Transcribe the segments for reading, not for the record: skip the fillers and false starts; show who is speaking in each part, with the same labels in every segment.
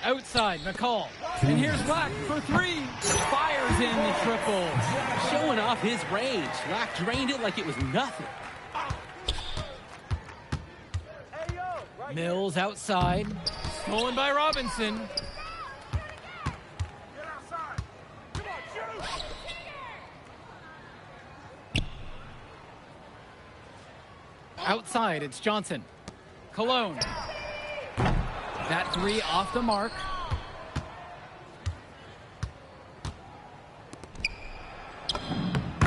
Speaker 1: Outside, McCall. And here's Lack for three. Fires in the triple.
Speaker 2: Showing off his range. Lack drained it like it was nothing.
Speaker 1: Mills outside. Stolen by Robinson. Outside, it's Johnson. Cologne. That three off the mark.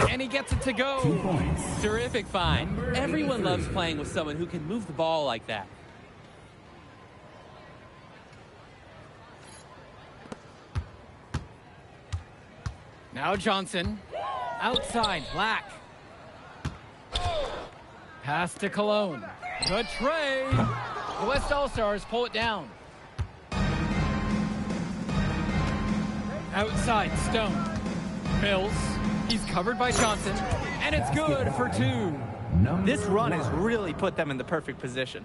Speaker 1: And he gets it to go.
Speaker 2: Terrific find. Everyone loves playing with someone who can move the ball like that.
Speaker 1: Now Johnson. Outside, Black. Pass to Cologne. Good trade. The West All-Stars pull it down. Outside, Stone. Mills. He's covered by Johnson. And it's good for two.
Speaker 3: This run has really put them in the perfect position.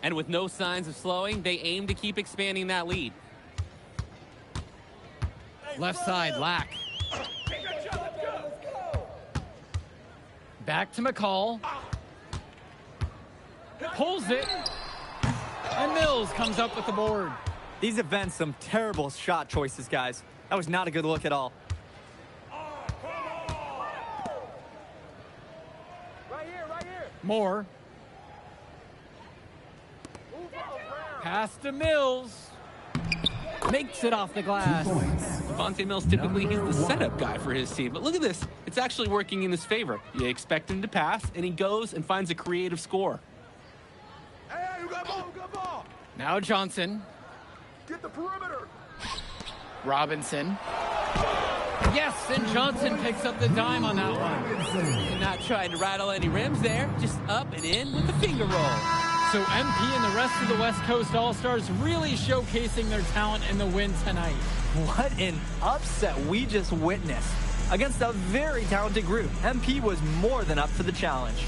Speaker 2: And with no signs of slowing, they aim to keep expanding that lead.
Speaker 1: Left side, Lack. Back to McCall. Pulls it. And Mills comes up with the board.
Speaker 3: These have been some terrible shot choices, guys. That was not a good look at all.
Speaker 4: Right here.
Speaker 1: Moore. Pass to Mills. Makes it off the glass.
Speaker 2: Devontae Mills, typically he's the setup guy for his team. But look at this. It's actually working in his favor. You expect him to pass, and he goes and finds a creative score.
Speaker 4: Hey, you got ball.
Speaker 1: Now Johnson.
Speaker 4: Get the perimeter.
Speaker 1: Robinson. Yes, and Johnson picks up the dime on that one.
Speaker 2: And not trying to rattle any rims there. Just up and in with the finger roll.
Speaker 1: So MP and the rest of the West Coast All-Stars really showcasing their talent in the win tonight.
Speaker 3: What an upset we just witnessed. Against a very talented group, MP was more than up for the challenge.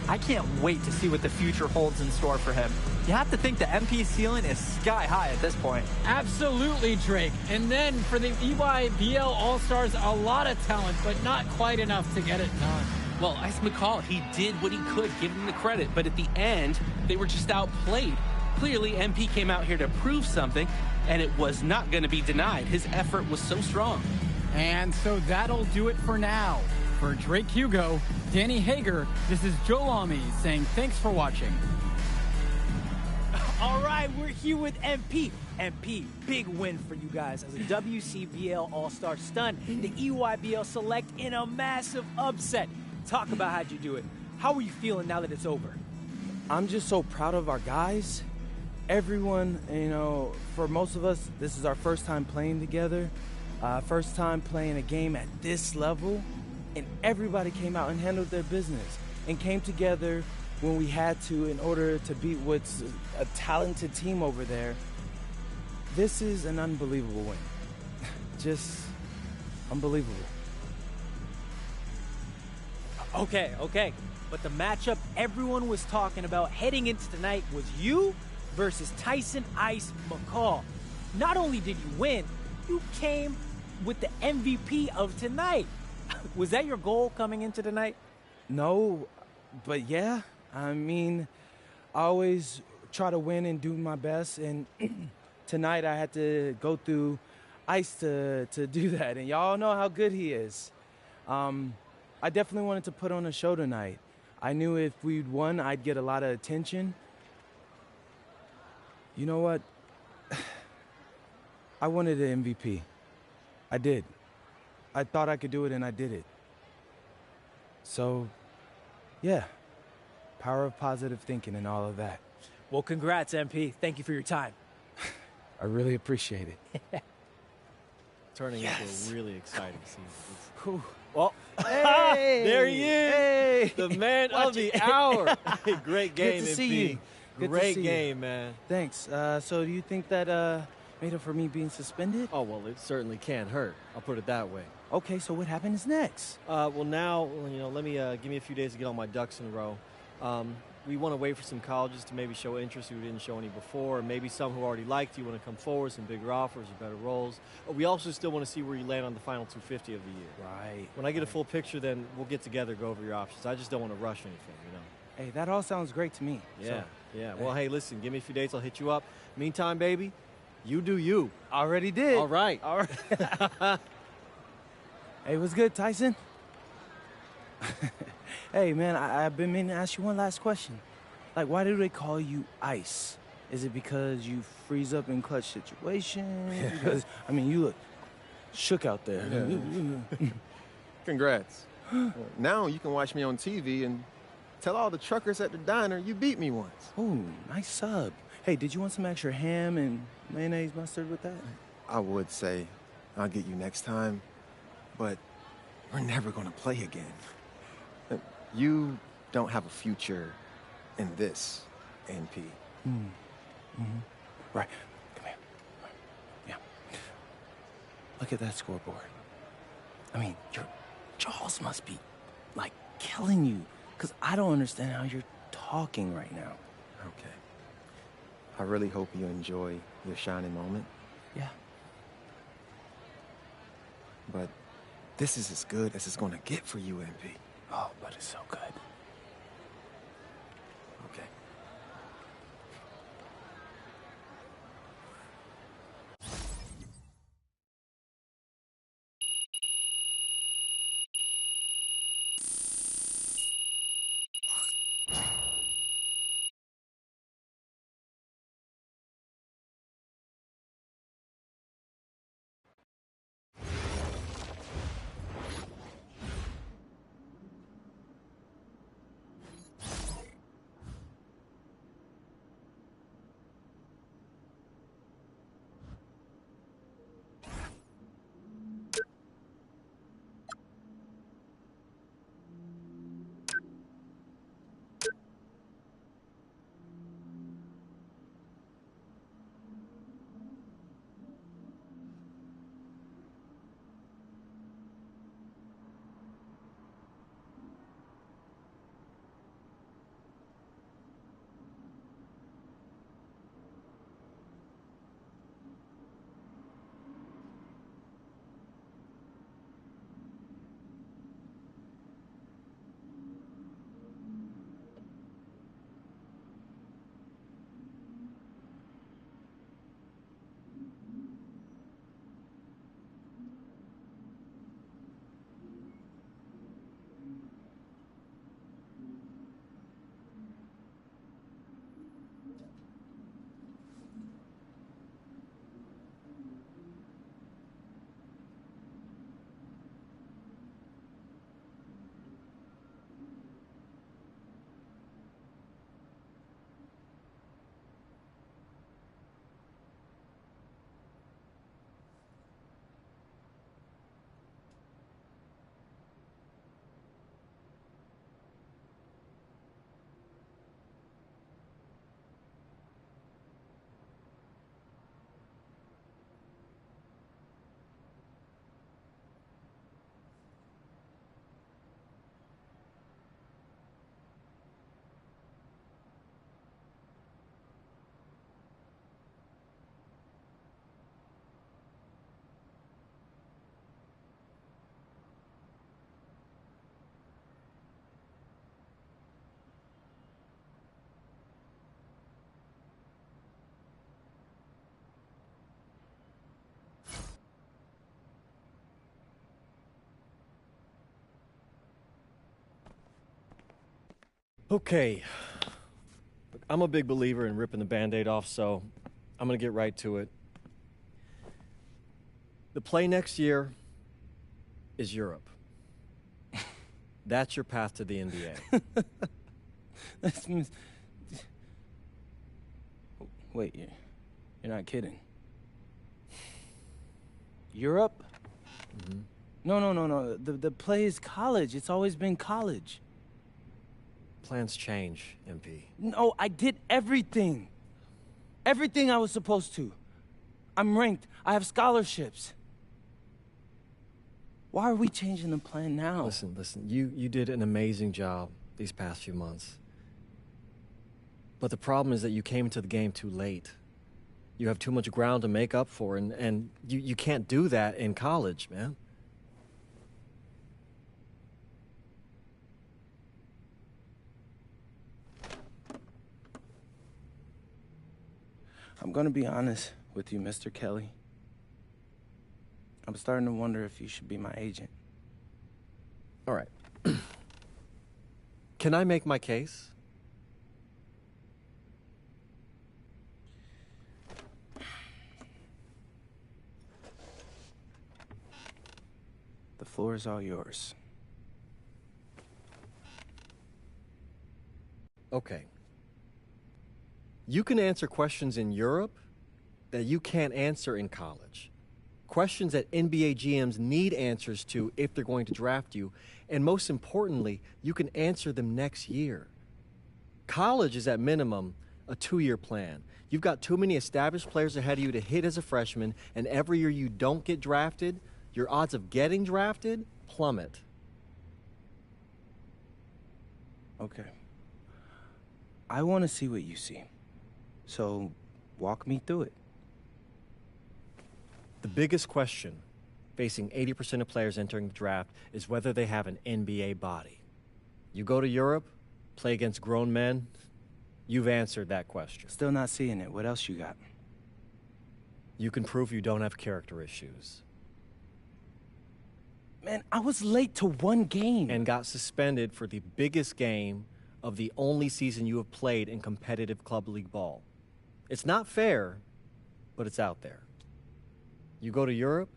Speaker 3: I can't wait to see what the future holds in store for him. You have to think the MP ceiling is sky high at this point.
Speaker 1: Absolutely, Drake. And then for the EYBL All-Stars, a lot of talent, but not quite enough to get it done.
Speaker 2: Well, Ice McCall, he did what he could, give him the credit. But at the end, they were just outplayed. Clearly, MP came out here to prove something, and it was not going to be denied. His effort was so strong.
Speaker 1: And so that'll do it for now. For Drake Hugo, Danny Hager, this is Joe Lamy saying thanks for watching.
Speaker 5: All right, we're here with MP. MP, big win for you guys as a WCBL All-Star stunned the EYBL Select in a massive upset. Talk about how'd you do it. How are you feeling now that it's over?
Speaker 6: I'm just so proud of our guys. Everyone, for most of us, this is our first time playing together, first time playing a game at this level, and everybody came out and handled their business and came together when we had to in order to beat what's a talented team over there. This is an unbelievable win. Just unbelievable.
Speaker 5: Okay. But the matchup everyone was talking about heading into tonight was you versus Tyson Ice McCall. Not only did you win, you came with the MVP of tonight. Was that your goal coming into tonight?
Speaker 6: No, but yeah. I always try to win and do my best, and tonight I had to go through Ice to do that, and y'all know how good he is. I definitely wanted to put on a show tonight. I knew if we'd won, I'd get a lot of attention. You know what? I wanted an MVP. I did. I thought I could do it, and I did it. So, yeah. Power of positive thinking and all of that.
Speaker 5: Well, congrats, MP. Thank you for your time.
Speaker 6: I really appreciate it.
Speaker 7: Turning into a really exciting scene.
Speaker 5: Well,
Speaker 7: hey, there he is.
Speaker 6: Hey,
Speaker 7: the man of the hour. Great game,
Speaker 6: Good to
Speaker 7: MP.
Speaker 6: see you.
Speaker 7: Great game, man.
Speaker 6: Thanks. So do you think that made up for me being suspended?
Speaker 7: Oh, well, it certainly can't hurt. I'll put it that way.
Speaker 6: Okay, so what happens next?
Speaker 7: Well, now, let me give me a few days to get all my ducks in a row. we want to wait for some colleges to maybe show interest who didn't show any before, or maybe some who already liked you want to come forward, some bigger offers or better roles. But we also still want to see where you land on the final 250 of the year.
Speaker 6: Right.
Speaker 7: When I get a full picture, then we'll get together, go over your options. I just don't want to rush anything, you know.
Speaker 6: Hey, that all sounds great to me.
Speaker 7: Yeah,
Speaker 6: So,
Speaker 7: yeah. Well, hey, listen, give me a few dates. I'll hit you up. Meantime, baby, you do you.
Speaker 6: already did.
Speaker 7: All right.
Speaker 6: All right. Hey, what's good, Tyson? Hey, man, I've been meaning to ask you one last question. Like, why do they call you Ice? Is it because you freeze up in clutch situations? Because, I mean, you look shook out there.
Speaker 8: Yeah. Congrats. Now you can watch me on TV and tell all the truckers at the diner you beat me once.
Speaker 6: Ooh, nice sub. Hey, did you want some extra ham and mayonnaise mustard with that?
Speaker 8: I would say I'll get you next time, but we're never gonna play again. You don't have a future in this, NP.
Speaker 6: Right. Come here. Yeah. Look at that scoreboard. I mean, your jaws must be, like, killing you. Because I don't understand how you're talking right now.
Speaker 8: Okay. I really hope you enjoy your shining moment,
Speaker 6: Yeah.
Speaker 8: but this is as good as it's gonna get for you, NP.
Speaker 6: Oh, but it's so good.
Speaker 8: Okay.
Speaker 7: Okay. Look, I'm a big believer in ripping the Band-Aid off, so I'm going to get right to it. The play next year is Europe. That's your path to the NBA.
Speaker 6: That's Wait, you're not kidding. Europe?
Speaker 7: Mm-hmm.
Speaker 6: No. The play is college. It's always been college.
Speaker 7: Plans change, MP.
Speaker 6: No, I did everything. Everything I was supposed to. I'm ranked. I have scholarships. Why are we changing the plan now?
Speaker 7: Listen, you did an amazing job these past few months. But the problem is that you came into the game too late. You have too much ground to make up for, and you can't do that in college, man.
Speaker 6: I'm gonna be honest with you, Mr. Kelly. I'm starting to wonder if you should be my agent.
Speaker 7: All right. Can I make my case?
Speaker 6: The floor is all yours.
Speaker 7: Okay. You can answer questions in Europe that you can't answer in college. Questions that NBA GMs need answers to if they're going to draft you. And most importantly, you can answer them next year. College is at minimum a 2-year plan. You've got too many established players ahead of you to hit as a freshman, and every year you don't get drafted, your odds of getting drafted plummet.
Speaker 6: Okay. I want to see what you see. So, walk me through it.
Speaker 7: The biggest question facing 80% of players entering the draft is whether they have an NBA body. You go to Europe, play against grown men, you've answered that question.
Speaker 6: Still not seeing it. What else you got?
Speaker 7: You can prove you don't have character issues.
Speaker 6: Man, I was late to one game.
Speaker 7: And got suspended for the biggest game of the only season you have played in competitive club league ball. It's not fair, but it's out there. You go to Europe,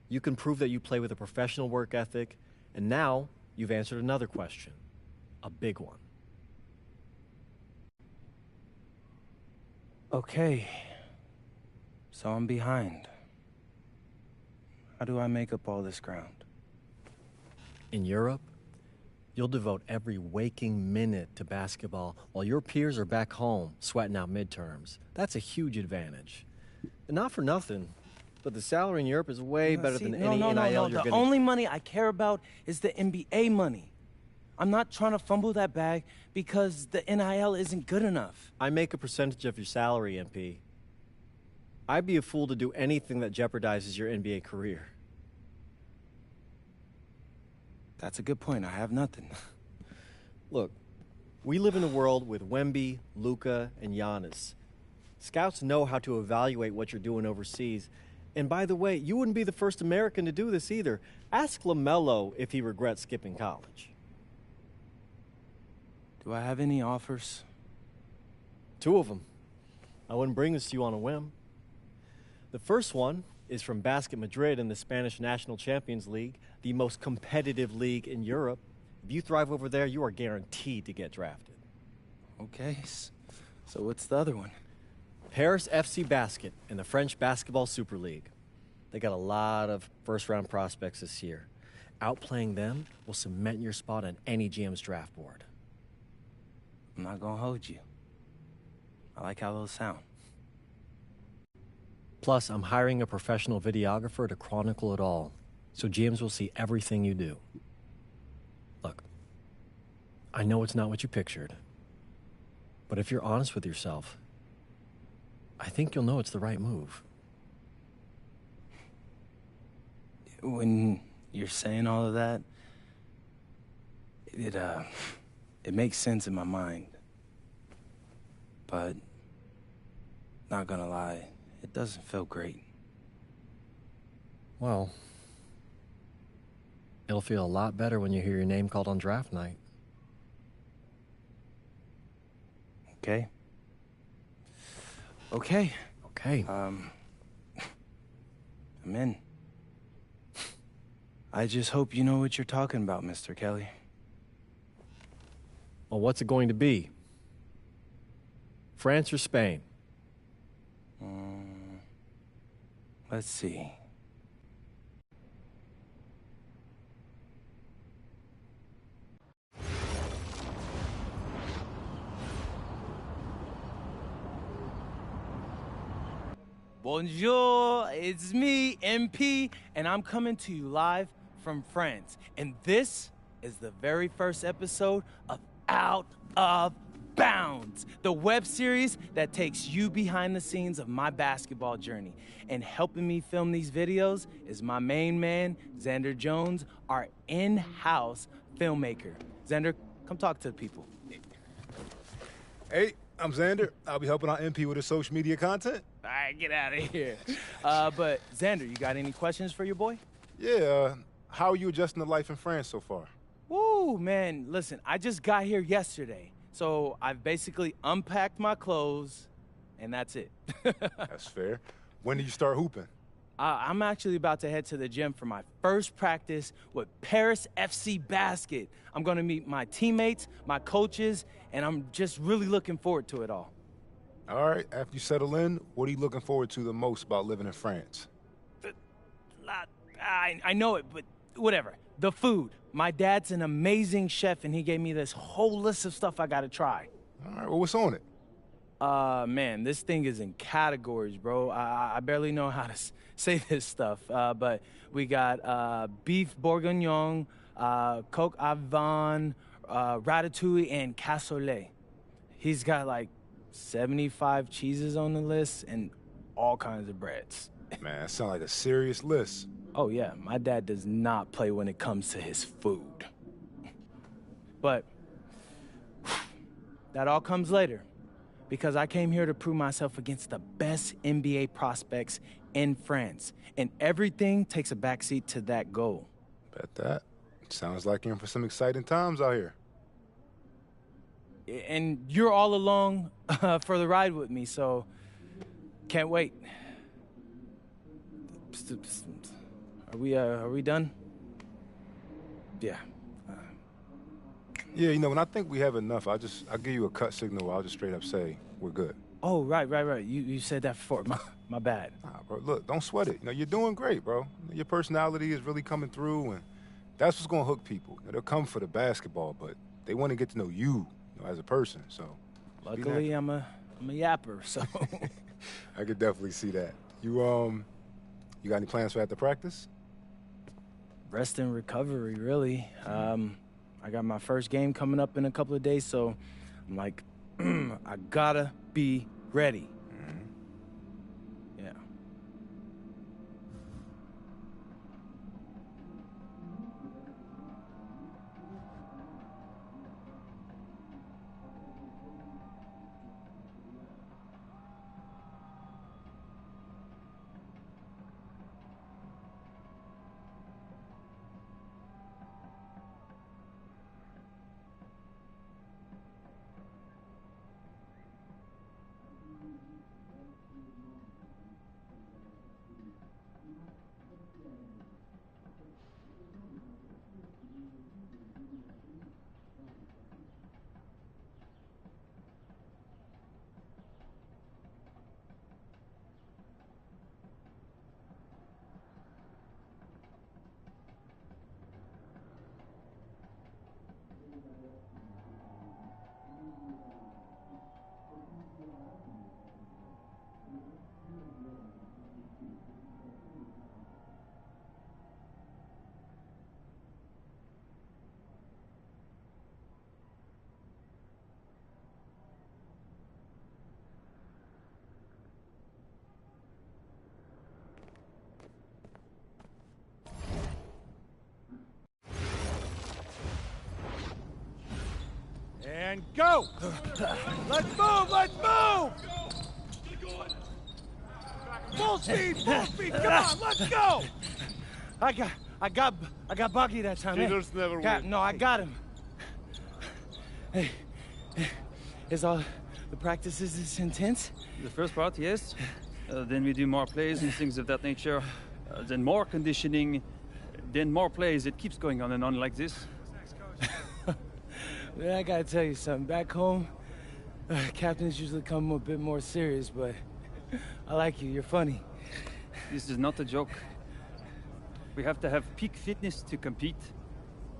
Speaker 7: you can prove that you play with a professional work ethic, and now you've answered another question, a big one.
Speaker 6: Okay. So I'm behind. How do I make up all this ground?
Speaker 7: In Europe, you'll devote every waking minute to basketball while your peers are back home sweating out midterms. That's a huge advantage. And not for nothing, but the salary in Europe is way better than any NIL you're
Speaker 6: The
Speaker 7: getting.
Speaker 6: only money I care about is the NBA money. I'm not trying to fumble that bag because the NIL isn't good enough.
Speaker 7: I make a percentage of your salary, MP. I'd be a fool to do anything that jeopardizes your NBA career.
Speaker 6: That's a good point. I have nothing.
Speaker 7: Look, we live in a world with Wemby, Luka, and Giannis. Scouts know how to evaluate what you're doing overseas. And by the way, you wouldn't be the first American to do this either. Ask LaMelo if he regrets skipping college.
Speaker 6: Do I have any offers?
Speaker 7: 2 of them. I wouldn't bring this to you on a whim. The first one is from Basket Madrid in the Spanish National Champions League, the most competitive league in Europe. If you thrive over there, you are guaranteed to get drafted.
Speaker 6: Okay, so what's the other one?
Speaker 7: Paris FC Basket in the French Basketball Super League. They got a lot of first-round prospects this year. Outplaying them will cement your spot on any GM's draft board.
Speaker 6: I'm not gonna hold you. I like how those sound.
Speaker 7: Plus, I'm hiring a professional videographer to chronicle it all, so GMs will see everything you do. Look, I know it's not what you pictured, but if you're honest with yourself, I think you'll know it's the right move.
Speaker 6: When you're saying all of that, it makes sense in my mind. But, not gonna lie, it doesn't feel great.
Speaker 7: Well, it'll feel a lot better when you hear your name called on draft night.
Speaker 6: Okay? Okay.
Speaker 7: Okay.
Speaker 6: I'm in. I just hope you know what you're talking about, Mr. Kelly.
Speaker 7: Well, what's it going to be? France or Spain?
Speaker 6: Let's see. Bonjour, it's me, MP, and I'm coming to you live from France. And this is the very first episode of Out of Bounds, the web series that takes you behind the scenes of my basketball journey. And helping me film these videos is my main man, Xander Jones, our in-house filmmaker. Xander, come talk to the people.
Speaker 9: Hey, I'm Xander. I'll be helping out MP with his social media content.
Speaker 6: All right, get out of here. But Xander, you got any questions for your boy?
Speaker 9: Yeah, how are you adjusting to life in France so far?
Speaker 6: Woo, man, listen, I just got here yesterday. So I've basically unpacked my clothes, and that's it.
Speaker 9: That's fair. When did you start hooping?
Speaker 6: I'm actually about to head to the gym for my first practice with Paris FC Basket. I'm going to meet my teammates, my coaches, and I'm just really looking forward to it all.
Speaker 9: All right, after you settle in, what are you looking forward to the most about living in France?
Speaker 6: I know it, but whatever. The food. My dad's an amazing chef, and he gave me this whole list of stuff I got to try.
Speaker 9: All right, well, what's on it?
Speaker 6: Man, this thing is in categories, bro. I barely know how to say this stuff, but we got beef bourguignon, coq au vin, ratatouille, and cassoulet. He's got like 75 cheeses on the list and all kinds of breads.
Speaker 9: Man, that sounds like a serious list.
Speaker 6: Oh, yeah, my dad does not play when it comes to his food. But that all comes later, because I came here to prove myself against the best NBA prospects in France, and everything takes a backseat to that goal.
Speaker 9: Bet that. Sounds like you're in for some exciting times out here.
Speaker 6: And you're all along for the ride with me, so can't wait. Are we done? Yeah.
Speaker 9: Yeah, you know, when I think we have enough, I'll give you a cut signal. I'll just straight up say we're good.
Speaker 6: Oh, right. You said that before. My bad.
Speaker 9: Nah, bro, look, don't sweat it. You know, you're doing great, bro. Your personality is really coming through, and that's what's gonna hook people. You know, they'll come for the basketball, but they want to get to know you, as a person. So,
Speaker 6: luckily, I'm a yapper, so.
Speaker 9: I could definitely see that. You got any plans for after practice?
Speaker 6: Rest and recovery, really. I got my first game coming up in a couple of days, so I'm like, I gotta be ready. Yeah.
Speaker 4: And go! Let's move! Let's move! Full speed! Full speed! Come on, let's go!
Speaker 6: I got Bucky that time.
Speaker 4: Cheaters never win.
Speaker 6: No, I got him. Hey, is all the practices this intense?
Speaker 10: The first part, yes. Then we do more plays and things of that nature. Then more conditioning. Then more plays. It keeps going on and on like this.
Speaker 6: Man, I gotta tell you something. Back home, captains usually come a bit more serious, but I like you. You're funny.
Speaker 10: This is not a joke. We have to have peak fitness to compete.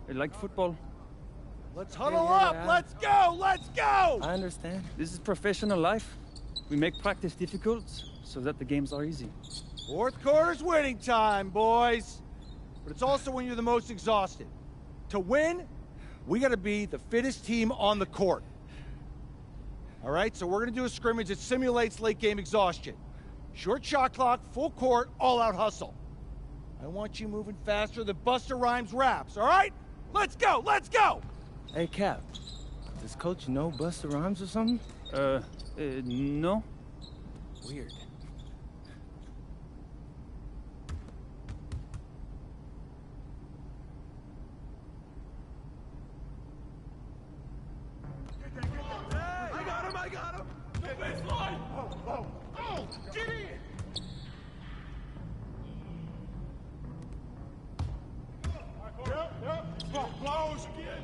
Speaker 10: Like football.
Speaker 4: Let's huddle up! Let's go! Let's go!
Speaker 6: I understand.
Speaker 10: This is professional life. We make practice difficult so that the games are easy.
Speaker 4: Fourth quarter's winning time, boys. But it's also when you're the most exhausted. To win, we gotta be the fittest team on the court. All right, so we're going to do a scrimmage that simulates late-game exhaustion. Short shot clock, full court, all-out hustle. I want you moving faster than Busta Rhymes raps, all right? Let's go, let's go!
Speaker 6: Hey, Cap, does Coach know Busta Rhymes or something?
Speaker 10: No.
Speaker 6: Weird.
Speaker 4: I got him! The baseline! Oh! Get in! Yep. Close again.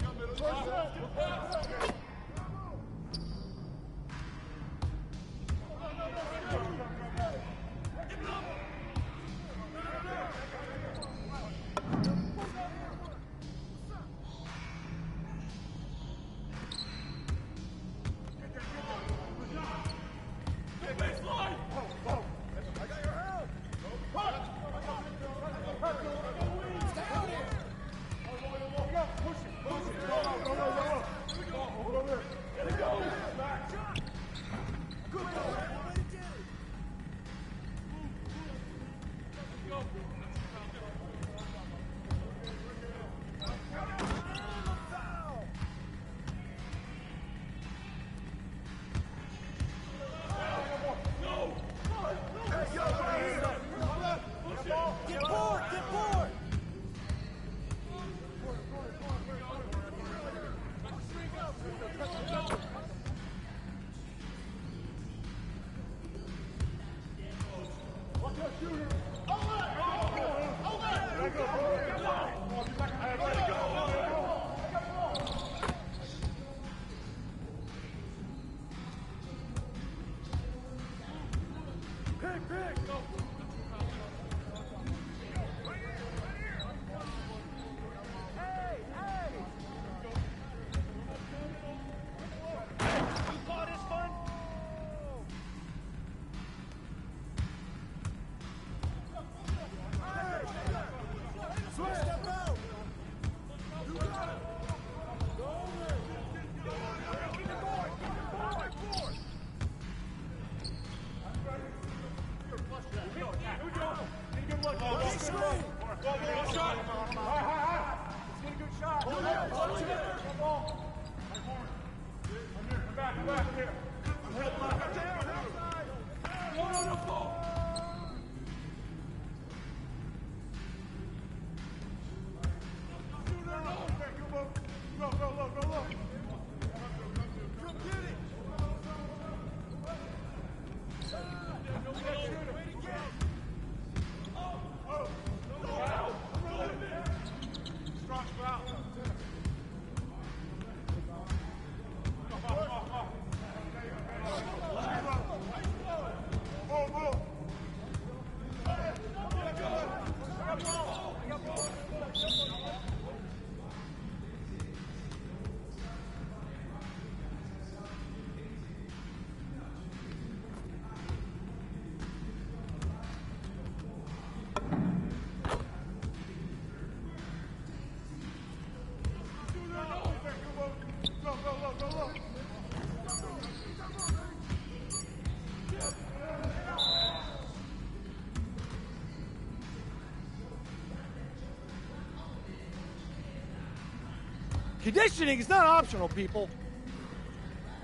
Speaker 4: Conditioning is not optional, people.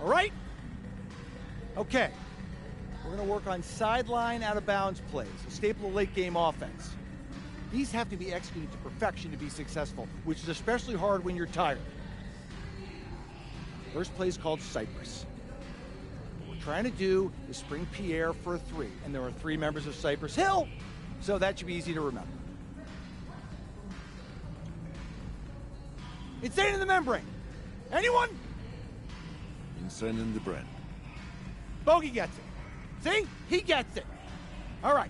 Speaker 4: All right? Okay. We're going to work on sideline out-of-bounds plays, a staple of late-game offense. These have to be executed to perfection to be successful, which is especially hard when you're tired. First play is called Cypress. What we're trying to do is spring Pierre for a three, and there are 3 members of Cypress Hill, so that should be easy to remember. Insane in the membrane. Anyone?
Speaker 11: Insane in the brain.
Speaker 4: Bogey gets it. See? He gets it. All right.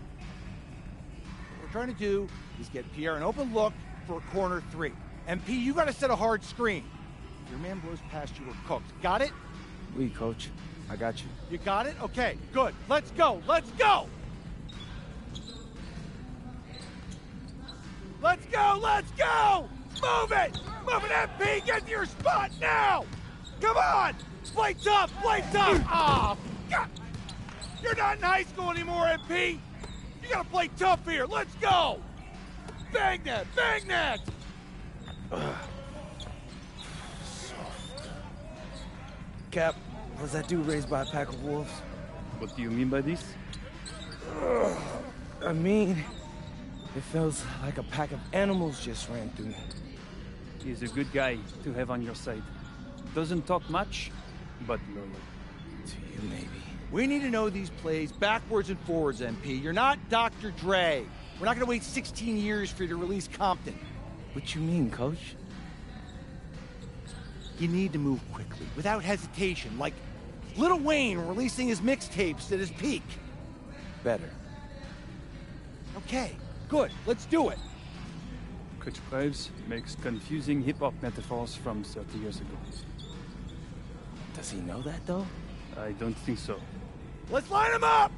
Speaker 4: What we're trying to do is get Pierre an open look for a corner 3. MP, you got to set a hard screen. If your man blows past you, we're cooked. Got it?
Speaker 6: Oui, Coach. I got you.
Speaker 4: You got it? Okay, good. Let's go. Let's go. Let's go. Let's go. Move it. Move it, MP. Get to your spot now. Come on. Play tough! Play tough! Oh, God! You're not in high school anymore, MP! You gotta play tough here! Let's go! Bang that! Bang that!
Speaker 6: Cap, was that dude raised by a pack of wolves?
Speaker 10: What do you mean by this?
Speaker 6: I mean, it feels like a pack of animals just ran through me.
Speaker 10: He's a good guy to have on your side. Doesn't talk much, but loyal.
Speaker 6: To you, maybe.
Speaker 4: We need to know these plays backwards and forwards, MP. You're not Dr. Dre. We're not gonna wait 16 years for you to release Compton.
Speaker 6: What you mean, Coach?
Speaker 4: You need to move quickly, without hesitation, like Lil Wayne releasing his mixtapes at his peak.
Speaker 6: Better.
Speaker 4: Okay, good. Let's do it.
Speaker 10: Coach Graves makes confusing hip-hop metaphors from 30 years ago.
Speaker 6: Does he know that, though?
Speaker 10: I don't think so.
Speaker 4: Let's line them up!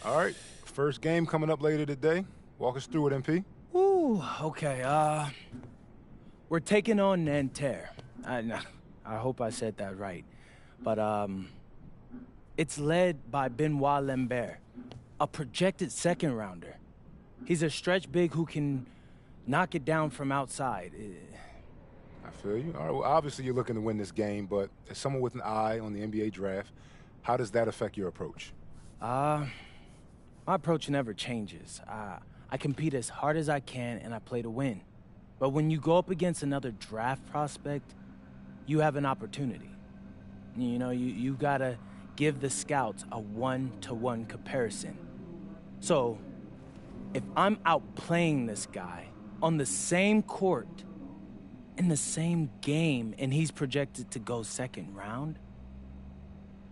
Speaker 9: All right, first game coming up later today. Walk us through it, MP.
Speaker 6: Ooh, okay. We're taking on Nanterre. I hope I said that right. But, it's led by Benoit Lambert, a projected second-rounder. He's a stretch big who can knock it down from outside.
Speaker 9: I feel you. All right, well, obviously you're looking to win this game, but as someone with an eye on the NBA draft, how does that affect your approach?
Speaker 6: My approach never changes. I compete as hard as I can, and I play to win. But when you go up against another draft prospect, you have an opportunity. You know, you gotta give the scouts a one-to-one comparison. So, if I'm outplaying this guy on the same court, in the same game, and he's projected to go second round,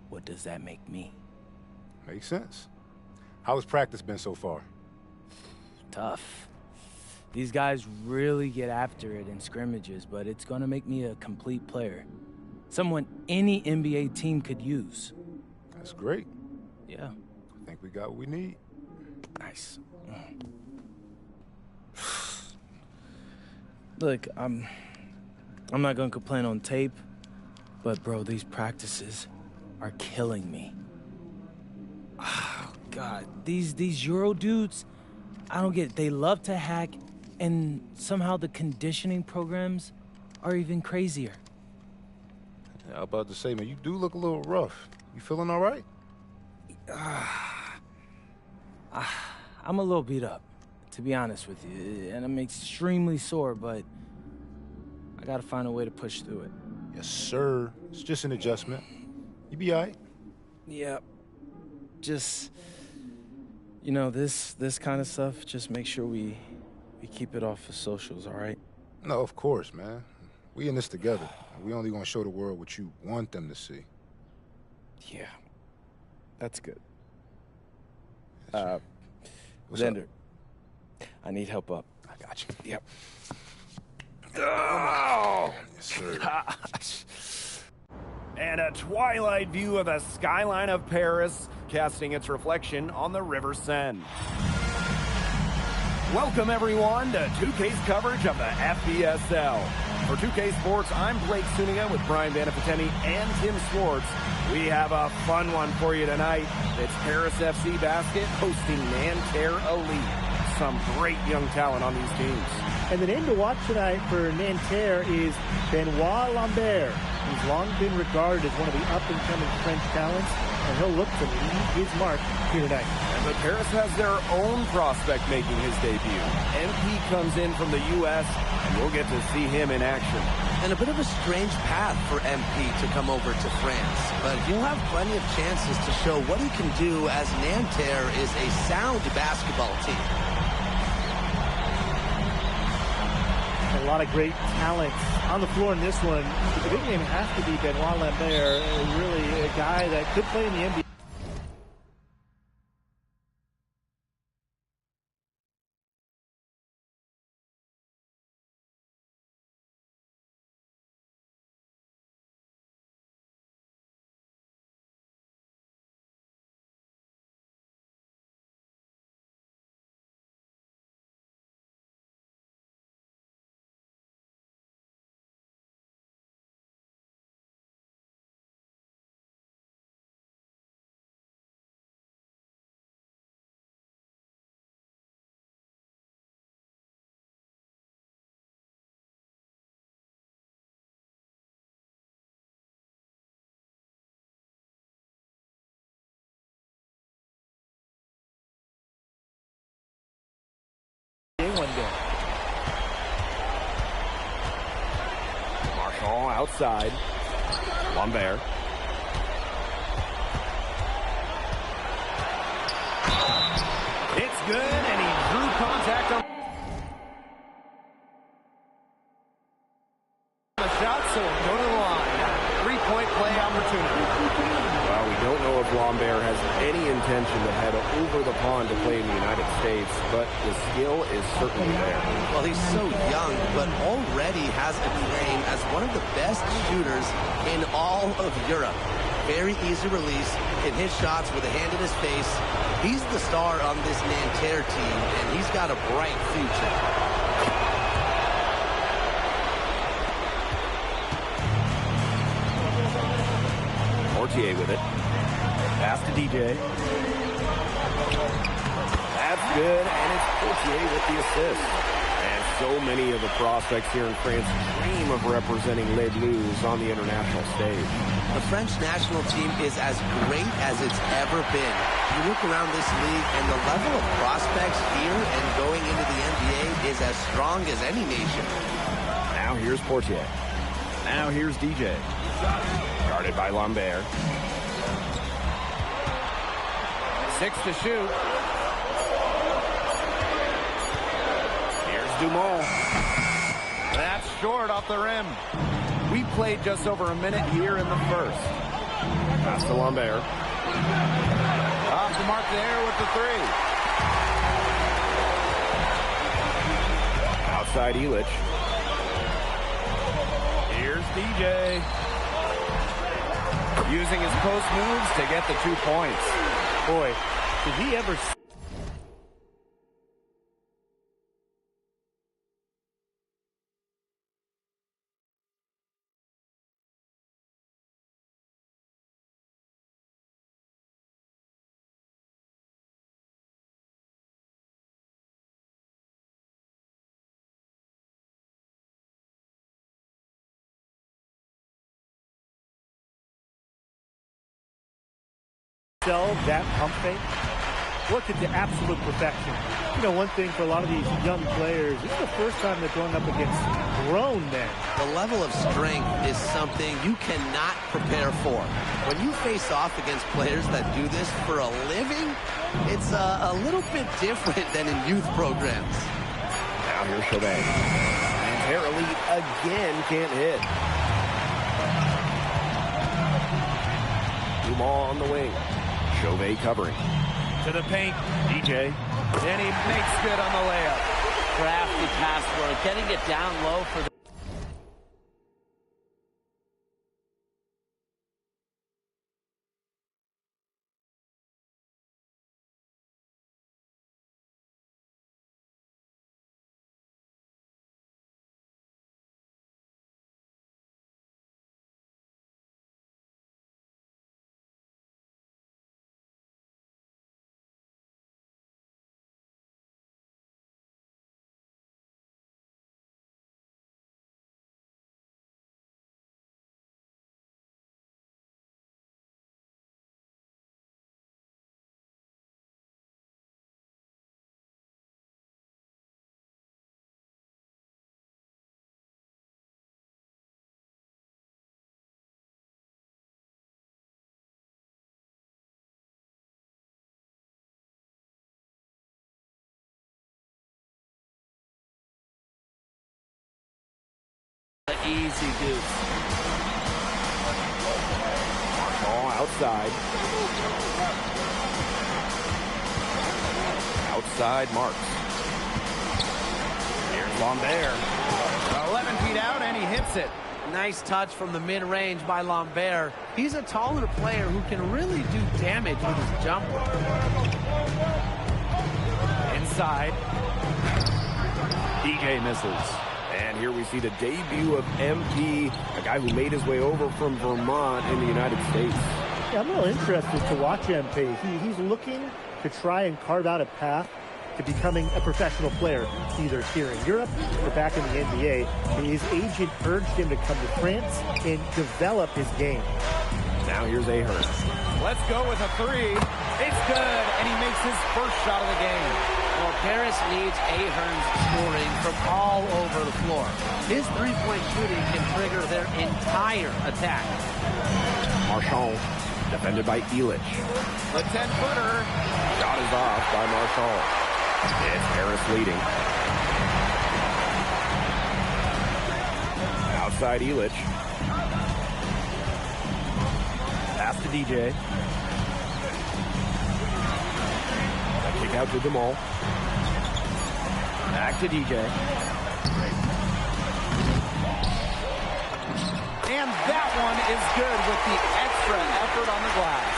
Speaker 6: what does that make me?
Speaker 9: Makes sense. How has practice been so far?
Speaker 6: Tough. These guys really get after it in scrimmages, but it's gonna make me a complete player. Someone any NBA team could use.
Speaker 9: That's great.
Speaker 6: Yeah.
Speaker 9: I think we got what we need.
Speaker 6: Nice. Look, I'm not gonna complain on tape, but bro, these practices are killing me. Oh, God, these Euro dudes, I don't get it. They love to hack, and somehow the conditioning programs are even crazier.
Speaker 9: Yeah, I was about to say, man, you do look a little rough. You feeling all right?
Speaker 6: I'm a little beat up, to be honest with you, and I'm extremely sore, but I gotta find a way to push through it.
Speaker 9: Yes, sir. It's just an adjustment. You be all right?
Speaker 6: Yeah. Just, you know, this kind of stuff, just make sure we keep it off the socials, all right?
Speaker 9: No, of course, man. We in this together. We only gonna show the world what you want them to see.
Speaker 6: Yeah. That's good.
Speaker 9: What's
Speaker 6: Xander,
Speaker 9: up?
Speaker 6: I need help up.
Speaker 9: I got you.
Speaker 6: Yep.
Speaker 9: Oh, yes, sir.
Speaker 12: Gosh. And a twilight view of the skyline of Paris, casting its reflection on the River Seine. Welcome, everyone, to 2K's coverage of the FBSL. For 2K Sports, I'm Blake Suniga with Brian Vanafiteni and Tim Swartz. We have a fun one for you tonight. It's Paris FC Basket hosting Nanterre Elite. Some great young talent on these teams.
Speaker 13: And the name to watch tonight for Nanterre is Benoit Lambert, who's long been regarded as one of the up-and-coming French talents, and he'll look to leave his mark here tonight.
Speaker 12: But Paris has their own prospect making his debut. MP comes in from the U.S., and we'll get to see him in action.
Speaker 14: And a bit of a strange path for MP to come over to France, but he'll have plenty of chances to show what he can do, as Nanterre is a sound basketball team.
Speaker 13: A lot of great talent on the floor in this one. The big name has to be Benoit Lambert, really a guy that could play in the NBA.
Speaker 12: One day. Marshall outside. Lambert. It's good, and he drew contact on the shot, so we'll go to the line. Three-point play opportunity. Well, we don't know if Lambert has any intention to head over the pond to play in the United States, but the skill is certainly there.
Speaker 14: Well, he's so young, but already has a claim as one of the best shooters in all of Europe. Very easy release, can hit shots with a hand in his face, He's the star on this Nanterre team, and he's got a bright future.
Speaker 12: Portier with it. Pass to DJ. That's good, and it's Portier with the assist. And so many of the prospects here in France dream of representing Les Bleus on the international stage.
Speaker 14: The French national team is as great as it's ever been. You look around this league, and the level of prospects here and going into the NBA is as strong as any nation.
Speaker 12: Now here's Portier. Now here's DJ. Guarded by Lambert. 6 to shoot. Here's Dumont. That's short off the rim. We played just over a minute here in the first. Pass to Lambert. Off the mark there with the three. Outside Illich. Here's DJ. Using his post moves to get the 2 points.
Speaker 13: Boy, did he ever... that pump fake, worked it to absolute perfection. You know, one thing for a lot of these young players, this is the first time they're going up against grown men.
Speaker 14: The level of strength is something you cannot prepare for. When you face off against players that do this for a living, it's a little bit different than in youth programs.
Speaker 12: Now here's Chauvet. And Terra Elite again can't hit. Dumont on the wing. Chauvet covering. To the paint. DJ. And he makes good on the layup.
Speaker 15: Crafty pass work. Getting it down low for the... Easy deuce.
Speaker 12: Ball outside. Outside Marks. Here's Lambert. 11 feet out, and he hits it.
Speaker 14: Nice touch from the mid-range by Lambert. He's a taller player who can really do damage with his jumper.
Speaker 12: Inside. DJ misses. And here we see the debut of MP, a guy who made his way over from Vermont in the United States.
Speaker 13: Yeah, I'm a little interested to watch MP. He's looking to try and carve out a path to becoming a professional player, either here in Europe or back in the NBA. His agent urged him to come to France and develop his game.
Speaker 12: Now here's Ahern. Let's go with a three. It's good, and he makes his first shot of the game.
Speaker 15: Well, Paris needs Ahern's scoring from all over the floor. His three-point shooting can trigger their entire attack.
Speaker 12: Marchand, defended by Illich. The 10-footer. Shot is off by Marchand. It's Paris leading. Outside Illich. Pass to DJ. Kick out to Dumont. Back to DJ. And that one is good with the extra effort on the glass.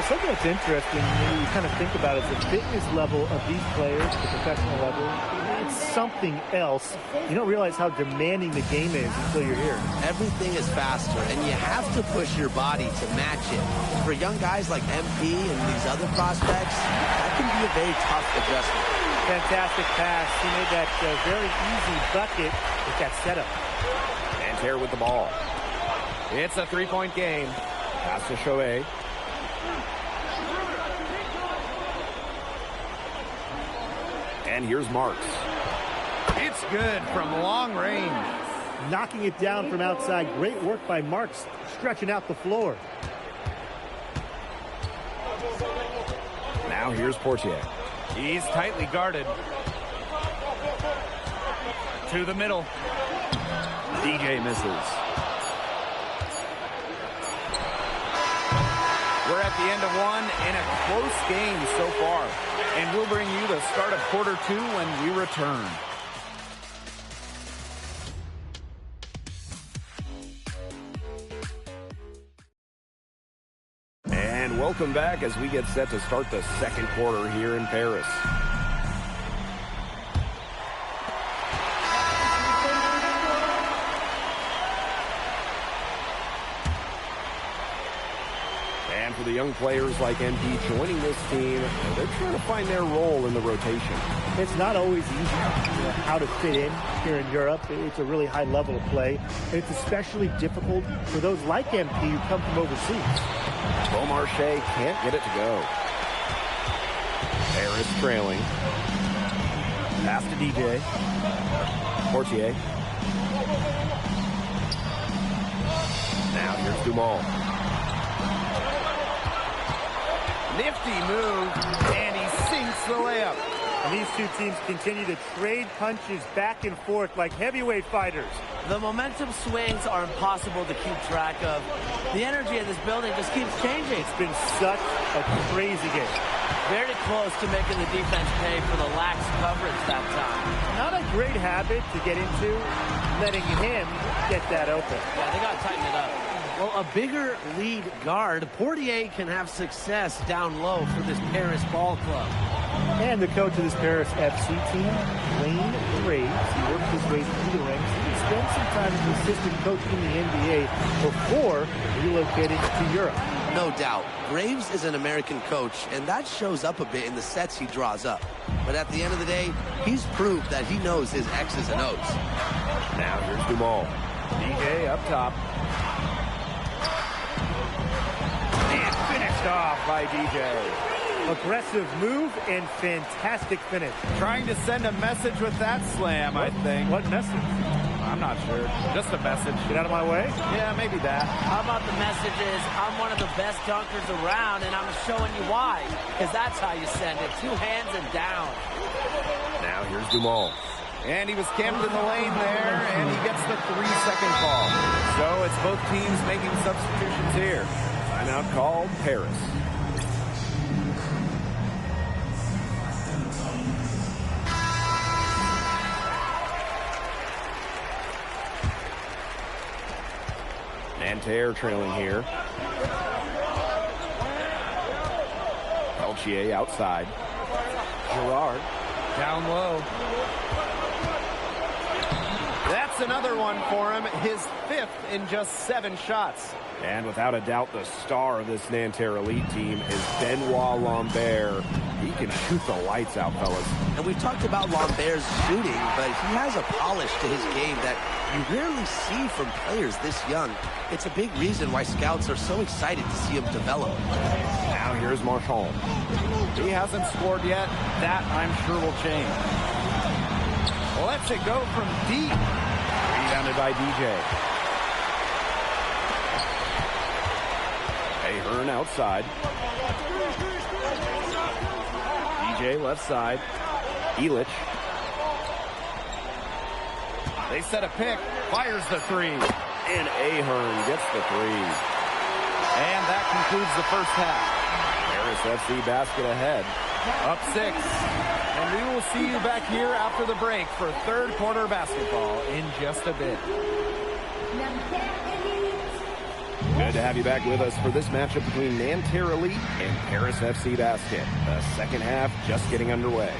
Speaker 13: Something that's interesting when you kind of think about it is the fitness level of these players, the professional level. It's something else. You don't realize how demanding the game is until you're here.
Speaker 14: Everything is faster, and you have to push your body to match it. For young guys like MP and these other prospects, that can be a very tough adjustment.
Speaker 13: Fantastic pass. He made that very easy bucket with that setup.
Speaker 12: Nanterre with the ball. It's a three-point game. Pass to Shohei. And here's Marks. It's good from long range.
Speaker 13: Knocking it down from outside. Great work by Marks, stretching out the floor.
Speaker 12: Now here's Portier. He's tightly guarded. To the middle. DJ misses. We're at the end of one in a close game so far. And we'll bring you the start of quarter two when we return. And welcome back as we get set to start the second quarter here in Paris. And for the young players like MP joining this team, they're trying to find their role in the rotation.
Speaker 13: It's not always easy how to fit in here in Europe. It's a really high level of play. And it's especially difficult for those like MP who come from overseas.
Speaker 12: Beaumarchais can't get it to go. Harris trailing. Pass to DJ. Portier. Now here's Dumas. Nifty move, and he sinks the layup.
Speaker 13: And these two teams continue to trade punches back and forth like heavyweight fighters.
Speaker 15: The momentum swings are impossible to keep track of. The energy of this building just keeps changing.
Speaker 13: It's been such a crazy game.
Speaker 15: Very close to making the defense pay for the lax coverage that time.
Speaker 13: Not a great habit to get into, letting him get that open.
Speaker 15: Yeah, they got to tighten it up. Well, a bigger lead guard, Portier can have success down low for this Paris ball club.
Speaker 13: And the coach of this Paris FC team, Wayne Graves, he worked his way through the ranks. He spent some time as an assistant coach in the NBA before relocating to Europe.
Speaker 14: No doubt. Graves is an American coach, and that shows up a bit in the sets he draws up. But at the end of the day, he's proved that he knows his X's and O's.
Speaker 12: Now here's Dumas. DJ up top. And finished off by DJ.
Speaker 13: Aggressive move and fantastic finish.
Speaker 12: Trying to send a message with that slam, I think.
Speaker 13: What message?
Speaker 12: I'm not sure. Just a message.
Speaker 13: Get out of my way?
Speaker 12: Yeah, maybe that.
Speaker 15: How about the message is, I'm one of the best dunkers around, and I'm showing you why. Because that's how you send it. 2 hands and down.
Speaker 12: Now here's Dumas. And he was camped in the lane there, and he gets the 3-second call. So it's both teams making substitutions here. Timeout called Paris. Nanterre trailing here. Peltier outside. Girard down low. That's another one for him. His 5th in just 7 shots. And without a doubt, the star of this Nanterre elite team is Benoit Lambert. He can shoot the lights out, fellas.
Speaker 14: And we've talked about Lambert's shooting, but he has a polish to his game that you rarely see from players this young. It's a big reason why scouts are so excited to see him develop.
Speaker 12: Now here's Marchand. He hasn't scored yet. That, I'm sure, will change. Lets it go from deep. Rebounded by DJ. Ahern outside. DJ left side. Illich. They set a pick. Fires the 3. And Ahern gets the 3. And that concludes the first half. Paris FC basket ahead. Up 6. And we will see you back here after the break for third quarter basketball in just a bit. Good to have you back with us for this matchup between Nanterre Elite and Paris FC Basket. The second half just getting underway.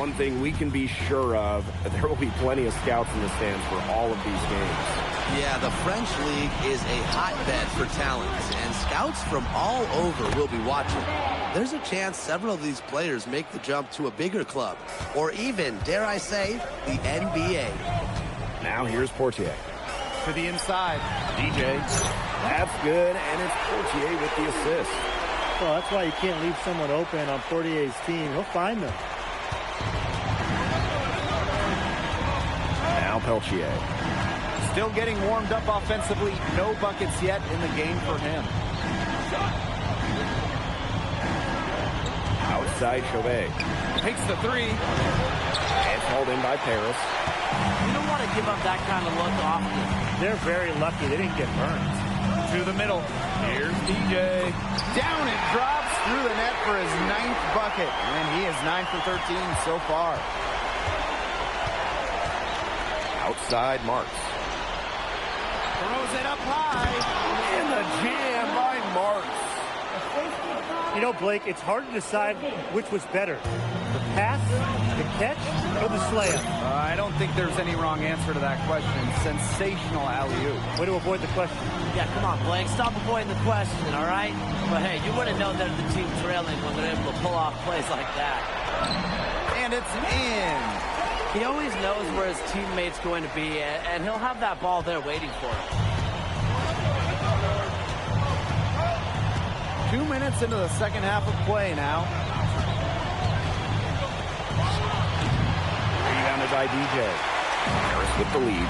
Speaker 12: one thing we can be sure of, there will be plenty of scouts in the stands for all of these games.
Speaker 14: Yeah, the French League is a hotbed for talent, and scouts from all over will be watching. There's a chance several of these players make the jump to a bigger club, or even, dare I say, the NBA.
Speaker 12: Now here's Portier.
Speaker 16: To the inside.
Speaker 12: DJ. That's good, and it's Portier with the assist.
Speaker 13: Well, that's why you can't leave someone open on Portier's team. He'll find them.
Speaker 12: Now Peltier.
Speaker 16: Still getting warmed up offensively. No buckets yet in the game for him.
Speaker 12: Outside Chauvet.
Speaker 16: Takes the three.
Speaker 12: It's hauled in by Paris.
Speaker 15: You don't want to give up that kind of look often.
Speaker 13: They're very lucky they didn't get burned.
Speaker 16: To the middle. Here's DJ. Down it drops through the net for his 9th bucket. And he is 9 for 13 so far.
Speaker 12: Outside Marks.
Speaker 16: Throws it up high.
Speaker 12: In the jam by Marks.
Speaker 13: You know, Blake, it's hard to decide which was better. The pass, the catch, or the slam?
Speaker 16: I don't think there's any wrong answer to that question. Sensational alley-oop.
Speaker 13: Way to avoid the question.
Speaker 15: Yeah, come on, Blake. Stop avoiding the question, all right? But, hey, you wouldn't know that the team trailing when they're able to pull off plays like that.
Speaker 16: And it's in.
Speaker 15: He always knows where his teammate's going to be, and he'll have that ball there waiting for him.
Speaker 16: 2 minutes into the second half of play now.
Speaker 12: Rebounded by DJ. Harris with the lead.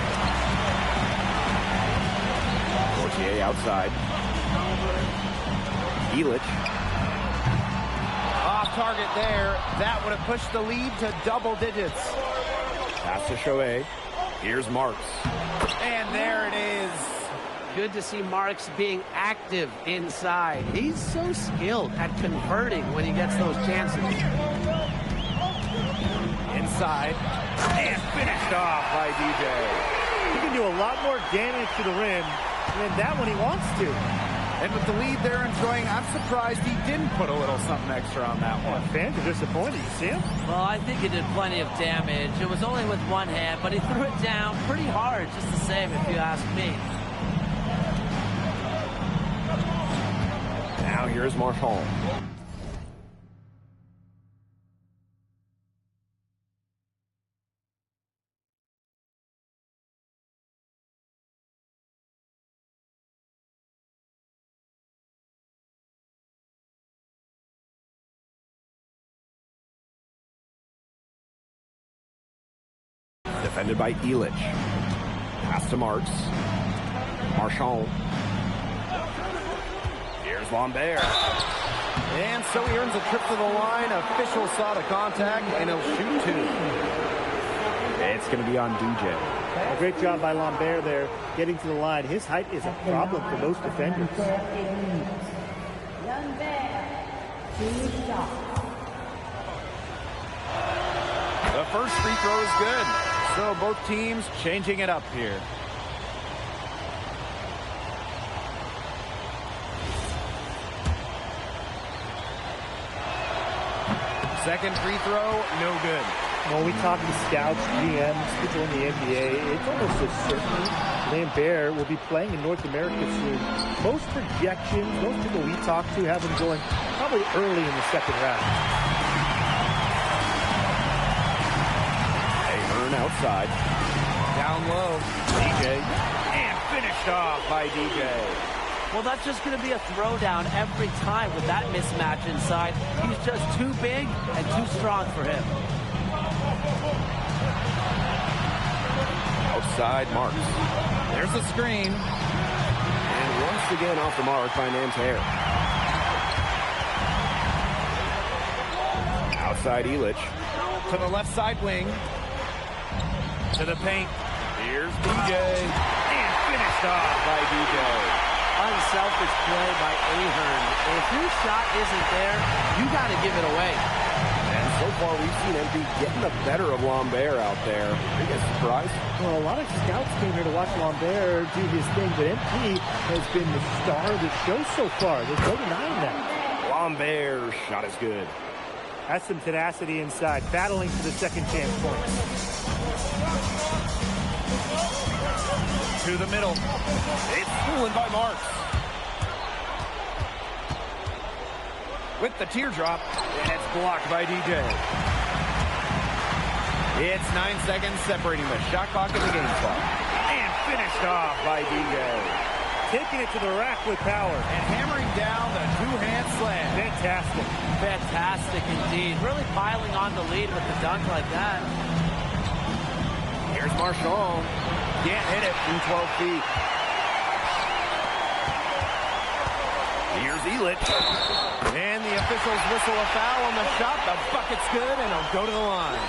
Speaker 12: Portier outside. Elich.
Speaker 16: Off target there. That would have pushed the lead to double digits.
Speaker 12: Pass to Chauvet. Here's Marks.
Speaker 16: And there it is.
Speaker 15: Good to see Marks being active inside. He's so skilled at converting when he gets those chances.
Speaker 16: Inside. And finished off by DJ.
Speaker 13: He can do a lot more damage to the rim than that when he wants to.
Speaker 16: And with the lead they're enjoying, I'm surprised he didn't put a little something extra on that one.
Speaker 13: Fans are disappointed. You see him?
Speaker 15: Well, I think he did plenty of damage. It was only with one hand, but he threw it down pretty hard, just the same, if you ask me.
Speaker 12: Now here's Marchand. Defended by Elich. Pass to Marks. Marchand. Here's Lambert.
Speaker 16: And so he earns a trip to the line. Official saw the contact, and he'll shoot two.
Speaker 12: It's going to be on DJ.
Speaker 13: A great job by Lambert there, getting to the line. His height is a problem for most defenders.
Speaker 16: The first free throw is good. So both teams changing it up here. Second free throw, no good.
Speaker 13: When we talk to scouts, GMs, people in the NBA, it's almost a certainty Lambert will be playing in North America soon. Most projections, most people we talk to have him going probably early in the second round.
Speaker 12: Outside.
Speaker 16: Down low. DJ. And finished off by DJ.
Speaker 15: Well, that's just going to be a throwdown every time with that mismatch inside. He's just too big and too strong for him.
Speaker 12: Outside Marks.
Speaker 16: There's the screen.
Speaker 12: And once again off the mark by Nanterre. Outside Elich.
Speaker 16: To the left side wing. To the paint. Here's DJ. And finished off by DJ.
Speaker 15: Unselfish play by Ahern. If your shot isn't there, you got to give it away.
Speaker 12: And so far, we've seen MP getting the better of Lambert out there. Are you guys surprised?
Speaker 13: Well, a lot of scouts came here to watch Lambert do his thing, but MP has been the star of the show so far. There's no denying that.
Speaker 12: Lambert's shot is good.
Speaker 13: That's some tenacity inside, battling for the second chance points.
Speaker 12: To the middle. It's stolen by Marks. With the teardrop, and it's blocked by DJ. It's 9 seconds separating the shot clock and the game clock. And finished off by DJ.
Speaker 13: Taking it to the rack with power.
Speaker 12: And hammering down the two-hand slam.
Speaker 13: Fantastic.
Speaker 15: Fantastic indeed. Really piling on the lead with the dunk like that.
Speaker 12: Here's Marchand. Can't hit it from 12 feet. Here's Elitch. And the officials whistle a foul on the shot. The bucket's good, and it'll go to the line.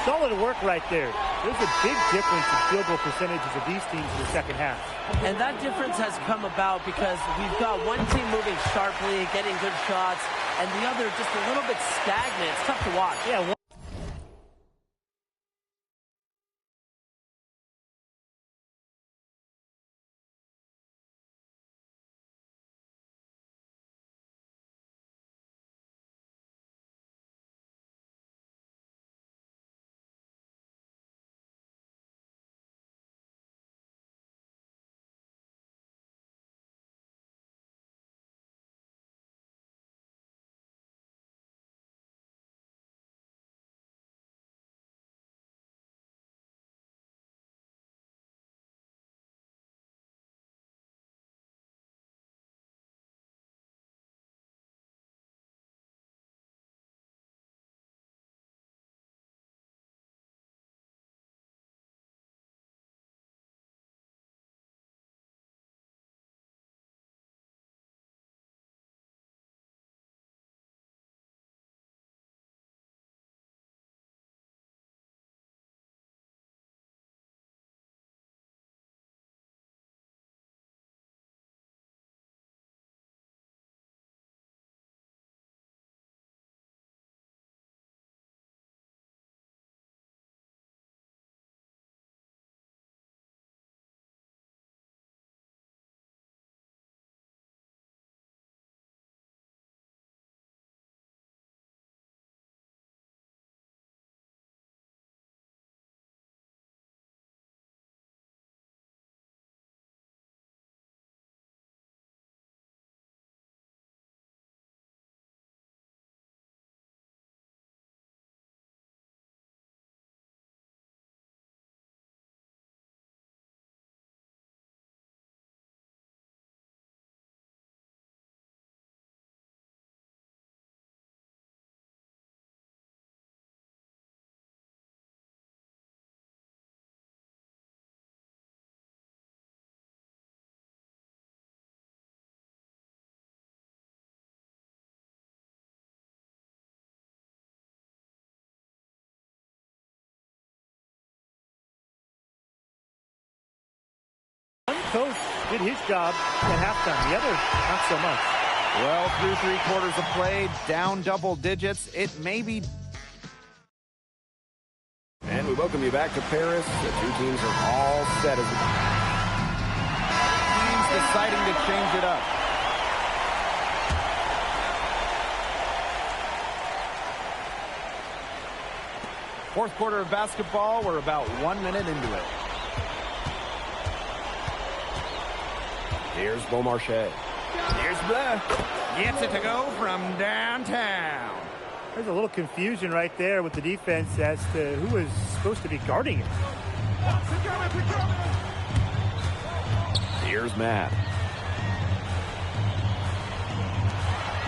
Speaker 13: Solid work right there. There's a big difference in field goal percentages of these teams in the second half.
Speaker 15: And that difference has come about because we've got one team moving sharply, getting good shots, and the other just a little bit stagnant. It's tough to watch.
Speaker 13: Yeah. Coach did his job at halftime. The other, not so much.
Speaker 16: Well, through 3 quarters of play, down double digits. It may be.
Speaker 12: And we welcome you back to Paris. The two teams are all set as
Speaker 16: teams deciding to change it up. Fourth quarter of basketball. We're about 1 minute into it.
Speaker 12: Here's Beaumarchais. Here's Bleu. Gets it to go from downtown.
Speaker 13: There's a little confusion right there with the defense as to who is supposed to be guarding it.
Speaker 12: Here's Matt.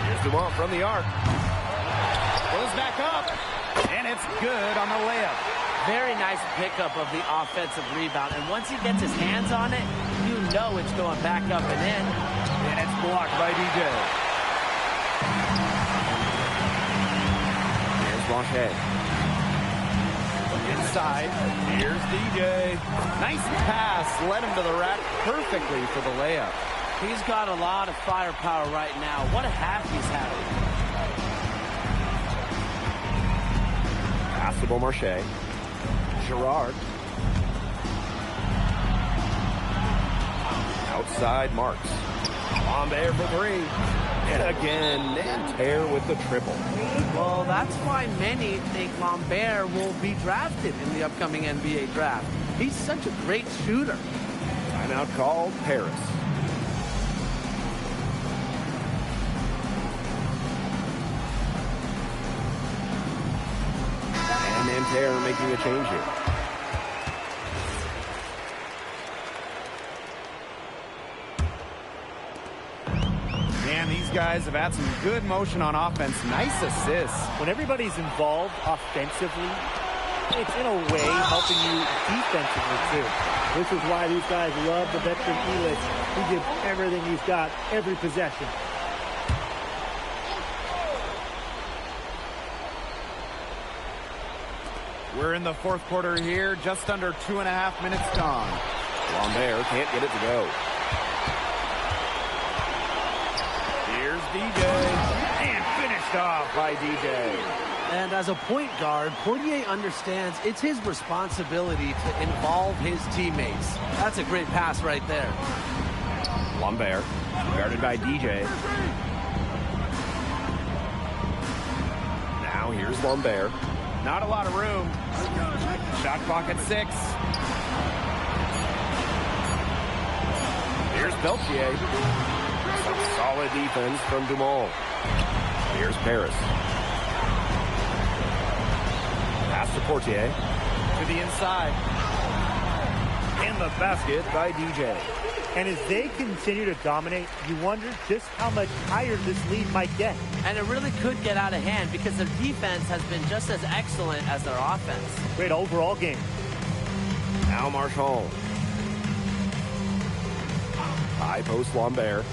Speaker 12: Here's Dumont from the arc.
Speaker 16: Goes back up. And it's good on the layup.
Speaker 15: Very nice pickup of the offensive rebound. And once he gets his hands on it, you know it's going back up and in.
Speaker 16: And it's blocked by DJ.
Speaker 12: Here's Blanchet.
Speaker 16: Inside. Here's DJ. Nice pass. Led him to the rack perfectly for the layup.
Speaker 15: He's got a lot of firepower right now. What a half he's having.
Speaker 12: Pass to Beaumarchais. Gerard. Outside Marks. On there for 3. And again, Nanterre with the triple.
Speaker 15: Well, that's why many think Lambert will be drafted in the upcoming NBA draft. He's such a great shooter.
Speaker 12: Timeout called Paris. And Nanterre making a change here.
Speaker 16: Man, these guys have had some good motion on offense. Nice assists.
Speaker 13: When everybody's involved offensively, it's in a way helping you defensively too. This is why these guys love the veteran Elish. He gives everything he's got every possession.
Speaker 16: We're in the fourth quarter here, just under 2.5 minutes gone.
Speaker 12: Lambert can't get it to go. Here's DJ. And finished off by DJ.
Speaker 15: And as a point guard, Portier understands it's his responsibility to involve his teammates. That's a great pass right there.
Speaker 12: Lambert, guarded by DJ. Now here's Lambert.
Speaker 16: Not a lot of room. Shot clock at 6.
Speaker 12: Here's Peltier. Some solid defense from Dumont. Here's Paris. Pass to Portier.
Speaker 16: To the inside.
Speaker 12: In the basket by DJ.
Speaker 13: And as they continue to dominate, you wonder just how much higher this lead might get.
Speaker 15: And it really could get out of hand because their defense has been just as excellent as their offense.
Speaker 13: Great overall game.
Speaker 12: Now Marchand. High post Lambert.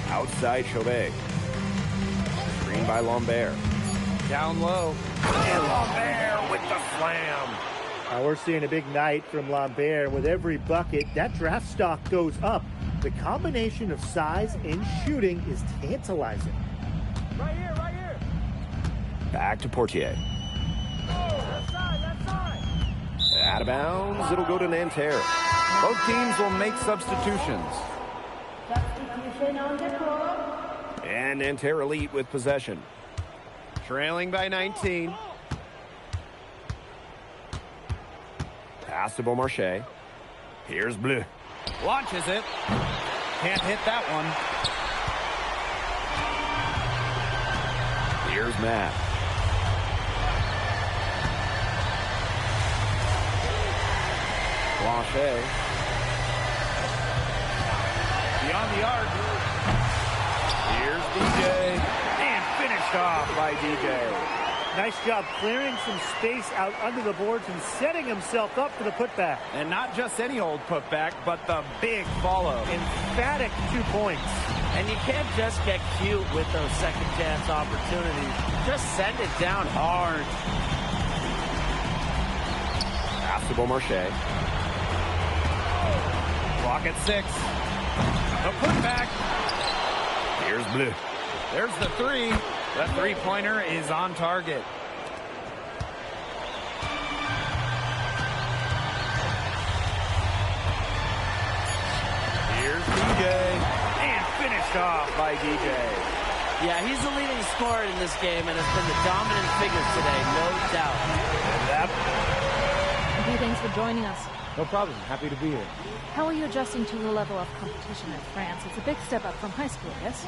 Speaker 12: Outside Chauvet. Screen by Lambert.
Speaker 16: Down low.
Speaker 12: And Lambert with the slam.
Speaker 13: We're seeing a big night from Lambert. With every bucket, that draft stock goes up. The combination of size and shooting is tantalizing.
Speaker 5: Right here, right here.
Speaker 12: Back to Portier.
Speaker 5: Left side, left side.
Speaker 12: Out of bounds, it'll go to Nanterre.
Speaker 16: Both teams will make substitutions.
Speaker 17: Substitution on the court.
Speaker 12: And Nanterre elite with possession.
Speaker 16: Trailing by 19.
Speaker 12: Pass to Beaumarchais. Here's Bleu.
Speaker 16: Launches it. Can't hit that one.
Speaker 12: Here's Matt. Blanchet.
Speaker 16: Beyond the arc. Here's DJ. And finished off by DJ.
Speaker 13: Nice job clearing some space out under the boards and setting himself up for the putback.
Speaker 16: And not just any old putback, but the big follow.
Speaker 13: Emphatic 2 points.
Speaker 15: And you can't just get cute with those second chance opportunities. Just send it down hard.
Speaker 12: Pass to Beaumarchais.
Speaker 16: Clock at 6. The putback.
Speaker 12: Here's Bleu.
Speaker 16: There's the 3. The three-pointer is on target. Here's DJ. And finished off by DJ.
Speaker 15: Yeah, he's the leading scorer in this game and has been the dominant figure today, no doubt.
Speaker 17: Okay, thanks for joining us.
Speaker 6: No problem. Happy to be here.
Speaker 17: How are you adjusting to the level of competition in France? It's a big step up from high school, yes?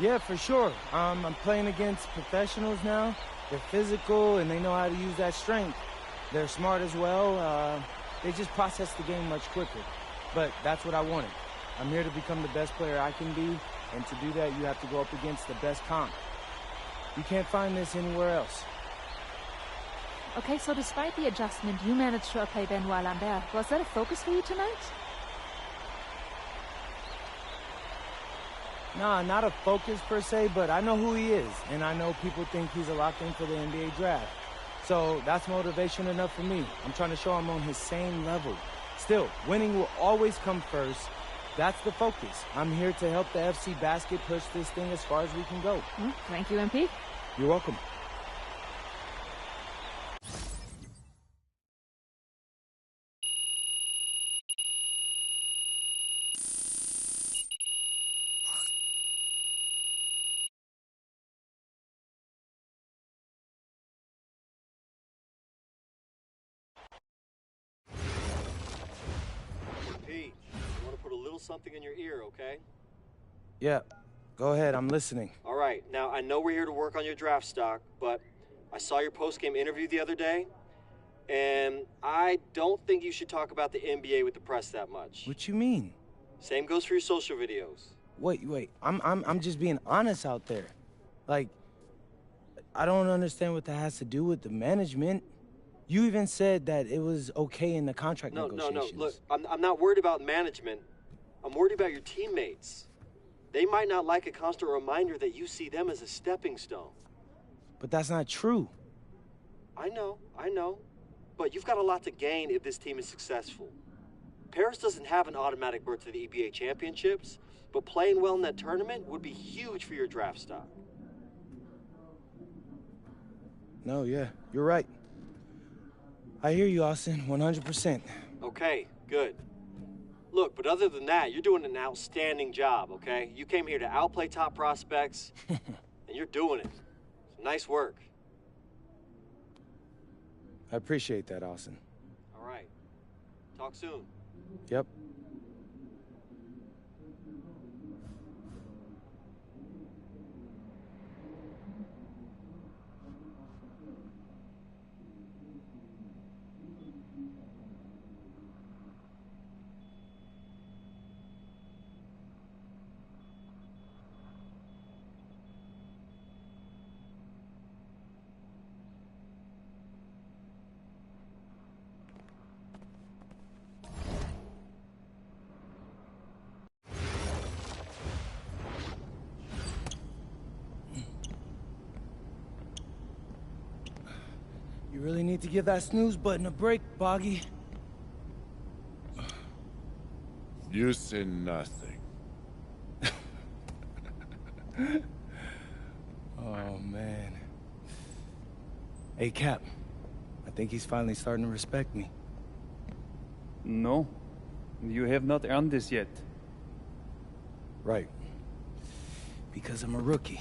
Speaker 6: Yeah, for sure. I'm playing against professionals now. They're physical, and they know how to use that strength. They're smart as well. They just process the game much quicker. But that's what I wanted. I'm here to become the best player I can be, and to do that, you have to go up against the best comp. You can't find this anywhere else.
Speaker 17: Okay, so despite the adjustment, you managed to outplay Benoit Lambert. Was that a focus for you tonight?
Speaker 6: Nah, not a focus per se, but I know who he is, and I know people think he's a locked in for the NBA draft. So that's motivation enough for me. I'm trying to show I'm on his same level. Still, winning will always come first. That's the focus. I'm here to help the FC Basket push this thing as far as we can go.
Speaker 17: Thank you, MP.
Speaker 6: You're welcome.
Speaker 7: Pete, I want to put a little something in your ear, okay?
Speaker 6: Yeah, go ahead. I'm listening.
Speaker 7: All right. Now, I know we're here to work on your draft stock, but I saw your post-game interview the other day, and I don't think you should talk about the NBA with the press that much.
Speaker 6: What you mean?
Speaker 7: Same goes for your social videos.
Speaker 6: Wait. I'm just being honest out there. Like, I don't understand what that has to do with the management. You even said that it was okay in the contract negotiations.
Speaker 7: No. Look, I'm not worried about management. I'm worried about your teammates. They might not like a constant reminder that you see them as a stepping stone.
Speaker 6: But that's not true.
Speaker 7: I know. But you've got a lot to gain if this team is successful. Paris doesn't have an automatic berth to the EBA championships, but playing well in that tournament would be huge for your draft stock.
Speaker 6: No, yeah, you're right. I hear you, Austin, 100%.
Speaker 7: Okay, good. Look, but other than that, you're doing an outstanding job, okay? You came here to outplay top prospects, and you're doing it. Nice work.
Speaker 6: I appreciate that, Austin.
Speaker 7: All right. Talk soon.
Speaker 6: Yep. You really need to give that snooze button a break, Boggy.
Speaker 11: You say nothing.
Speaker 6: Oh, man. Hey, Cap. I think he's finally starting to respect me.
Speaker 10: No, you have not earned this yet.
Speaker 6: Right. Because I'm a rookie.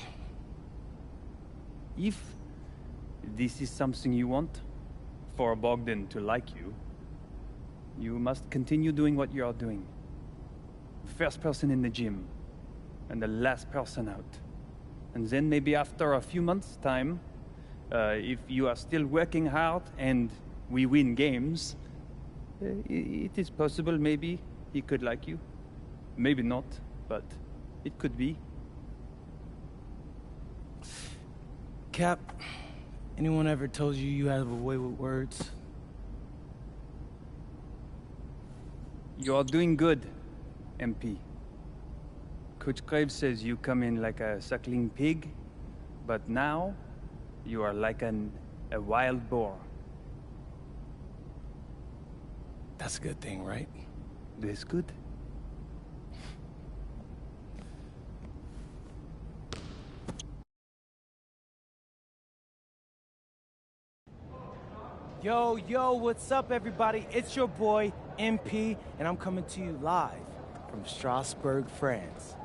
Speaker 10: If this is something you want, for Bogdan to like you, you must continue doing what you are doing. First person in the gym, and the last person out. And then maybe after a few months' time, if you are still working hard and we win games, it is possible maybe he could like you. Maybe not, but it could be.
Speaker 6: Cap, anyone ever told you you have a way with words?
Speaker 10: You are doing good, MP. Coach Graves says you come in like a suckling pig, but now you are like a wild boar.
Speaker 6: That's a good thing, right?
Speaker 10: That's good.
Speaker 6: Yo, what's up, everybody? It's your boy, MP, and I'm coming to you live from Strasbourg, France.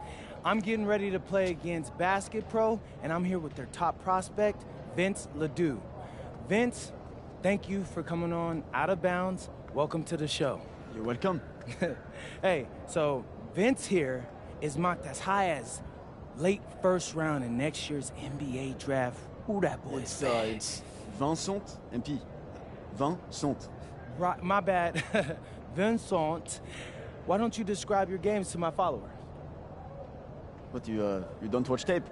Speaker 6: I'm getting ready to play against Basket Pro, and I'm here with their top prospect, Vince Ledoux. Vince, thank you for coming on Out of Bounds. Welcome to the show.
Speaker 18: You're welcome.
Speaker 6: Hey, so Vince here is mocked as high as late first round in next year's NBA draft. Ooh, that boy is bad.
Speaker 16: It's Vincent, MP. Vincent.
Speaker 6: Right, my bad. Vincent. Why don't you describe your games to my follower?
Speaker 16: What, you don't watch tape?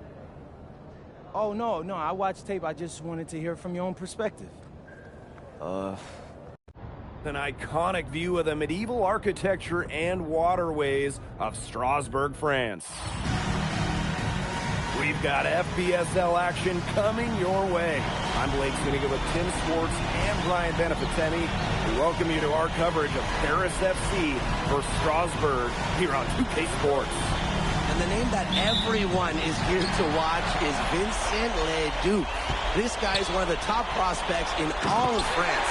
Speaker 6: Oh, no, I watch tape. I just wanted to hear from your own perspective.
Speaker 12: An iconic view of the medieval architecture and waterways of Strasbourg, France. We've got FBSL action coming your way. I'm Blake Zuniga with Tim Swartz and Brian Beneficeni. We welcome you to our coverage of Paris FC versus Strasbourg here on 2K Sports.
Speaker 14: And the name that everyone is here to watch is Vincent Leduc. This guy is one of the top prospects in all of France.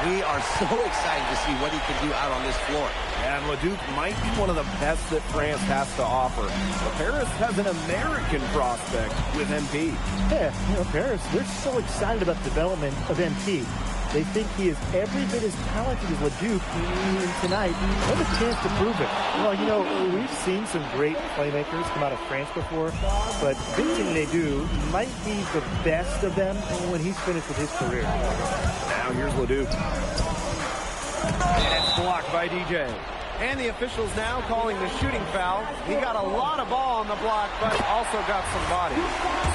Speaker 14: We are so excited to see what he can do out on this floor.
Speaker 12: And Leduc might be one of the best that France has to offer. But Paris has an American prospect with MP.
Speaker 13: Yeah, Paris, they're so excited about the development of MP. They think he is every bit as talented as Leduc, and tonight, they have a chance to prove it. Well, we've seen some great playmakers come out of France before, but Vincent Leduc might be the best of them when he's finished with his career.
Speaker 12: Now here's Leduc. And it's blocked by DJ. And the officials now calling the shooting foul. He got a lot of ball on the block, but also got some body.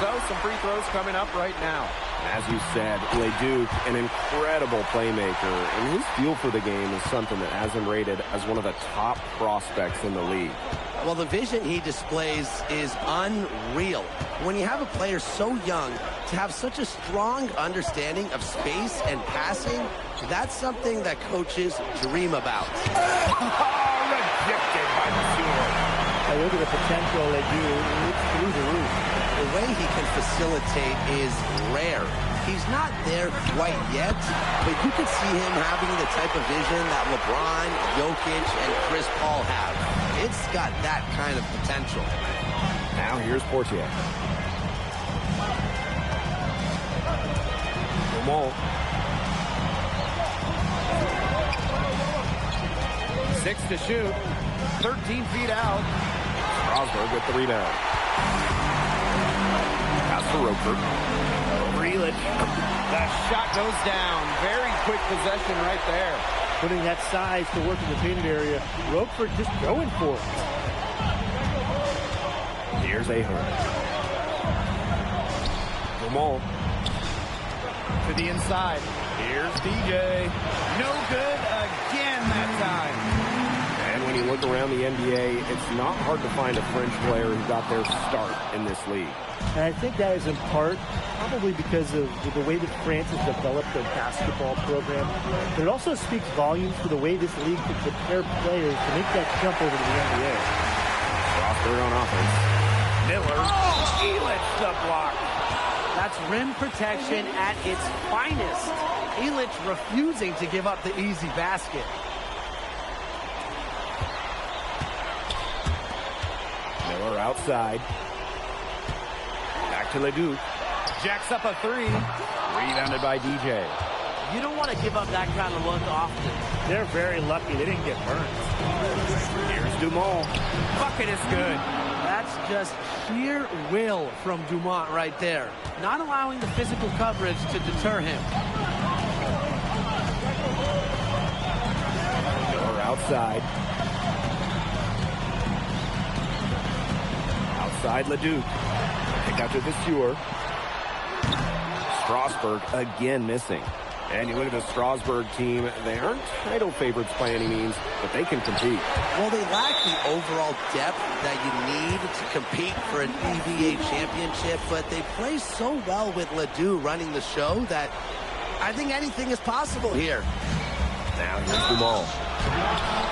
Speaker 12: So some free throws coming up right now. As you said, Leduc, an incredible playmaker, and his feel for the game is something that has him rated as one of the top prospects in the league.
Speaker 14: Well, the vision he displays is unreal. When you have a player so young, to have such a strong understanding of space and passing, that's something that coaches dream about.
Speaker 12: Rejected by the shooter.
Speaker 13: I look at the potential Leduc, it's through the roof.
Speaker 14: The way he can facilitate is rare. He's not there quite yet, but you could see him having the type of vision that LeBron, Jokic, and Chris Paul have. It's got that kind of potential.
Speaker 12: Now here's Portier. Dumont. 6 to shoot. 13 feet out. Strasbourg with the rebound. Pass for Roper. Grealish. That shot goes down. Very quick possession right there.
Speaker 13: Putting that size to work in the painted area. Roper just going for it.
Speaker 12: Here's Ahern. Dumont. To the inside. Here's DJ. No good again that time. And when you look around the NBA, it's not hard to find a French player who got their start in this league.
Speaker 13: And I think that is in part probably because of the way that France has developed their basketball program. But it also speaks volumes for the way this league can prepare players to make that jump over to the NBA.
Speaker 12: Strasbourg on offense. Miller. Elich the block.
Speaker 15: That's rim protection at its finest. Elich refusing to give up the easy basket.
Speaker 12: Miller outside. Back to Leduc. Jacks up a three. Rebounded by DJ.
Speaker 15: You don't want to give up that kind of look often.
Speaker 13: They're very lucky they didn't get burned.
Speaker 12: Here's Dumont. Bucket is good.
Speaker 15: That's just sheer will from Dumont right there. Not allowing the physical coverage to deter him.
Speaker 12: Miller outside. Outside Leduc. Pick out to the Stewart. Strasbourg again missing. And you look at the Strasbourg team, they aren't title favorites by any means, but they can compete.
Speaker 14: Well, they lack the overall depth that you need to compete for an EVA championship, but they play so well with Ledoux running the show that I think anything is possible here.
Speaker 12: Now here's Dumont.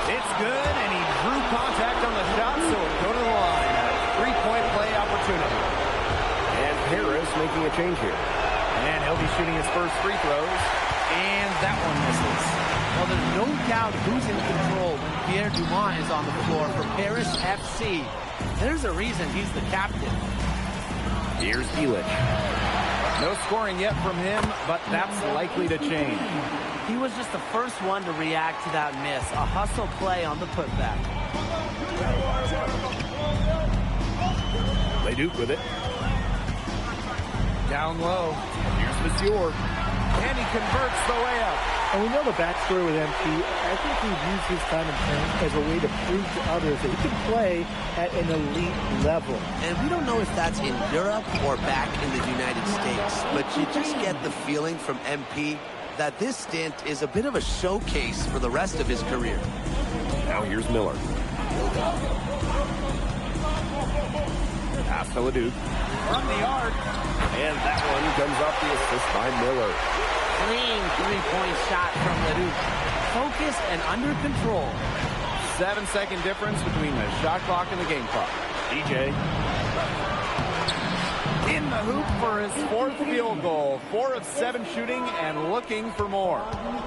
Speaker 12: It's good, and he drew contact on the shot, so it'll go to the line. A three-point play opportunity. And Paris making a change here. And he'll be shooting his first free throws. And that one misses.
Speaker 15: Well, there's no doubt who's in control when Pierre Dumont is on the floor for Paris FC. There's a reason he's the captain.
Speaker 12: Here's Elich. No scoring yet from him, but that's likely to change.
Speaker 15: He was just the first one to react to that miss. A hustle play on the putback.
Speaker 12: Leduc with it. Down low. Here's Monsieur. And he converts the layup.
Speaker 13: And we know the backstory with MP. I think he views his time in paint as a way to prove to others that he can play at an elite level.
Speaker 14: And we don't know if that's in Europe or back in the United States, but you just get the feeling from MP that this stint is a bit of a showcase for the rest of his career.
Speaker 12: Now here's Miller. Pass to Leduc. From the arc. And that one comes off the assist by Miller.
Speaker 15: Clean three-point shot from Leduc. Focused and under control.
Speaker 16: 7-second difference between the shot clock and the game clock.
Speaker 12: DJ.
Speaker 16: In the hoop for his 4th field goal. 4 of 7 shooting and looking for more.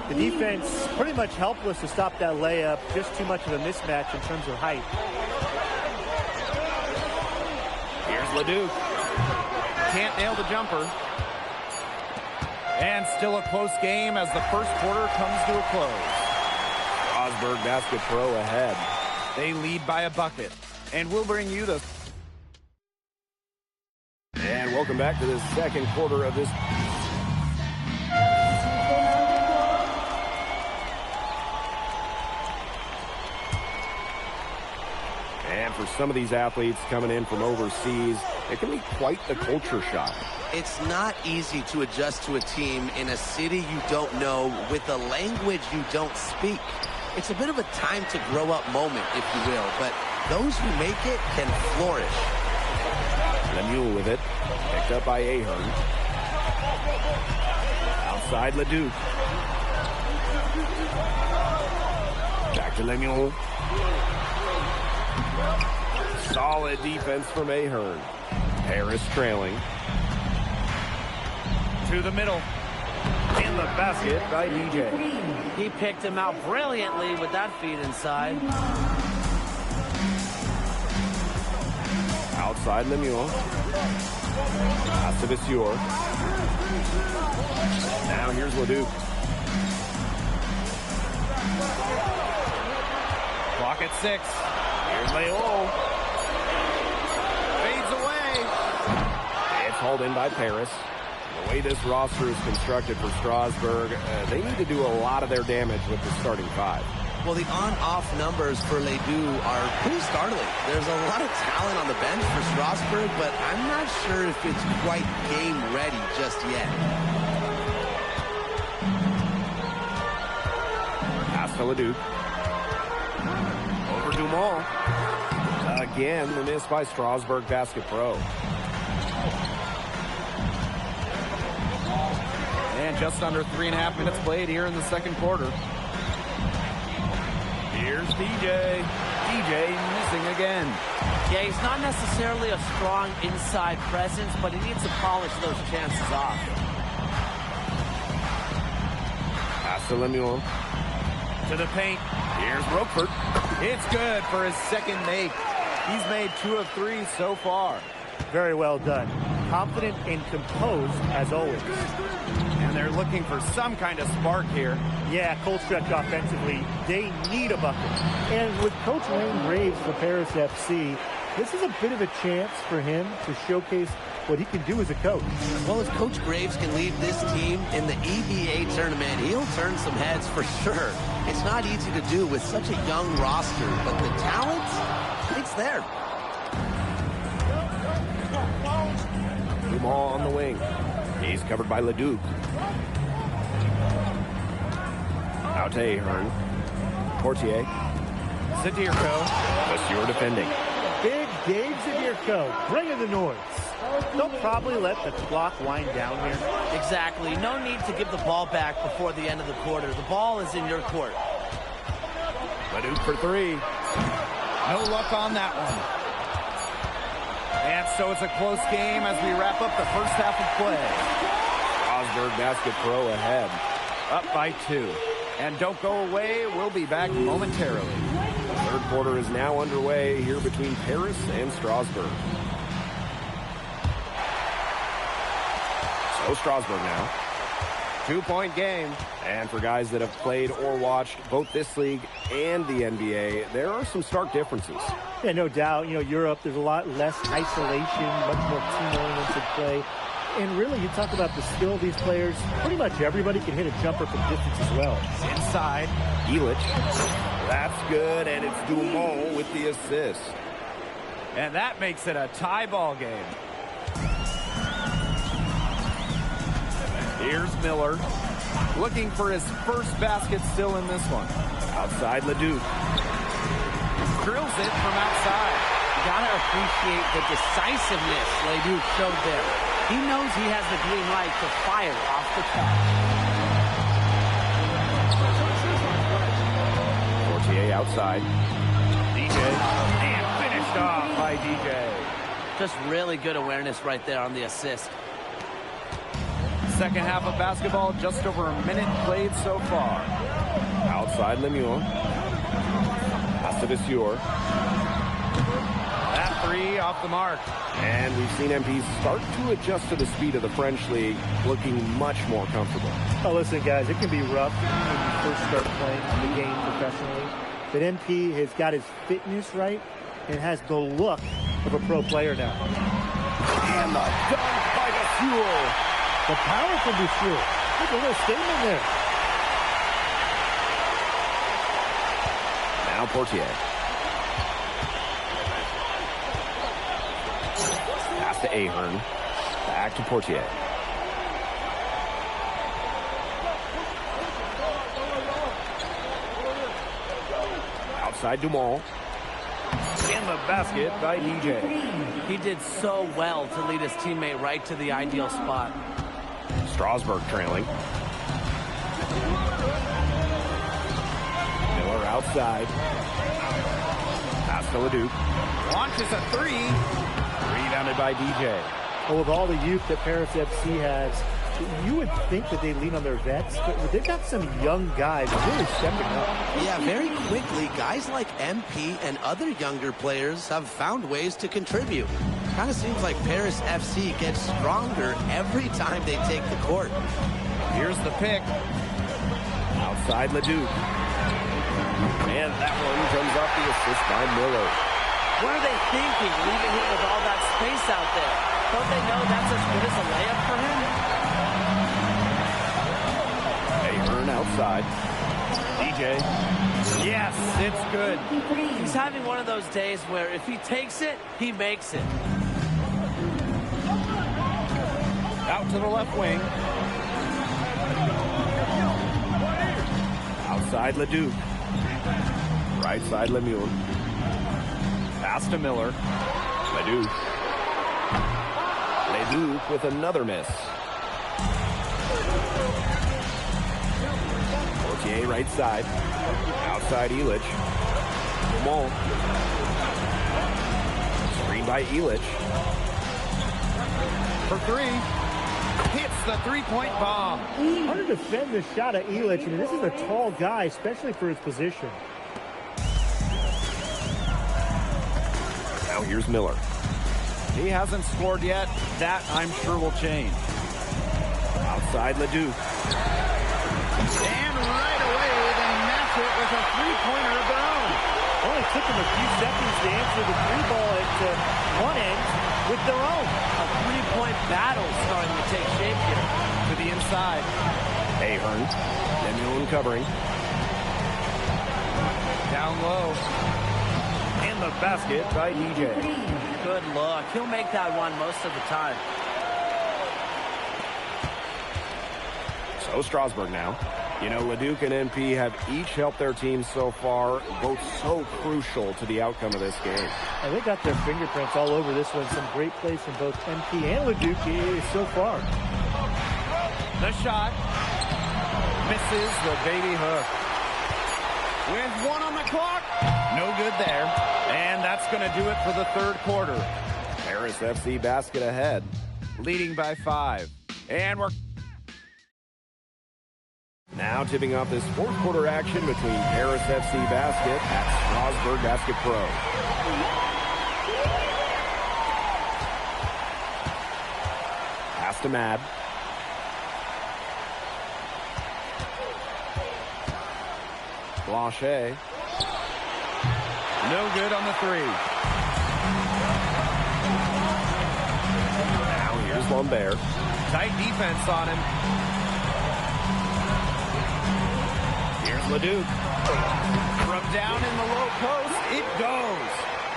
Speaker 13: The defense pretty much helpless to stop that layup. Just too much of a mismatch in terms of height.
Speaker 16: Here's Leduc. Can't nail the jumper. And still a close game as the first quarter comes to a close.
Speaker 12: Strasburg Basket Pro ahead.
Speaker 16: They lead by a bucket. And we'll bring you the...
Speaker 12: And welcome back to the second quarter of this. And for some of these athletes coming in from overseas, it can be quite the culture shock.
Speaker 14: It's not easy to adjust to a team in a city you don't know with a language you don't speak. It's a bit of a time to grow up moment, if you will, but those who make it can flourish.
Speaker 12: Lemuel with it. Picked up by Ahern. Outside Leduc. Back to Lemuel. Solid defense from Ahern. Harris trailing.
Speaker 16: To the middle.
Speaker 12: In the basket by DJ.
Speaker 15: He picked him out brilliantly with that feed inside.
Speaker 12: Outside Lemuel. Pass to Monsieur. Now here's Leduc.
Speaker 16: Clock at 6. Here's Leol. Fades away.
Speaker 12: It's hauled in by Paris. The way this roster is constructed for Strasburg, they need to do a lot of their damage with the starting 5.
Speaker 14: Well, the on-off numbers for Ledoux are pretty startling. There's a lot of talent on the bench for Strasburg, but I'm not sure if it's quite game ready just yet.
Speaker 12: Pass to Leduc. Over Dumont. Again, the miss by Strasburg Basket Pro.
Speaker 16: And just under 3.5 minutes played here in the second quarter. Here's DJ. DJ missing again.
Speaker 15: Yeah, he's not necessarily a strong inside presence, but he needs to polish those chances off.
Speaker 12: Pass to Lemuel.
Speaker 16: To the paint. Here's Roquefort. It's good for his second make. He's made 2 of 3 so far.
Speaker 13: Very well done. Confident and composed as always.
Speaker 16: And they're looking for some kind of spark here.
Speaker 13: Yeah, cold stretch offensively. They need a bucket. And with Coach Wayne Graves for Paris FC, this is a bit of a chance for him to showcase what he can do as a coach.
Speaker 14: Well, if Coach Graves can lead this team in the EBA tournament, he'll turn some heads for sure. It's not easy to do with such a young roster, but the talent, it's there.
Speaker 12: Dumont on the wing. He's covered by Leduc. Out to Ahern. Portier.
Speaker 16: Zadirko.
Speaker 12: Monsieur defending.
Speaker 13: Big Dave Zadirko, bringing the noise. They'll probably let the clock wind down here.
Speaker 15: Exactly. No need to give the ball back before the end of the quarter. The ball is in your court.
Speaker 12: Leduc for 3.
Speaker 16: No luck on that one. And so it's a close game as we wrap up the first half of play.
Speaker 12: Strasburg Basket Pro ahead.
Speaker 16: Up by 2. And don't go away. We'll be back momentarily.
Speaker 12: The third quarter is now underway here between Paris and Strasburg. So Strasburg now. 2-point game. And for guys that have played or watched both this league and the NBA, there are some stark differences.
Speaker 13: Yeah, no doubt. You know, Europe, there's a lot less isolation, much more team-oriented play. And really, you talk about the skill of these players, pretty much everybody can hit a jumper from distance as well.
Speaker 12: Inside, Illich. That's good, and it's Dumont with the assist.
Speaker 16: And that makes it a tie ball game. Here's Miller, looking for his first basket still in this one.
Speaker 12: Outside Leduc.
Speaker 16: Drills it from outside.
Speaker 15: You gotta appreciate the decisiveness Leduc showed there. He knows he has the green light to fire off the top.
Speaker 12: Portier outside. DJ. And finished off by DJ.
Speaker 15: Just really good awareness right there on the assist.
Speaker 16: Second half of basketball, just over a minute played so far.
Speaker 12: Outside Lemieux. Pass to Vasseur.
Speaker 16: That three off the mark.
Speaker 12: And we've seen MP start to adjust to the speed of the French league, looking much more comfortable.
Speaker 13: Oh, listen, guys, it can be rough when you first start playing the game professionally. But MP has got his fitness right and has the look of a pro player now.
Speaker 12: And the dunk by Vasseur.
Speaker 13: The power from Vasseur. Look at a little statement there.
Speaker 12: Now Portier. Pass to Ahern. Back to Portier. Outside Dumont. And the basket by DJ.
Speaker 15: He did so well to lead his teammate right to the ideal spot.
Speaker 12: Strasburg trailing. Miller outside. Pass to Leduc.
Speaker 16: Launches a three.
Speaker 12: Rebounded by DJ.
Speaker 13: Well, with all the youth that Paris FC has, you would think that they lean on their vets, but they've got some young guys really stepping up.
Speaker 14: Yeah, very quickly, guys like MP and other younger players have found ways to contribute. Kind of seems like Paris FC gets stronger every time they take the court.
Speaker 16: Here's the pick.
Speaker 12: Outside Leduc. And that one comes off the assist by Miller.
Speaker 15: What are they thinking, leaving him with all that space out there? Don't they know that's as good as a layup for him?
Speaker 12: Ahern outside. DJ.
Speaker 16: Yes, it's good.
Speaker 15: He's having one of those days where if he takes it, he makes it.
Speaker 16: Out to the left wing.
Speaker 12: Outside Leduc. Right side Lemieux.
Speaker 16: Pass to Miller.
Speaker 12: Leduc. Leduc with another miss. Portier right side. Outside Illich. Dumont. Screen by Illich.
Speaker 16: For three. Hits the three-point bomb.
Speaker 13: Hard to defend the shot of Illich. I mean, this is a tall guy, especially for his position.
Speaker 12: Now here's Miller.
Speaker 16: He hasn't scored yet. That, I'm sure, will change.
Speaker 12: Outside Leduc.
Speaker 16: And right away, they match it with a three-pointer of their own.
Speaker 13: Only took them a few seconds to answer the three ball at one end with their own.
Speaker 15: A three-point battle starting to take shape here.
Speaker 16: To the inside.
Speaker 12: Ahern. Lemieux covering.
Speaker 16: Down low.
Speaker 12: And the basket by DJ.
Speaker 15: Good look. He'll make that one most of the time.
Speaker 12: So Strasburg now. You know, Leduc and MP have each helped their teams so far, both so crucial to the outcome of this game.
Speaker 13: And they got their fingerprints all over this one. Some great plays from both MP and Leduc so far.
Speaker 16: The shot. Misses the baby hook. With one on the clock. No good there. And that's going to do it for the third quarter.
Speaker 12: Paris FC basket ahead.
Speaker 16: Leading by 5. And we're...
Speaker 12: Now tipping off this fourth quarter action between Paris FC Basket at Strasburg Basket Pro. Pass to Mad. Blanchet. No good on the three. Now here's Lambert. Tight defense on him. Here's Leduc. From down in the low post, it goes.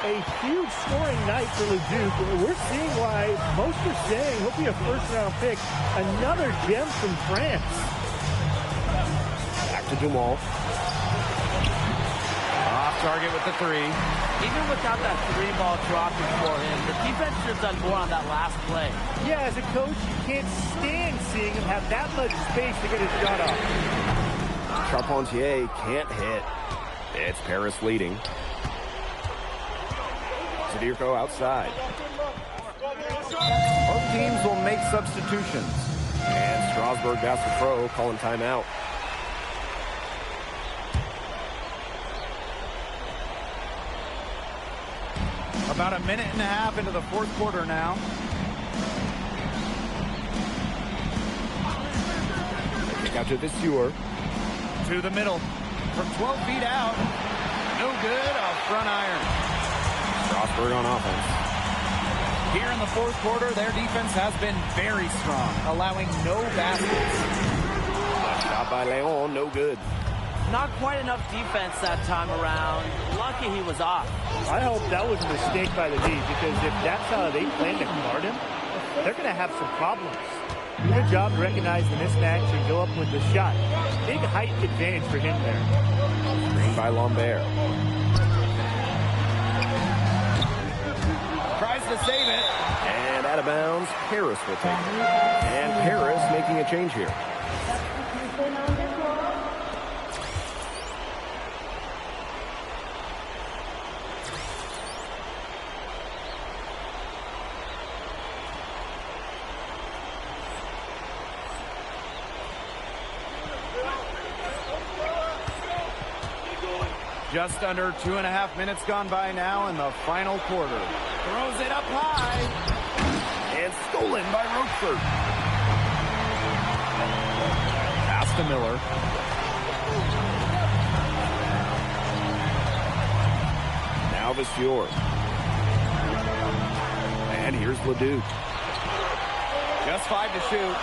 Speaker 13: A huge scoring night for Leduc. We're seeing why most are saying he'll be a first-round pick. Another gem from France.
Speaker 12: Back to Dumal. Off target with the three.
Speaker 15: Even without that three ball dropping for him, the defense should have done more on that last play.
Speaker 13: Yeah, as a coach, you can't stand seeing him have that much space to get his shot off.
Speaker 12: Charpentier can't hit. It's Paris leading. Zadirko outside. Both teams will make substitutions. And Strasburg Pro calling timeout. About a minute and a half into the fourth quarter now. They kick out to Viseur. To the middle. From 12 feet out. No good off front iron. Strasburg on offense. Here in the fourth quarter, their defense has been very strong, allowing no baskets. Shot by Leon, no good.
Speaker 15: Not quite enough defense that time around. Lucky he was off.
Speaker 13: I hope that was a mistake by the D, because if that's how they plan to guard him, they're going to have some problems. Good job to recognize the mismatch and go up with the shot. Big height advantage for him there.
Speaker 12: Screen by Lambert. Tries to save it. And out of bounds, Paris will take it. And Paris making a change here. Just under 2.5 minutes gone by now in the final quarter. Throws it up high. And stolen by Rochefort. Pass to Miller. Now Viseur. And here's Leduc. Just 5 to shoot.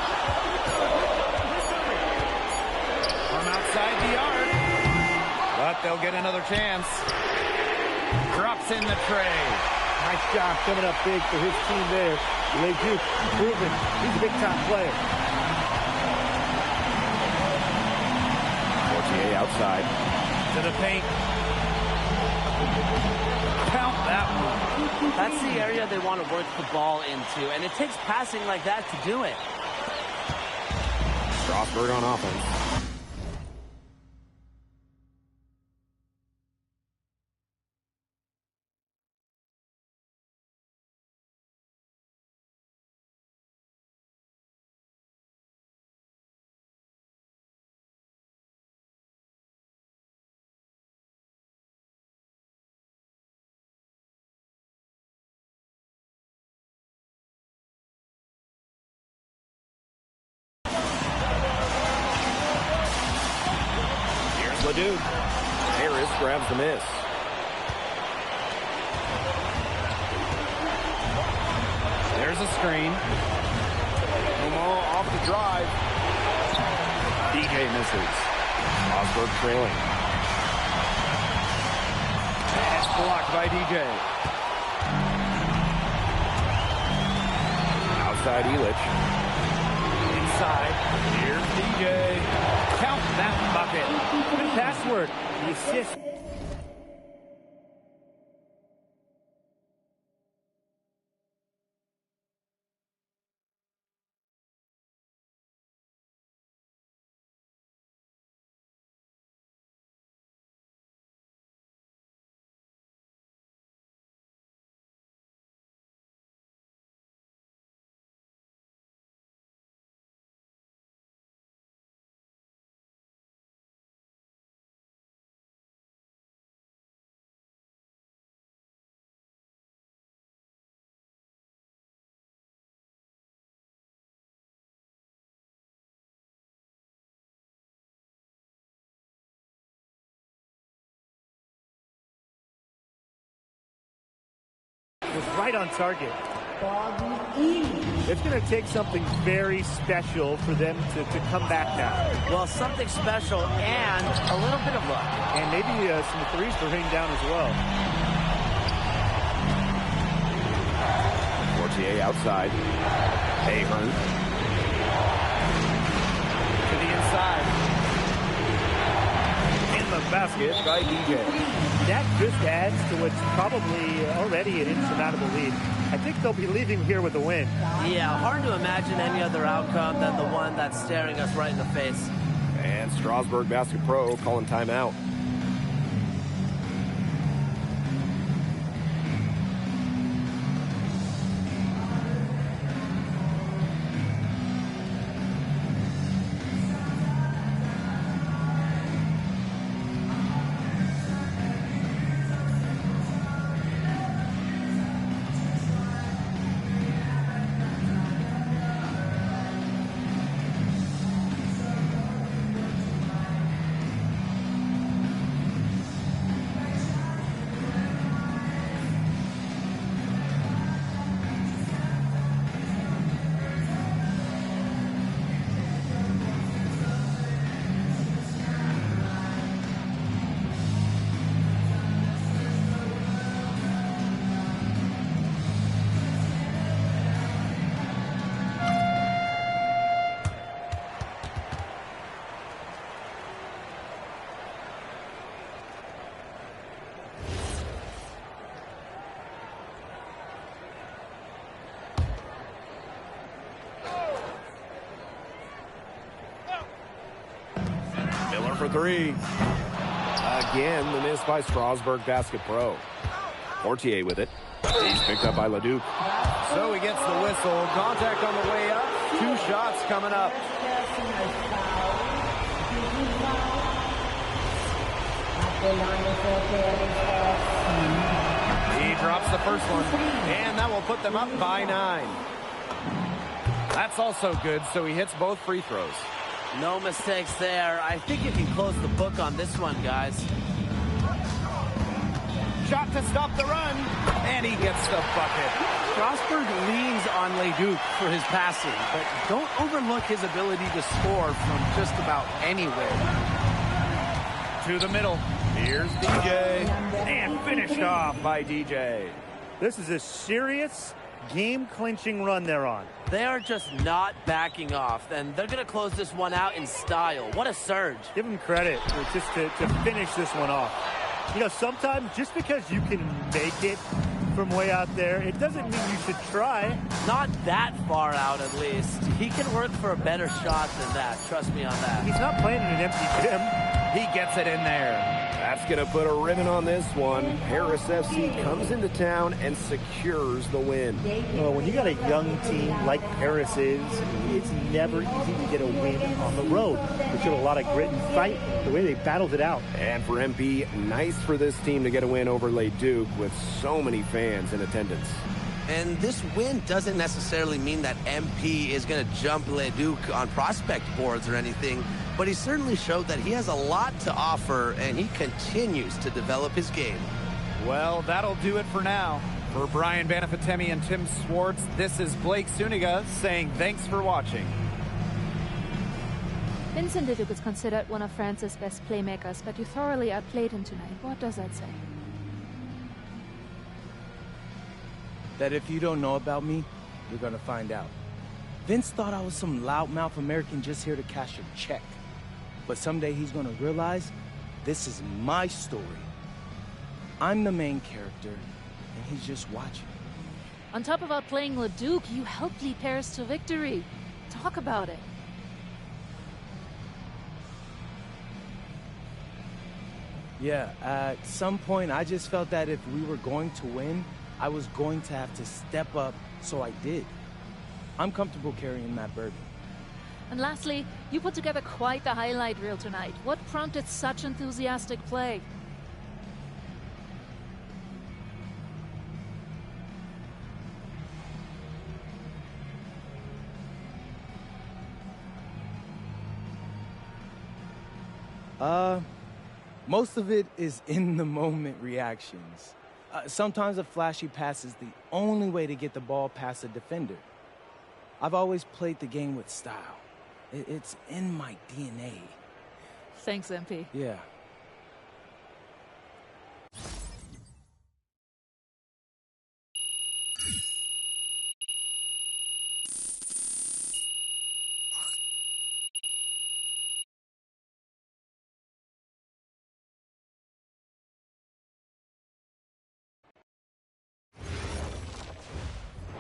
Speaker 12: From outside the arc. But they'll get another chance. Drops in the tray.
Speaker 13: Nice job coming up big for his team there. Leduc proven he's a big-time player.
Speaker 12: Fortier outside. To the paint. Count that one.
Speaker 15: That's the area they want to work the ball into, and it takes passing like that to do it.
Speaker 12: Strasburg on offense. Leduc. Harris grabs the miss. There's a screen. Momo off the drive. DJ misses. Strasburg trailing. It's blocked by DJ. Outside Illich. Inside. Here's DJ. Count that bucket.
Speaker 13: Good password. The assist. right on target. It's going to take something very special for them to come back now.
Speaker 15: Well, something special and a little bit of luck.
Speaker 13: And maybe some threes for hitting down as well.
Speaker 12: Fortier outside. Ahern. To the inside. In the basket by DJ.
Speaker 13: That just adds to what's probably already an insurmountable lead. I think they'll be leaving here with a win.
Speaker 15: Yeah, hard to imagine any other outcome than the one that's staring us right in the face.
Speaker 12: And Strasburg Basket Pro calling timeout. For three. Again, the miss by Strasburg Basket Pro. Fortier with it. He's picked up by Leduc. So he gets the whistle. Contact on the way up. 2 shots coming up. He drops the first one. And that will put them up by 9. That's also good, so he hits both free throws.
Speaker 15: No mistakes there. I think you can close the book on this one, guys.
Speaker 12: Shot to stop the run, and he gets the bucket.
Speaker 2: Strasburg leans on Leduc for his passing, but don't overlook his ability to score from just about anywhere.
Speaker 12: To the middle. Here's DJ. And finished off by DJ.
Speaker 13: This is a serious game-clinching run they're on.
Speaker 15: They are just not backing off, and they're going to close this one out in style. What a surge.
Speaker 13: Give them credit for just to finish this one off. You know, sometimes just because you can make it from way out there, it doesn't mean you should try.
Speaker 15: Not that far out, at least. He can work for a better shot than that. Trust me on that.
Speaker 13: He's not playing in an empty gym.
Speaker 12: He gets it in there. That's going to put a ribbon on this one. Harris FC comes into town and secures the win.
Speaker 13: Well, when you got a young team like Harris is, it's never easy to get a win on the road. They showed a lot of grit and fight, the way they battled it out.
Speaker 12: And for MP, nice for this team to get a win over Leduc with so many fans in attendance.
Speaker 14: And this win doesn't necessarily mean that MP is going to jump Leduc on prospect boards or anything, but he certainly showed that he has a lot to offer, and he continues to develop his game.
Speaker 16: Well, that'll do it for now. For Brian Banafitemi and Tim Swartz, this is Blake Suniga saying thanks for watching.
Speaker 17: Vincent Leduc is considered one of France's best playmakers, but you thoroughly outplayed him tonight. What does that say?
Speaker 6: That if you don't know about me, you're gonna find out. Vince thought I was some loudmouth American just here to cash a check. But someday he's gonna realize this is my story. I'm the main character, and he's just watching.
Speaker 17: On top of outplaying Leduc, you helped lead Paris to victory. Talk about it.
Speaker 6: Yeah, at some point I just felt that if we were going to win, I was going to have to step up, so I did. I'm comfortable carrying that burden.
Speaker 17: And lastly, you put together quite the highlight reel tonight. What prompted such enthusiastic play?
Speaker 6: Most of it is in the moment reactions. Sometimes a flashy pass is the only way to get the ball past a defender. I've always played the game with style. It's in my DNA.
Speaker 17: Thanks, MP.
Speaker 6: Yeah.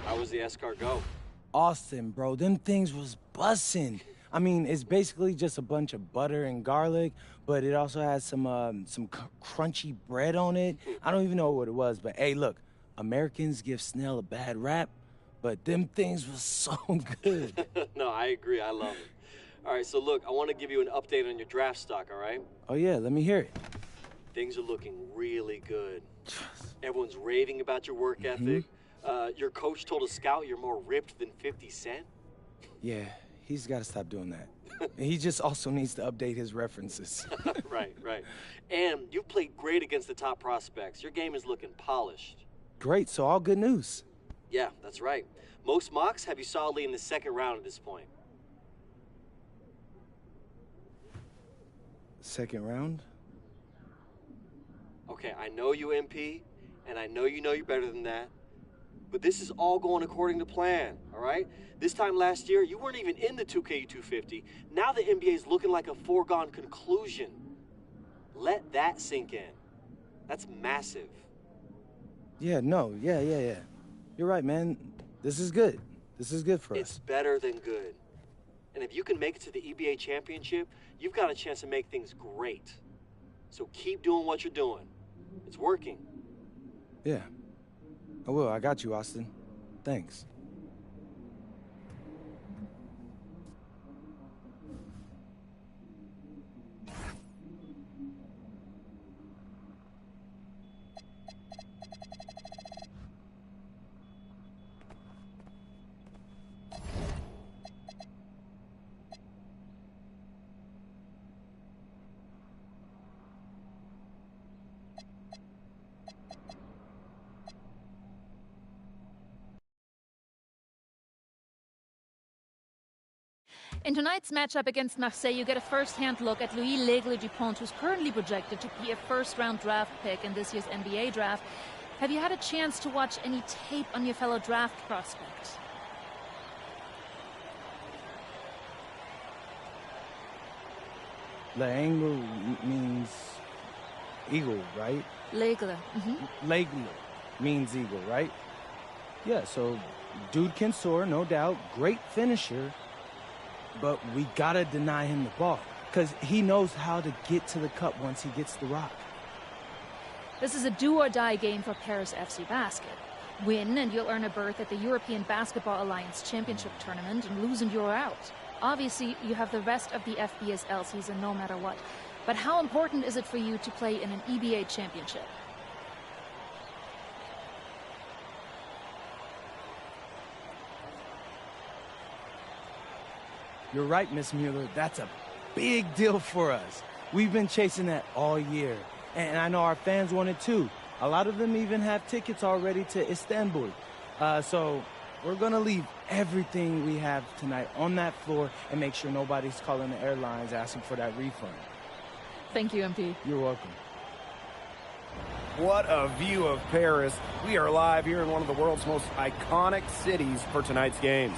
Speaker 18: How was the escargot?
Speaker 6: Austin, bro, them things was bussin'. I mean, it's basically just a bunch of butter and garlic, but it also has some crunchy bread on it. I don't even know what it was, but hey, look, Americans give Snell a bad rap, but them things was so good.
Speaker 18: No, I agree. I love it. All right, so look, I want to give you an update on your draft stock, all right?
Speaker 6: Oh yeah, let me hear it.
Speaker 18: Things are looking really good. Everyone's raving about your work ethic. Your coach told a scout you're more ripped than 50 Cent.
Speaker 6: Yeah, he's got to stop doing that. He just also needs to update his references.
Speaker 18: Right. And you've played great against the top prospects. Your game is looking polished.
Speaker 6: Great, so all good news.
Speaker 18: Yeah, that's right. Most mocks have you solidly in the second round at this point.
Speaker 6: Second round?
Speaker 18: Okay, I know you, MP, and I know you're better than that. But this is all going according to plan, all right? This time last year, you weren't even in the 2K250. Now the NBA is looking like a foregone conclusion. Let that sink in. That's massive.
Speaker 6: Yeah. You're right, man. This is good. This is good for us.
Speaker 18: It's better than good. And if you can make it to the EBA championship, you've got a chance to make things great. So keep doing what you're doing. It's working.
Speaker 6: Yeah. I will. I got you, Austin. Thanks.
Speaker 17: In tonight's matchup against Marseille, you get a first-hand look at Louis L'Aigle-Dupont, who's currently projected to be a first-round draft pick in this year's NBA draft. Have you had a chance to watch any tape on your fellow draft prospect?
Speaker 6: L'Aigle means eagle, right?
Speaker 17: L'Aigle.
Speaker 6: L'Aigle means eagle, right? Yeah, so dude can soar, no doubt. Great finisher. But we gotta deny him the ball, because he knows how to get to the cup once he gets the rock.
Speaker 17: This is a do-or-die game for Paris FC Basket. Win and you'll earn a berth at the European Basketball Alliance Championship Tournament, and lose and you're out. Obviously, you have the rest of the FBSL season no matter what. But how important is it for you to play in an EBA championship?
Speaker 6: You're right, Miss Mueller. That's a big deal for us. We've been chasing that all year. And I know our fans want it too. A lot of them even have tickets already to Istanbul. So we're going to leave everything we have tonight on that floor and make sure nobody's calling the airlines asking for that refund.
Speaker 17: Thank you, MP.
Speaker 6: You're welcome.
Speaker 12: What a view of Paris. We are live here in one of the world's most iconic cities for tonight's game.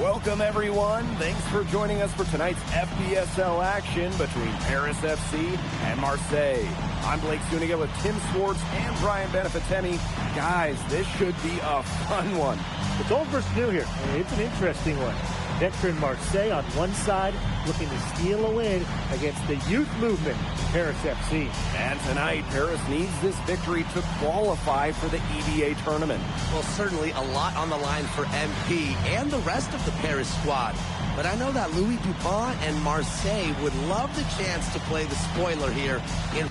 Speaker 12: Welcome, everyone. Thanks for joining us for tonight's FBSL action between Paris FC and Marseille. I'm Blake Zuniga with Tim Swartz and Brian Benefitemi. Guys, this should be a fun one.
Speaker 13: It's old versus new here. It's an interesting one. Veteran Marseille on one side, looking to steal a win against the youth movement, Paris FC.
Speaker 12: And tonight, Paris needs this victory to qualify for the EBA tournament.
Speaker 14: Well, certainly a lot on the line for MP and the rest of the Paris squad. But I know that Louis Dupont and Marseille would love the chance to play the spoiler here in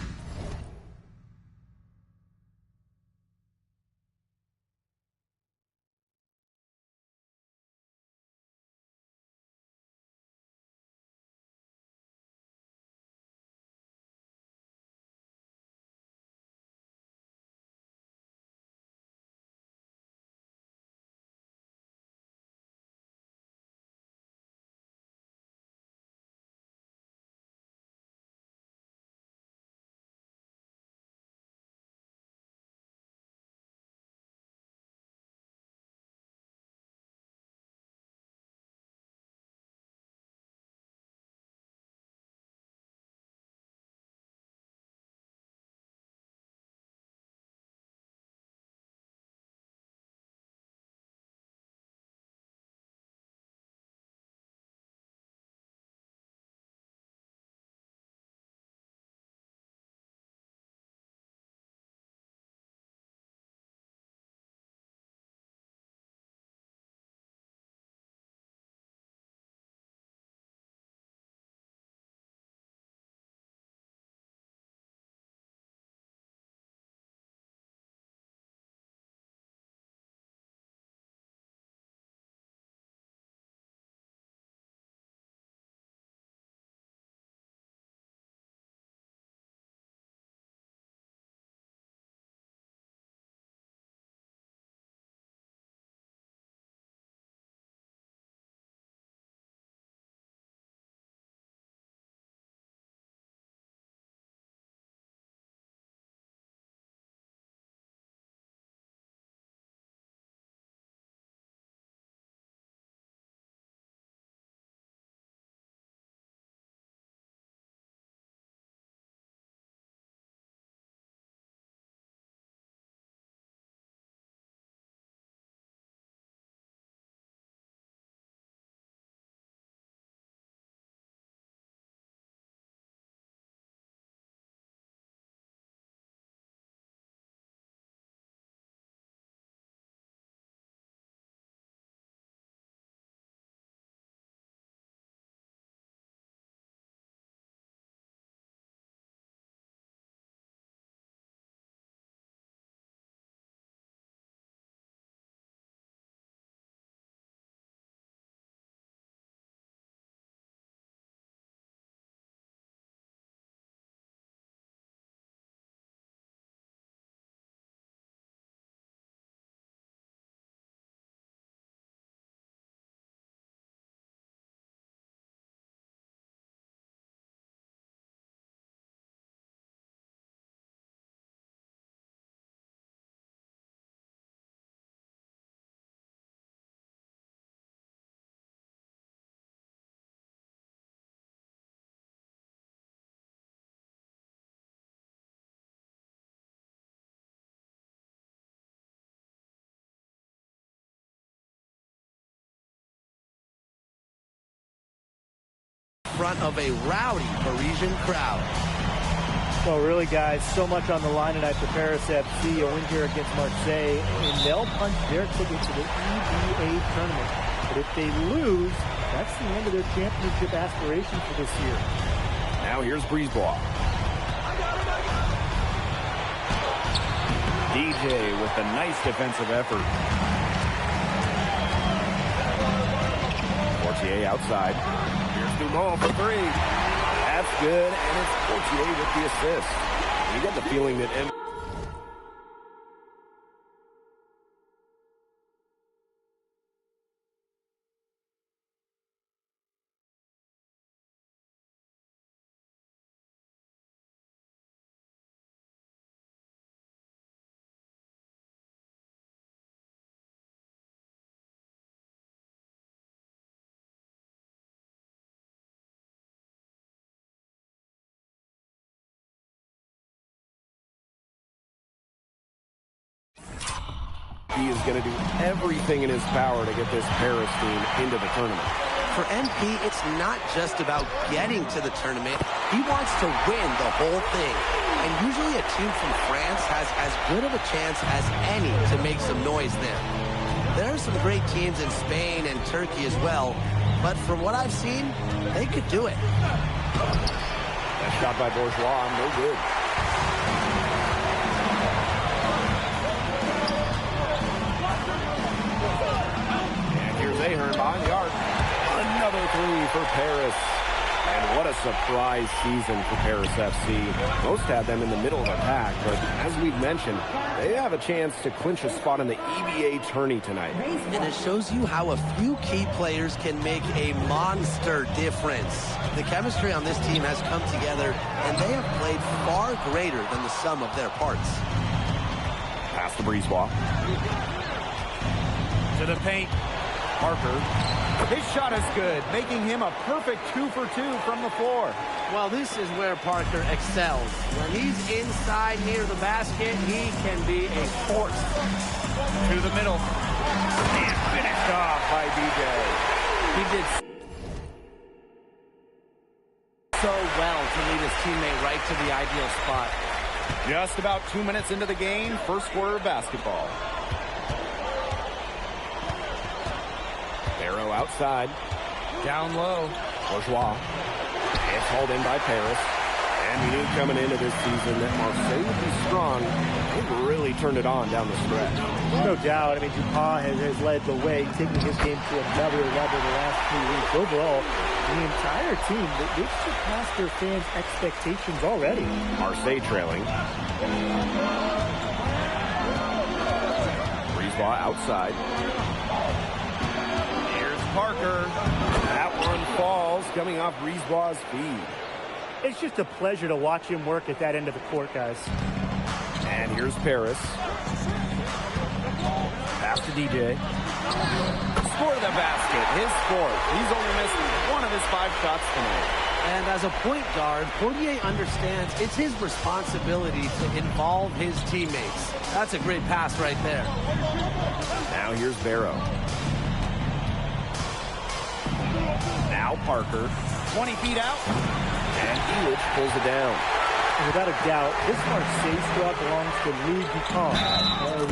Speaker 14: front of a rowdy Parisian crowd.
Speaker 13: Well, really, guys, so much on the line tonight for Paris FC. A win here against Marseille, and they'll punch their ticket to the EBA tournament. But if they lose, that's the end of their championship aspiration for this year.
Speaker 12: Now here's Brisebois. DJ with a nice defensive effort. Portier outside. Here's Dumont for three. That's good, and it's Portier with the assist. You get the feeling that he is going to do everything in his power to get this Paris team into the tournament.
Speaker 14: For MP, it's not just about getting to the tournament. He wants to win the whole thing. And usually a team from France has as good of a chance as any to make some noise there. There are some great teams in Spain and Turkey as well, but from what I've seen, they could do it.
Speaker 12: That shot by Bourgeois, no good. Ahern behind the arc. Another three for Paris. And what a surprise season for Paris FC. Most had them in the middle of the pack, but as we've mentioned, they have a chance to clinch a spot in the EBA tourney tonight.
Speaker 14: And it shows you how a few key players can make a monster difference. The chemistry on this team has come together, and they have played far greater than the sum of their parts.
Speaker 12: Pass to Brisebois.
Speaker 16: To the paint. Parker. His shot is good, making him a perfect 2 for 2 from the floor.
Speaker 15: Well, this is where Parker excels. When he's inside near the basket, he can be a force.
Speaker 16: To the middle. And finished off by DJ.
Speaker 15: He did so well to lead his teammate right to the ideal spot.
Speaker 16: Just about 2 minutes into the game, first quarter of basketball.
Speaker 12: Barrow outside.
Speaker 16: Down low.
Speaker 12: Bourgeois. It's hauled in by Paris. And we knew coming into this season that Marseille would be strong. They've really turned it on down the stretch.
Speaker 13: No doubt. I mean, Dupont has led the way, taking his game to another level the last 3 weeks. Overall, the entire team, they've surpassed their fans' expectations already.
Speaker 12: Marseille trailing. Brisebois outside.
Speaker 16: Parker.
Speaker 12: That one falls, coming off Brisebois' feed.
Speaker 13: It's just a pleasure to watch him work at that end of the court, guys.
Speaker 12: And here's Paris. Pass to DJ.
Speaker 16: Score the basket, his fourth. He's only missed one of his 5 shots tonight.
Speaker 15: And as a point guard, Portier understands it's his responsibility to involve his teammates. That's a great pass right there.
Speaker 12: Now here's Barrow. Now Parker.
Speaker 16: 20 feet out.
Speaker 12: And Elitch pulls it down.
Speaker 13: And without a doubt, this Marseille squad belongs to Louis Dupont.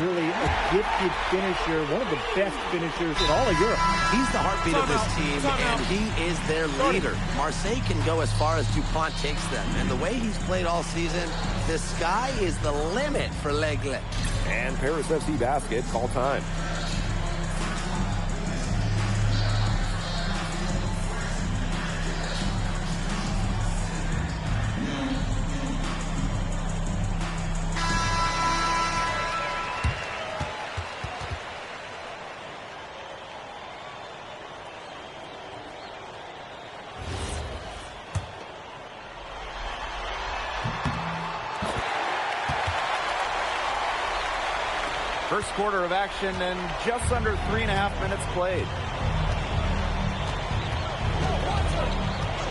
Speaker 13: Really a gifted finisher, one of the best finishers in all of Europe.
Speaker 14: He's the heartbeat of this team, and he is their leader. Marseille can go as far as Dupont takes them. And the way he's played all season, the sky is the limit for L'Aigle.
Speaker 12: And Paris FC basket, call time.
Speaker 16: First quarter of action and just under 3.5 minutes played.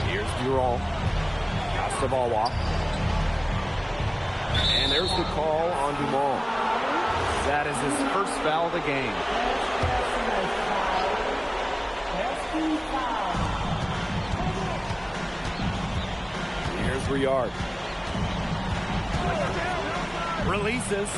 Speaker 12: Here's Durand. Castavawa. And there's the call on Dumont.
Speaker 16: That is his first foul of the game.
Speaker 12: for yard. Releases.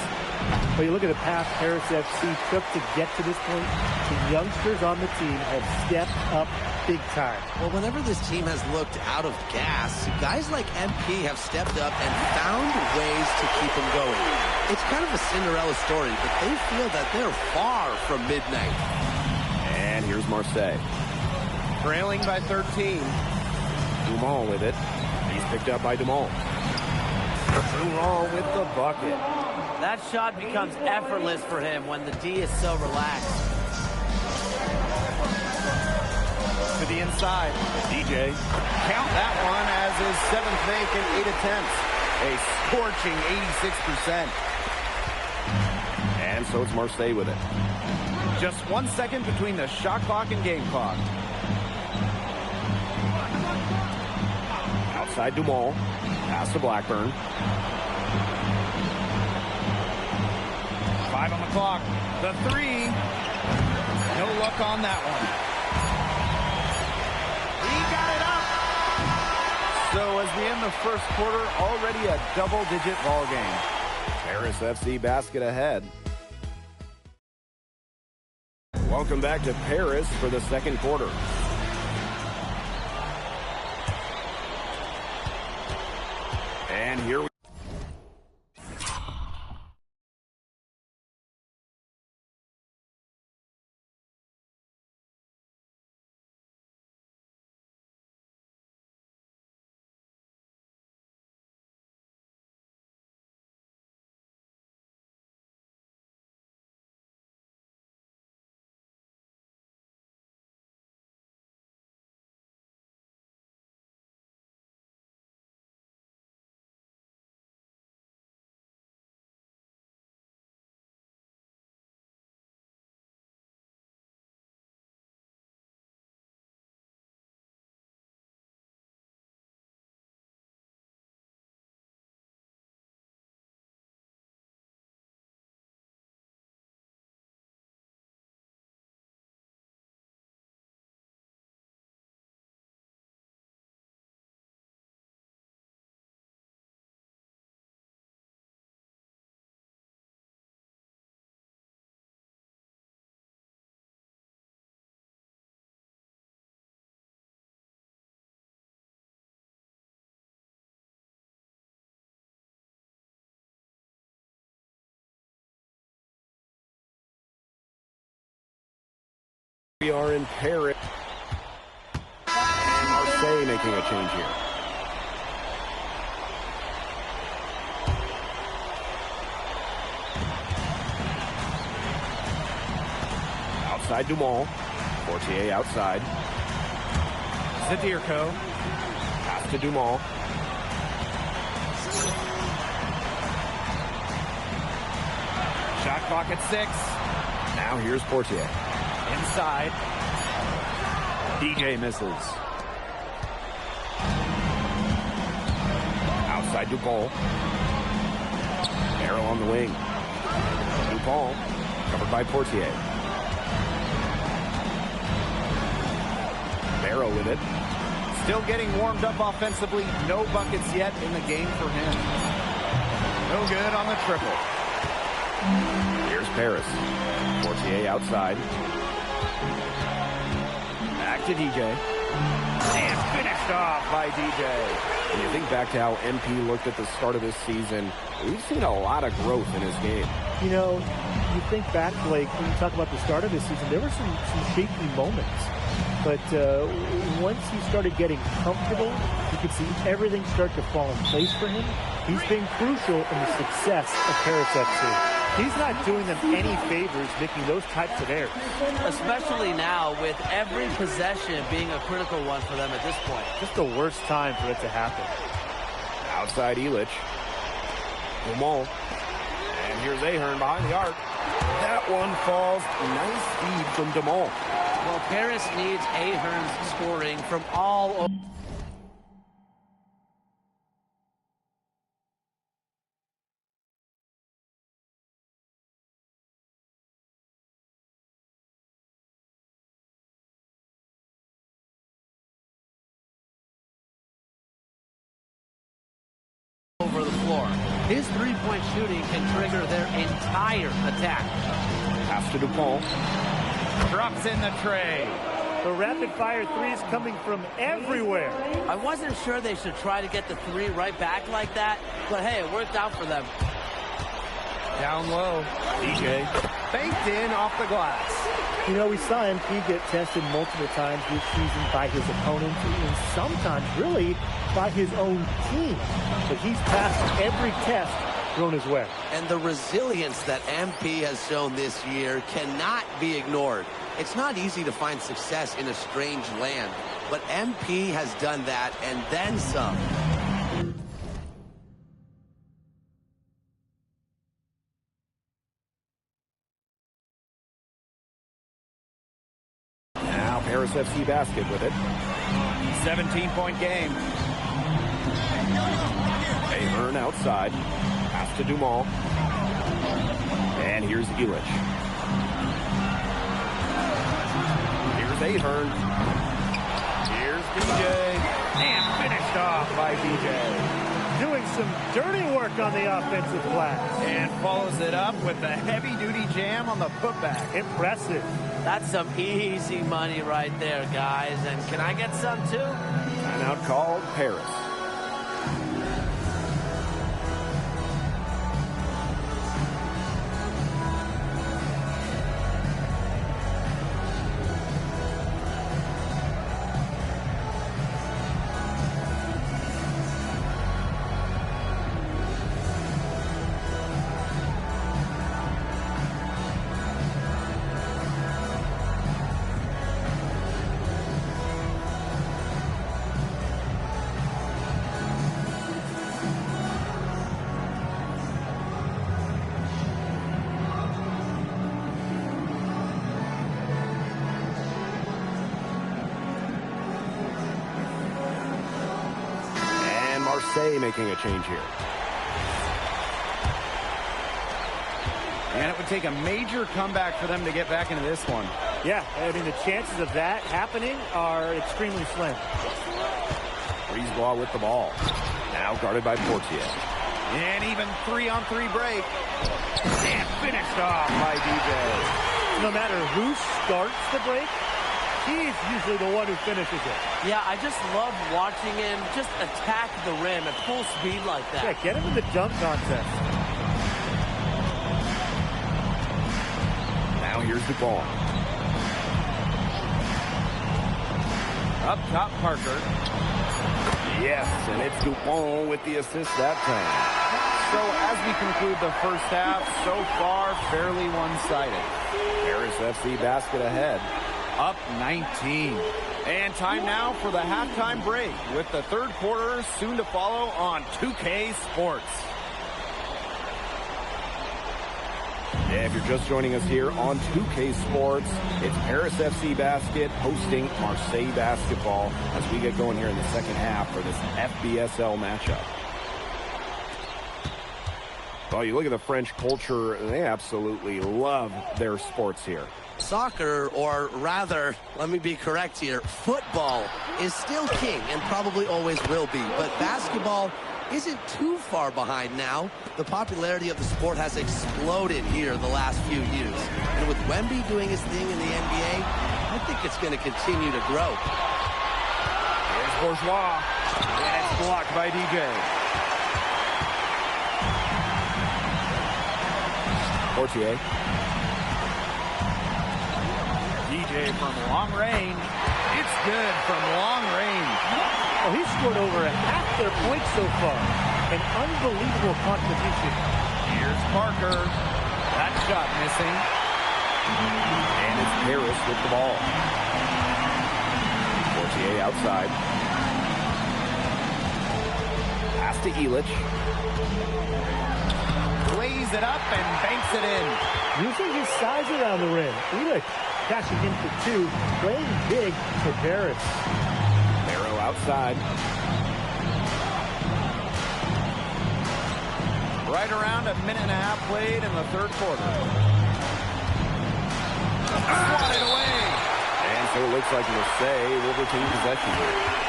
Speaker 13: Well, you look at the path Paris FC took to get to this point. The youngsters on the team have stepped up big time.
Speaker 14: Well, whenever this team has looked out of gas, guys like MP have stepped up and found ways to keep them going. It's kind of a Cinderella story, but they feel that they're far from midnight.
Speaker 12: And here's Marseille. Trailing by 13. Dumont with it. He's picked up by Dumont. Dumont with the bucket.
Speaker 15: That shot becomes effortless for him when the D is so relaxed.
Speaker 12: To the inside. DJ. Count that one as his 7th make in 8 attempts. A scorching 86%. And so it's Marseille with it. Just 1 second between the shot clock and game clock. Outside Dumont. Pass to Blackburn. 5 on the clock. The 3. No luck on that one. He got it up. So as we end the first quarter, already a double-digit ball game. Paris FC basket ahead. Welcome back to Paris for the second quarter. And here we are in Paris. And Marseille making a change here. Outside Dumont. Portier outside. Zadirko. Pass to Dumont. Shot clock at 6. Now here's Portier. Inside. DJ misses. Outside Dupont. Arrow on the wing. Dupont covered by Portier. Barrow with it. Still getting warmed up offensively. No buckets yet in the game for him. No good on the triple. Here's Paris. Portier outside. Back to DJ. And finished off by DJ. When you think back to how MP looked at the start of this season, we've seen a lot of growth in his game.
Speaker 13: You know, you think back, Blake, when you talk about the start of this season, there were some shaky moments. But once he started getting comfortable, you could see everything start to fall in place for him. He's been crucial in the success of Paris FC. He's not doing them any favors making those types of errors.
Speaker 15: Especially now with every possession being a critical one for them at this point.
Speaker 13: Just the worst time for it to happen.
Speaker 12: Outside Illich. Dumont. And here's Ahern behind the arc. That one falls. Nice feed from Dumont.
Speaker 15: Well, Paris needs Ahern's scoring from all over. His three-point shooting can trigger their entire attack.
Speaker 12: Pass to DuPont. Drops in the tray.
Speaker 13: The rapid-fire threes coming from everywhere.
Speaker 15: I wasn't sure they should try to get the three right back like that, but hey, it worked out for them.
Speaker 12: Down low. DJ baked in off the glass.
Speaker 13: You know, we saw MP get tested multiple times this season by his opponents and sometimes really by his own team. But he's passed every test thrown his way.
Speaker 14: And the resilience that MP has shown this year cannot be ignored. It's not easy to find success in a strange land, but MP has done that and then some.
Speaker 12: Now Paris FC basket with it. 17-point game. Ahern outside. Pass to Dumont. And here's Illich. Here's Ahern. Here's DJ. And finished off by DJ.
Speaker 13: Doing some dirty work on the offensive glass.
Speaker 12: And follows it up with the heavy-duty jam on the putback.
Speaker 13: Impressive.
Speaker 15: That's some easy money right there, guys. And can I get some too?
Speaker 12: Timeout called Paris. Making a change here.
Speaker 16: And it would take a major comeback for them to get back into this one.
Speaker 13: Yeah, I mean, the chances of that happening are extremely slim.
Speaker 12: Brisebois with the ball. Now guarded by Portier.
Speaker 16: And even 3-on-3 break. And finished off by DJ.
Speaker 13: No matter who starts the break, he's usually the one who finishes it.
Speaker 15: Yeah, I just love watching him just attack the rim at full speed like that.
Speaker 13: Yeah, get him in the dunk contest.
Speaker 12: Now here's the ball.
Speaker 16: Up top, Parker.
Speaker 12: Yes, and it's Dupont with the assist that time.
Speaker 16: So as we conclude the first half, so far fairly one-sided.
Speaker 12: Paris FC basket ahead.
Speaker 16: Up 19. And time now for the halftime break with the third quarter soon to follow on 2K Sports.
Speaker 12: Yeah, if you're just joining us here on 2K Sports, it's Paris FC basket hosting Marseille basketball as we get going here in the second half for this FBSL matchup. Well, you look at the French culture, they absolutely love their sports here.
Speaker 14: Soccer, or rather, let me be correct here, football is still king and probably always will be, but basketball isn't too far behind now. The popularity of the sport has exploded here the last few years. And with Wemby doing his thing in the NBA, I think it's going to continue to grow.
Speaker 16: Here's Bourgeois, and it's blocked by DJ.
Speaker 12: Portier.
Speaker 16: DJ from long range. It's good from long range.
Speaker 13: Oh, he's scored over half their points so far. An unbelievable contribution.
Speaker 16: Here's Parker. That shot missing.
Speaker 12: And it's Harris with the ball. Portier outside. Pass to Illich.
Speaker 16: Lays it up and banks it in.
Speaker 13: Using his size around the rim. Illich cashing in for two. Playing big for Paris.
Speaker 12: Barrow outside.
Speaker 16: Right around a minute and a half played in the third quarter. Swatted away.
Speaker 12: And so it looks like Marseille will retain possession here.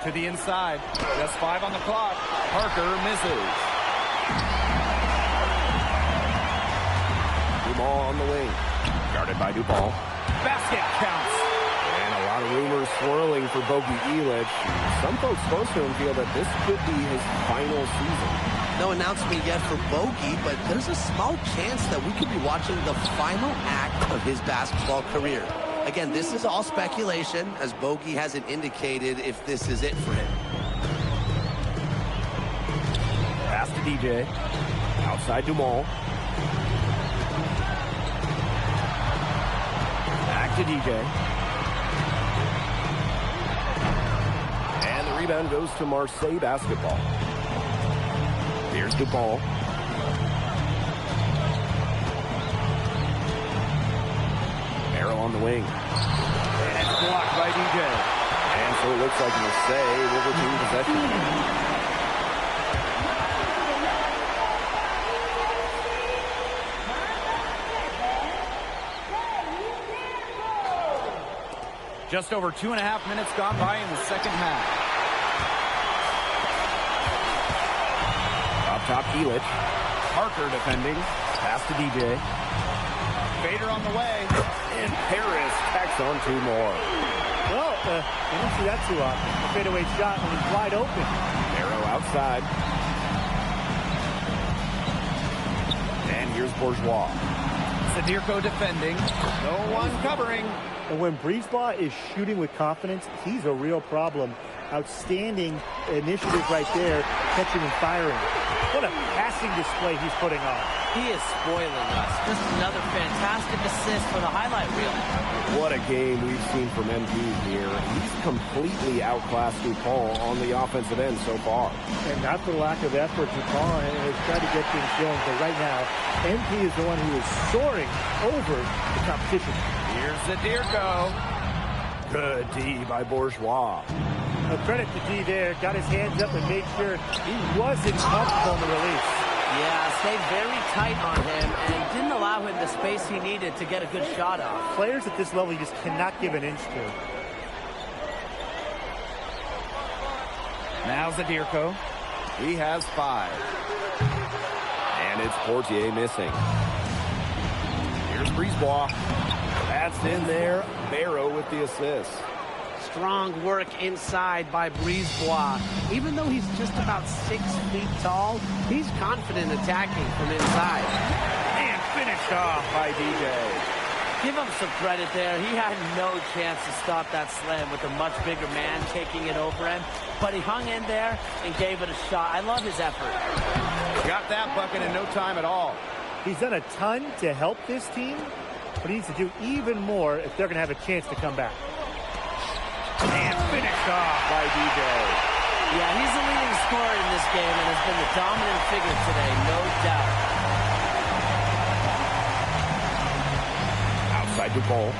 Speaker 16: to the inside. Just 5 on the clock. Parker misses.
Speaker 12: Dumal on the wing. Guarded by Duval.
Speaker 16: Basket counts.
Speaker 12: And a lot of rumors swirling for Bogey Elich. Some folks close to him feel that this could be his final season.
Speaker 14: No announcement yet for Bogey, but there's a small chance that we could be watching the final act of his basketball career. Again, this is all speculation, as Bogey hasn't indicated if this is it for him.
Speaker 12: Pass to DJ. Outside Dumal. Back to DJ. And the rebound goes to Marseille basketball. Here's DePaul. Arrow on the wing.
Speaker 16: And it's blocked by DJ.
Speaker 12: And so it looks like Marseille will retain possession.
Speaker 16: Just over 2.5 minutes gone by in the second half.
Speaker 12: Up top, Elich.
Speaker 16: Parker defending.
Speaker 12: Pass to DJ.
Speaker 16: Fader on the way.
Speaker 12: And Paris tacks on 2 more.
Speaker 13: Well, you don't see that too often. A fadeaway shot and he's wide open.
Speaker 12: Arrow outside. And here's Bourgeois.
Speaker 16: Sadirko defending. No one covering.
Speaker 13: And when Brisebois is shooting with confidence, he's a real problem. Outstanding initiative right there, catching and firing. What a passing display he's putting on.
Speaker 15: He is spoiling us. Just another fantastic assist for the highlight reel.
Speaker 12: What a game we've seen from MP here. He's completely outclassed DuPont on the offensive end so far.
Speaker 13: And not for lack of effort, DuPont has tried to get things going, but right now, MP is the one who is soaring over the competition.
Speaker 16: Here's Zadirko.
Speaker 12: Good D by Bourgeois.
Speaker 13: A credit to D there. Got his hands up and made sure he wasn't comfortable in the release.
Speaker 15: Yeah, stayed very tight on him and didn't allow him the space he needed to get a good shot off.
Speaker 13: Players at this level you just cannot give an inch to.
Speaker 16: Now Zadirko.
Speaker 12: He has 5. And it's Portier missing. Here's Brisebois. That's in there. Barrow with the assist.
Speaker 15: Strong work inside by Brisebois. Even though he's just about 6 feet tall, he's confident attacking from inside.
Speaker 16: And finished off by DJ.
Speaker 15: Give him some credit there. He had no chance to stop that slam with a much bigger man taking it over him. But he hung in there and gave it a shot. I love his effort.
Speaker 16: Got that bucket in no time at all.
Speaker 13: He's done a ton to help this team, but he needs to do even more if they're going to have a chance to come back.
Speaker 16: And finished off by DJ.
Speaker 15: Yeah, he's the leading scorer in this game and has been the dominant figure today, no doubt.
Speaker 12: Outside DuPont.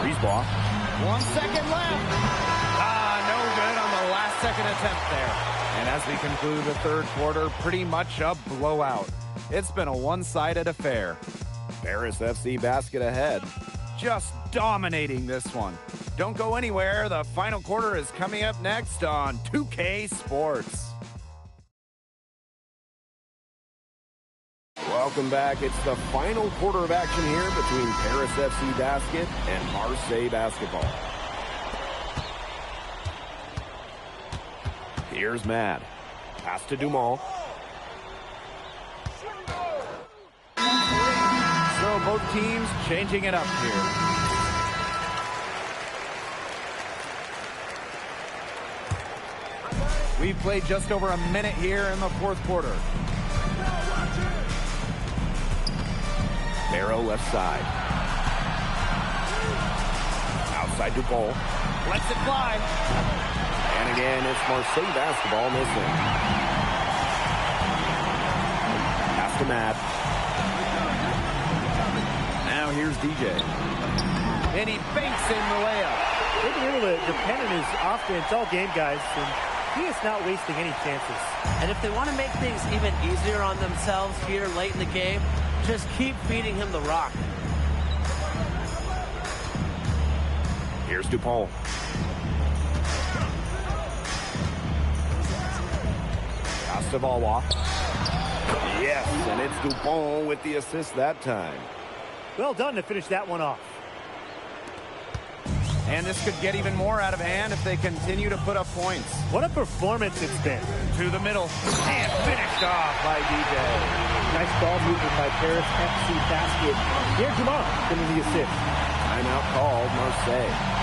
Speaker 12: Brisebois.
Speaker 16: 1 second left. No good on the last second attempt there. And as we conclude the third quarter, pretty much a blowout. It's been a one-sided affair.
Speaker 12: Paris FC basket ahead.
Speaker 16: Just dominating this one. Don't go anywhere. The final quarter is coming up next on 2K Sports.
Speaker 12: Welcome back. It's the final quarter of action here between Paris FC basket and Marseille basketball. Here's Matt. Pass to Dumal.
Speaker 16: So both teams changing it up here. We've played just over a minute here in the fourth quarter.
Speaker 12: Barrow left side. Outside DuPont.
Speaker 16: Lets it fly.
Speaker 12: And again, it's Marseille basketball missing. Pass to Matt. Now here's DJ.
Speaker 16: And he banks in the layup.
Speaker 13: They've been able to depend on his offense all game, guys, and he is not wasting any chances.
Speaker 15: And if they want to make things even easier on themselves here late in the game, just keep feeding him the rock.
Speaker 12: Here's DuPont. Pass to Valois. Yes, and it's Dupont with the assist that time.
Speaker 13: Well done to finish that one off.
Speaker 16: And this could get even more out of hand if they continue to put up points.
Speaker 13: What a performance it's been.
Speaker 16: To the middle. And finished off by DJ.
Speaker 13: Nice ball movement by Paris FC Basket. Here's Jamal getting the assist.
Speaker 12: Timeout called, Marseille.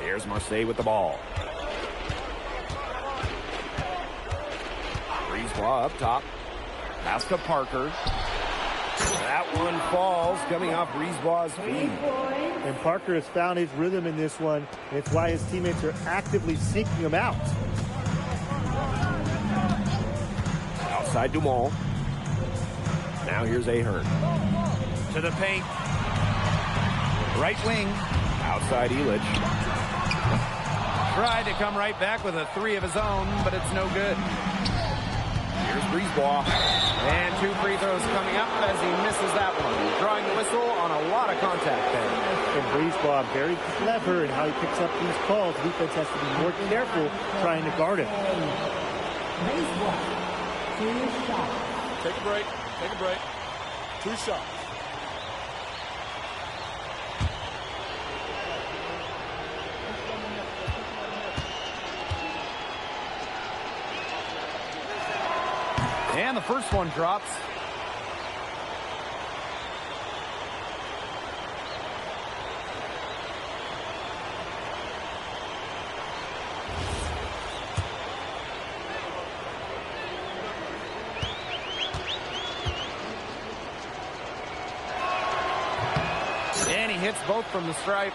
Speaker 12: Here's Marseille with the ball. Brisebois up top. Pass to Parker. That one falls, coming off Brisebois' feet.
Speaker 13: And Parker has found his rhythm in this one, and it's why his teammates are actively seeking him out.
Speaker 12: Outside Dumont. Now here's Ahern.
Speaker 16: To the paint. Right wing.
Speaker 12: Outside Elich.
Speaker 16: Tried to come right back with a three of his own, but it's no good.
Speaker 12: Here's Brisebois.
Speaker 16: And 2 free throws coming up as he misses that one. Drawing the whistle on a lot of contact there.
Speaker 13: And Brisebois very clever in how he picks up these calls. Defense has to be more careful trying to guard him.
Speaker 19: Take a break. Take a break. 2 shots.
Speaker 16: And the first one drops. And he hits both from the stripe.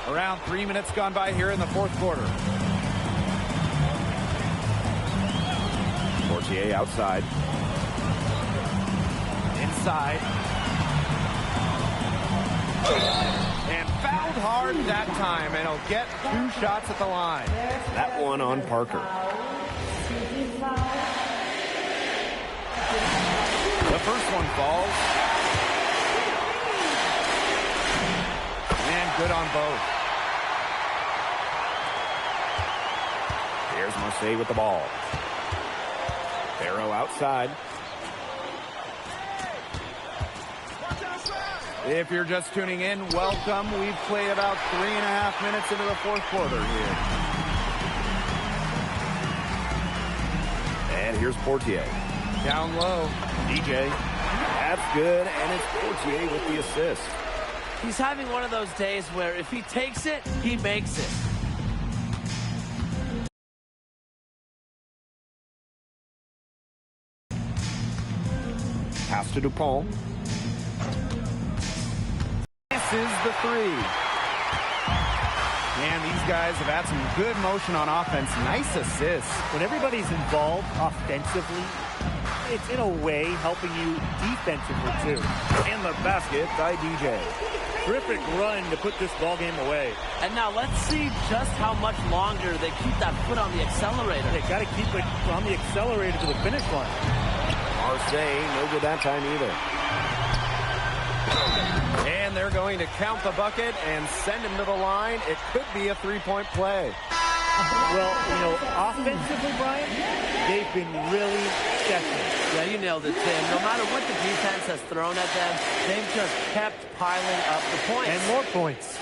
Speaker 16: Around 3 minutes gone by here in the fourth quarter. Portier outside. Inside. And fouled hard that time, and he'll get 2 shots at the line. That one on Parker. The first one falls. And good on both. Here's Marseille with the ball. Barrow outside. If you're just tuning in, welcome. We've played about 3.5 minutes into the fourth quarter here. And here's Portier. Down low. DJ. That's good, and it's Portier with the assist.
Speaker 15: He's having one of those days where if he takes it, he makes it.
Speaker 16: Pass to Dupont. Misses the 3. And these guys have had some good motion on offense. Nice assists.
Speaker 13: When everybody's involved offensively, it's in a way helping you defensively too.
Speaker 16: And the basket by DJ.
Speaker 13: Terrific run to put this ball game away.
Speaker 15: And now let's see just how much longer they keep that foot on the accelerator.
Speaker 13: They got to keep it on the accelerator to the finish line.
Speaker 16: Marseille, no good that time either. And they're going to count the bucket and send him to the line. It could be a 3-point play.
Speaker 13: Well, you know, offensively, Brian, they've been really stepping.
Speaker 15: Yeah, you nailed it, Tim. No matter what the defense has thrown at them, they've just kept piling up the points.
Speaker 13: And more points.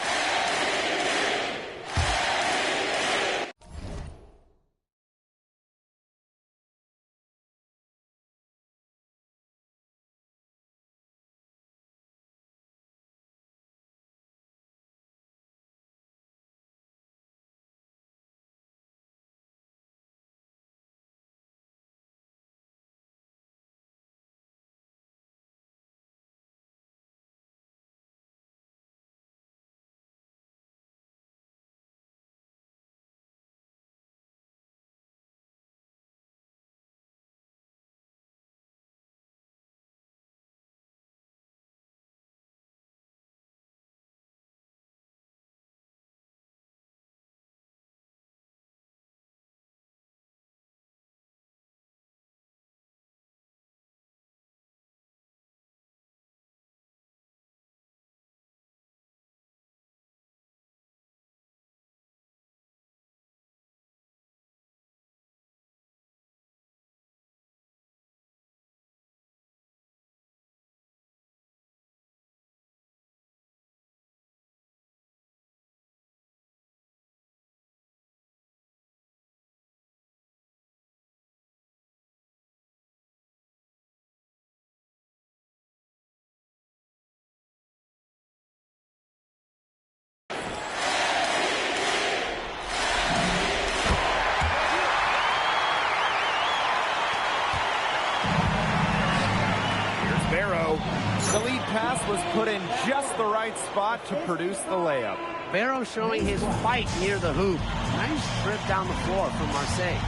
Speaker 16: The lead pass was put in just the right spot to produce the layup.
Speaker 15: Barrow showing his fight near the hoop. Nice trip down the floor from Marseille.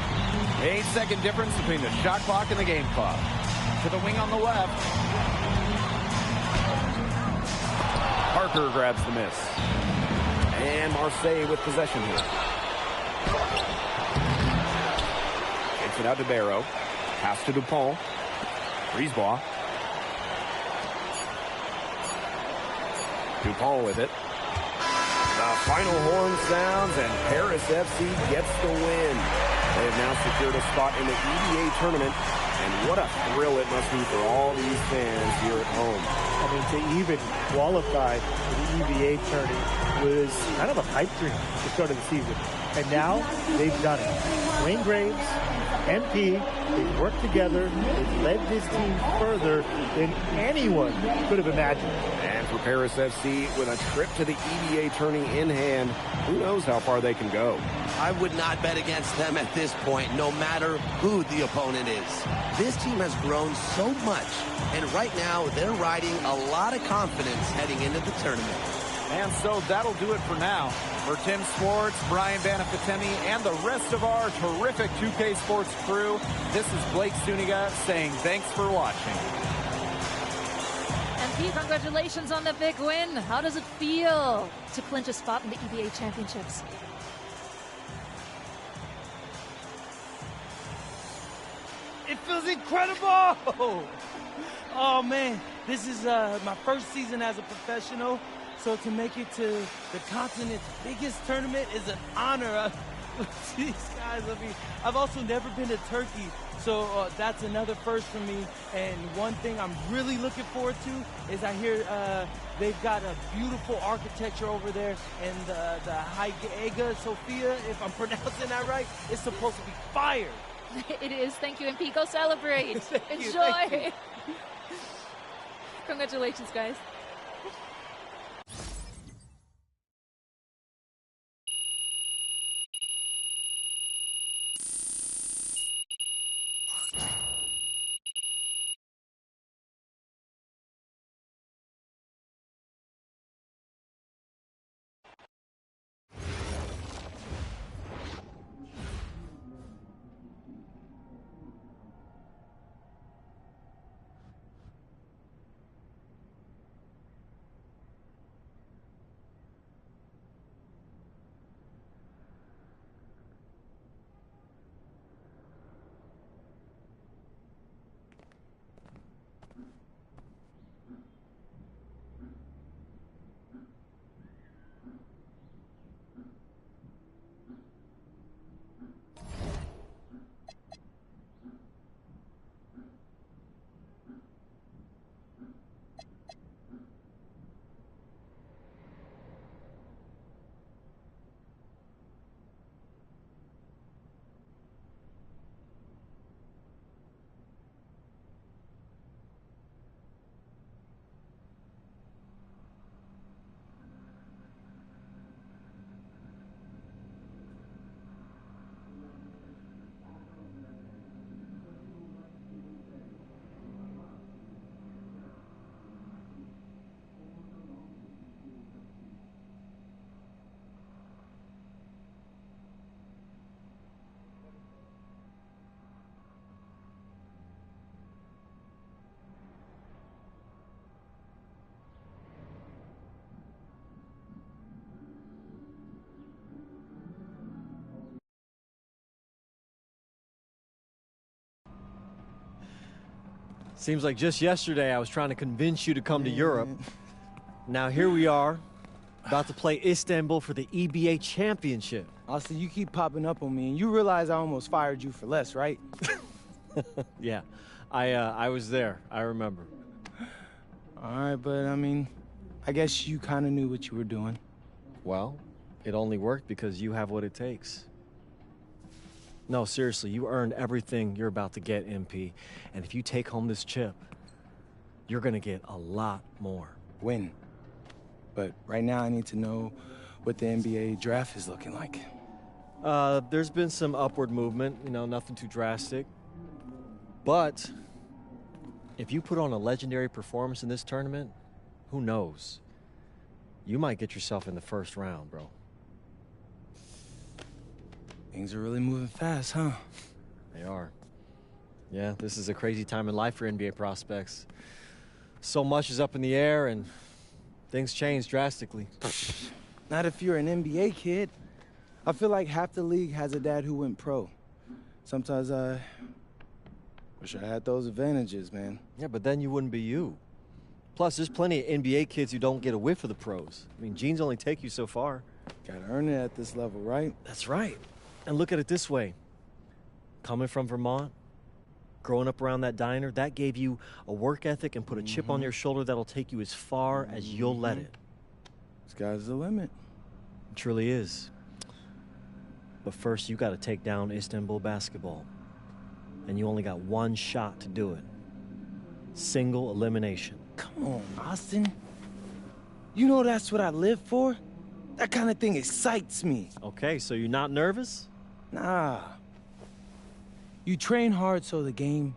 Speaker 16: 8-second difference between the shot clock and the game clock. To the wing on the left. Parker grabs the miss. And Marseille with possession here. Takes it out to Barrow. Pass to Dupont. Brisebois. Dupont with it. The final horn sounds, and Paris FC gets the win. They have now secured a spot in the EBA tournament, and what a thrill it must be for all these fans here at home.
Speaker 13: I mean, to even qualify for the EBA tournament was kind of a pipe dream at the start of the season. And now they've done it. Wayne Graves, MP, they've worked together. They've led this team further than anyone could have imagined.
Speaker 16: And for Paris FC, with a trip to the EBA tourney in hand, who knows how far they can go.
Speaker 14: I would not bet against them at this point, no matter who the opponent is. This team has grown so much, and right now they're riding a lot of confidence heading into the tournament.
Speaker 12: And so that'll do it for now. For Tim Swartz, Brian Banafitemi, and the rest of our terrific 2K Sports crew, this is Blake Suniga saying thanks for watching.
Speaker 17: And Pete, congratulations on the big win. How does it feel to clinch a spot in the EBA Championships?
Speaker 6: It feels incredible! Oh man, this is my first season as a professional, so to make it to the continent's biggest tournament is an honor. These guys, I mean, I've also never been to Turkey, so that's another first for me. And one thing I'm really looking forward to is I hear they've got a beautiful architecture over there, and the Hagia Sophia, if I'm pronouncing that right, is supposed to be fire.
Speaker 17: It is. Thank you, MP. Go celebrate. Enjoy.
Speaker 6: Thank you.
Speaker 17: Congratulations, guys.
Speaker 7: Seems like just yesterday I was trying to convince you to come to Europe. Now here we are, about to play Istanbul for the EBA Championship.
Speaker 6: Austin, you keep popping up on me, and you realize I almost fired you for less, right?
Speaker 7: Yeah, I was there. I remember.
Speaker 6: All right, but I mean, I guess you kind of knew what you were doing.
Speaker 7: Well, it only worked because you have what it takes. No, seriously, you earned everything you're about to get, MP. And if you take home this chip, you're going to get a lot more.
Speaker 6: Win. But right now I need to know what the NBA draft is looking like.
Speaker 7: There's been some upward movement, you know, nothing too drastic. But if you put on a legendary performance in this tournament, who knows? You might get yourself in the first round, bro.
Speaker 6: Things are really moving fast, huh?
Speaker 7: They are. Yeah, this is a crazy time in life for NBA prospects. So much is up in the air, and things change drastically.
Speaker 6: Not if you're an NBA kid. I feel like half the league has a dad who went pro. Sometimes I wish I had those advantages, man.
Speaker 7: Yeah, but then you wouldn't be you. Plus, there's plenty of NBA kids who don't get a whiff of the pros. I mean, genes only take you so far.
Speaker 6: Gotta earn it at this level, right?
Speaker 7: That's right. And look at it this way. Coming from Vermont, growing up around that diner, that gave you a work ethic and put a chip on your shoulder that'll take you as far as you'll let it.
Speaker 6: Sky's the limit.
Speaker 7: It truly is. But first, you got to take down Istanbul basketball. And you only got one shot to do it. Single elimination.
Speaker 6: Come on, Austin. You know that's what I live for? That kind of thing excites me.
Speaker 7: Okay, so you're not nervous?
Speaker 6: Nah. You train hard so the game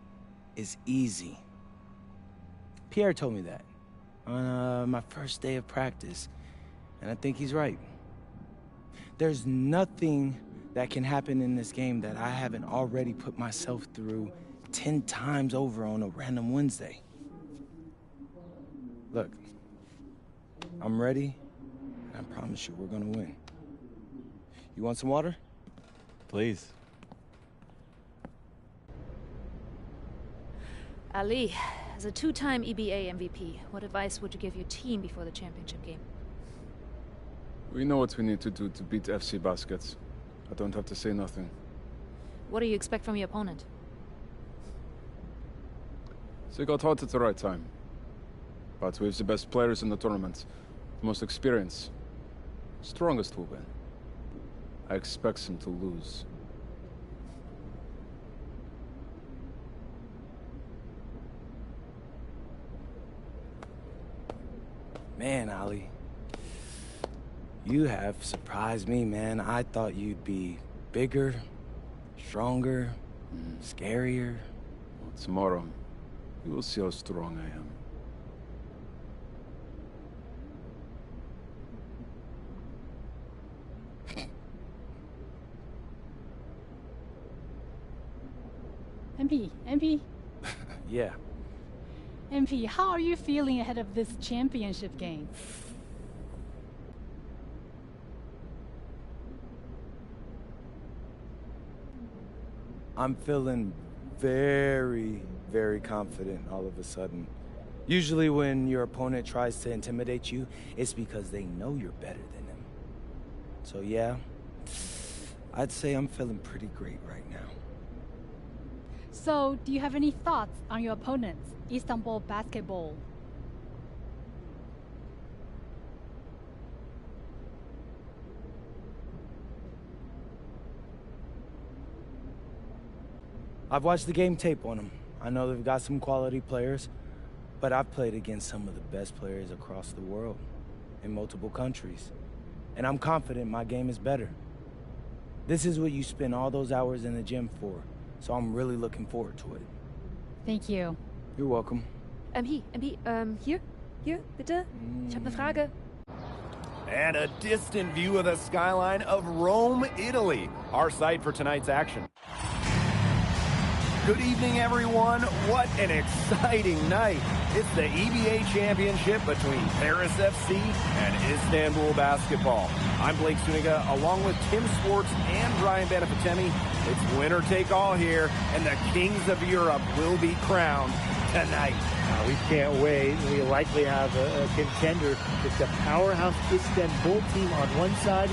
Speaker 6: is easy. Pierre told me that on my first day of practice. And I think he's right. There's nothing that can happen in this game that I haven't already put myself through 10 times over on a random Wednesday. Look, I'm ready, and I promise you we're gonna win. You want some water?
Speaker 20: Please.
Speaker 17: Ali, as a two-time EBA MVP, what advice would you give your team before the championship game?
Speaker 21: We know what we need to do to beat FC Baskets. I don't have to say nothing.
Speaker 17: What do you expect from your opponent?
Speaker 21: They got hot at the right time. But we have the best players in the tournament, the most experience, strongest will win. I expect them to lose.
Speaker 6: Man, Ali, you have surprised me, man. I thought you'd be bigger, stronger, scarier.
Speaker 21: Well, tomorrow, you will see how strong I am.
Speaker 22: MP,
Speaker 6: Yeah.
Speaker 22: MP, how are you feeling ahead of this championship game?
Speaker 6: I'm feeling very, very confident all of a sudden. Usually when your opponent tries to intimidate you, it's because they know you're better than them. So yeah, I'd say I'm feeling pretty great right now.
Speaker 22: So, do you have any thoughts on your opponents, Istanbul Basketball?
Speaker 6: I've watched the game tape on them. I know they've got some quality players, but I've played against some of the best players across the world in multiple countries. And I'm confident my game is better. This is what you spend all those hours in the gym for, so I'm really looking forward to it.
Speaker 22: Thank you.
Speaker 6: You're welcome.
Speaker 17: Hier, bitte. Ich habe eine Frage.
Speaker 12: And a distant view of the skyline of Rome, Italy, our site for tonight's action. Good evening, everyone. What an exciting night. It's the EBA championship between Paris FC and Istanbul Basketball. I'm Blake Suniga, along with Tim Swartz and Brian Benefitemi. It's winner take all here, and the kings of Europe will be crowned tonight.
Speaker 13: We can't wait. We likely have a contender. It's the powerhouse Istanbul team on one side,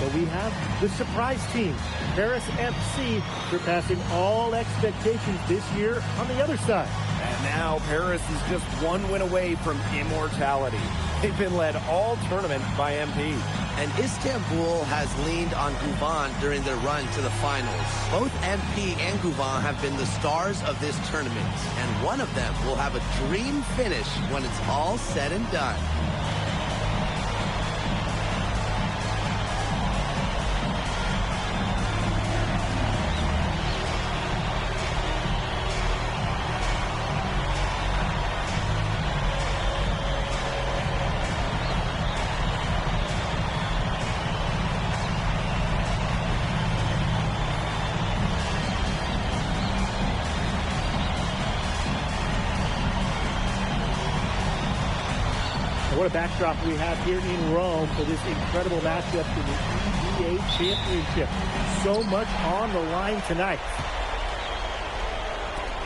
Speaker 13: but we have the surprise team, Paris FC, surpassing all expectations this year on the other side.
Speaker 12: And now Paris is just one win away from immortality. They've been led all tournament by MP.
Speaker 14: And Istanbul has leaned on Guvan during their run to the finals. Both MP and Guvan have been the stars of this tournament, and one of them will have a dream finish when it's all said and done.
Speaker 13: What a backdrop we have here in Rome for this incredible matchup in the EBA Championship. So much on the line tonight.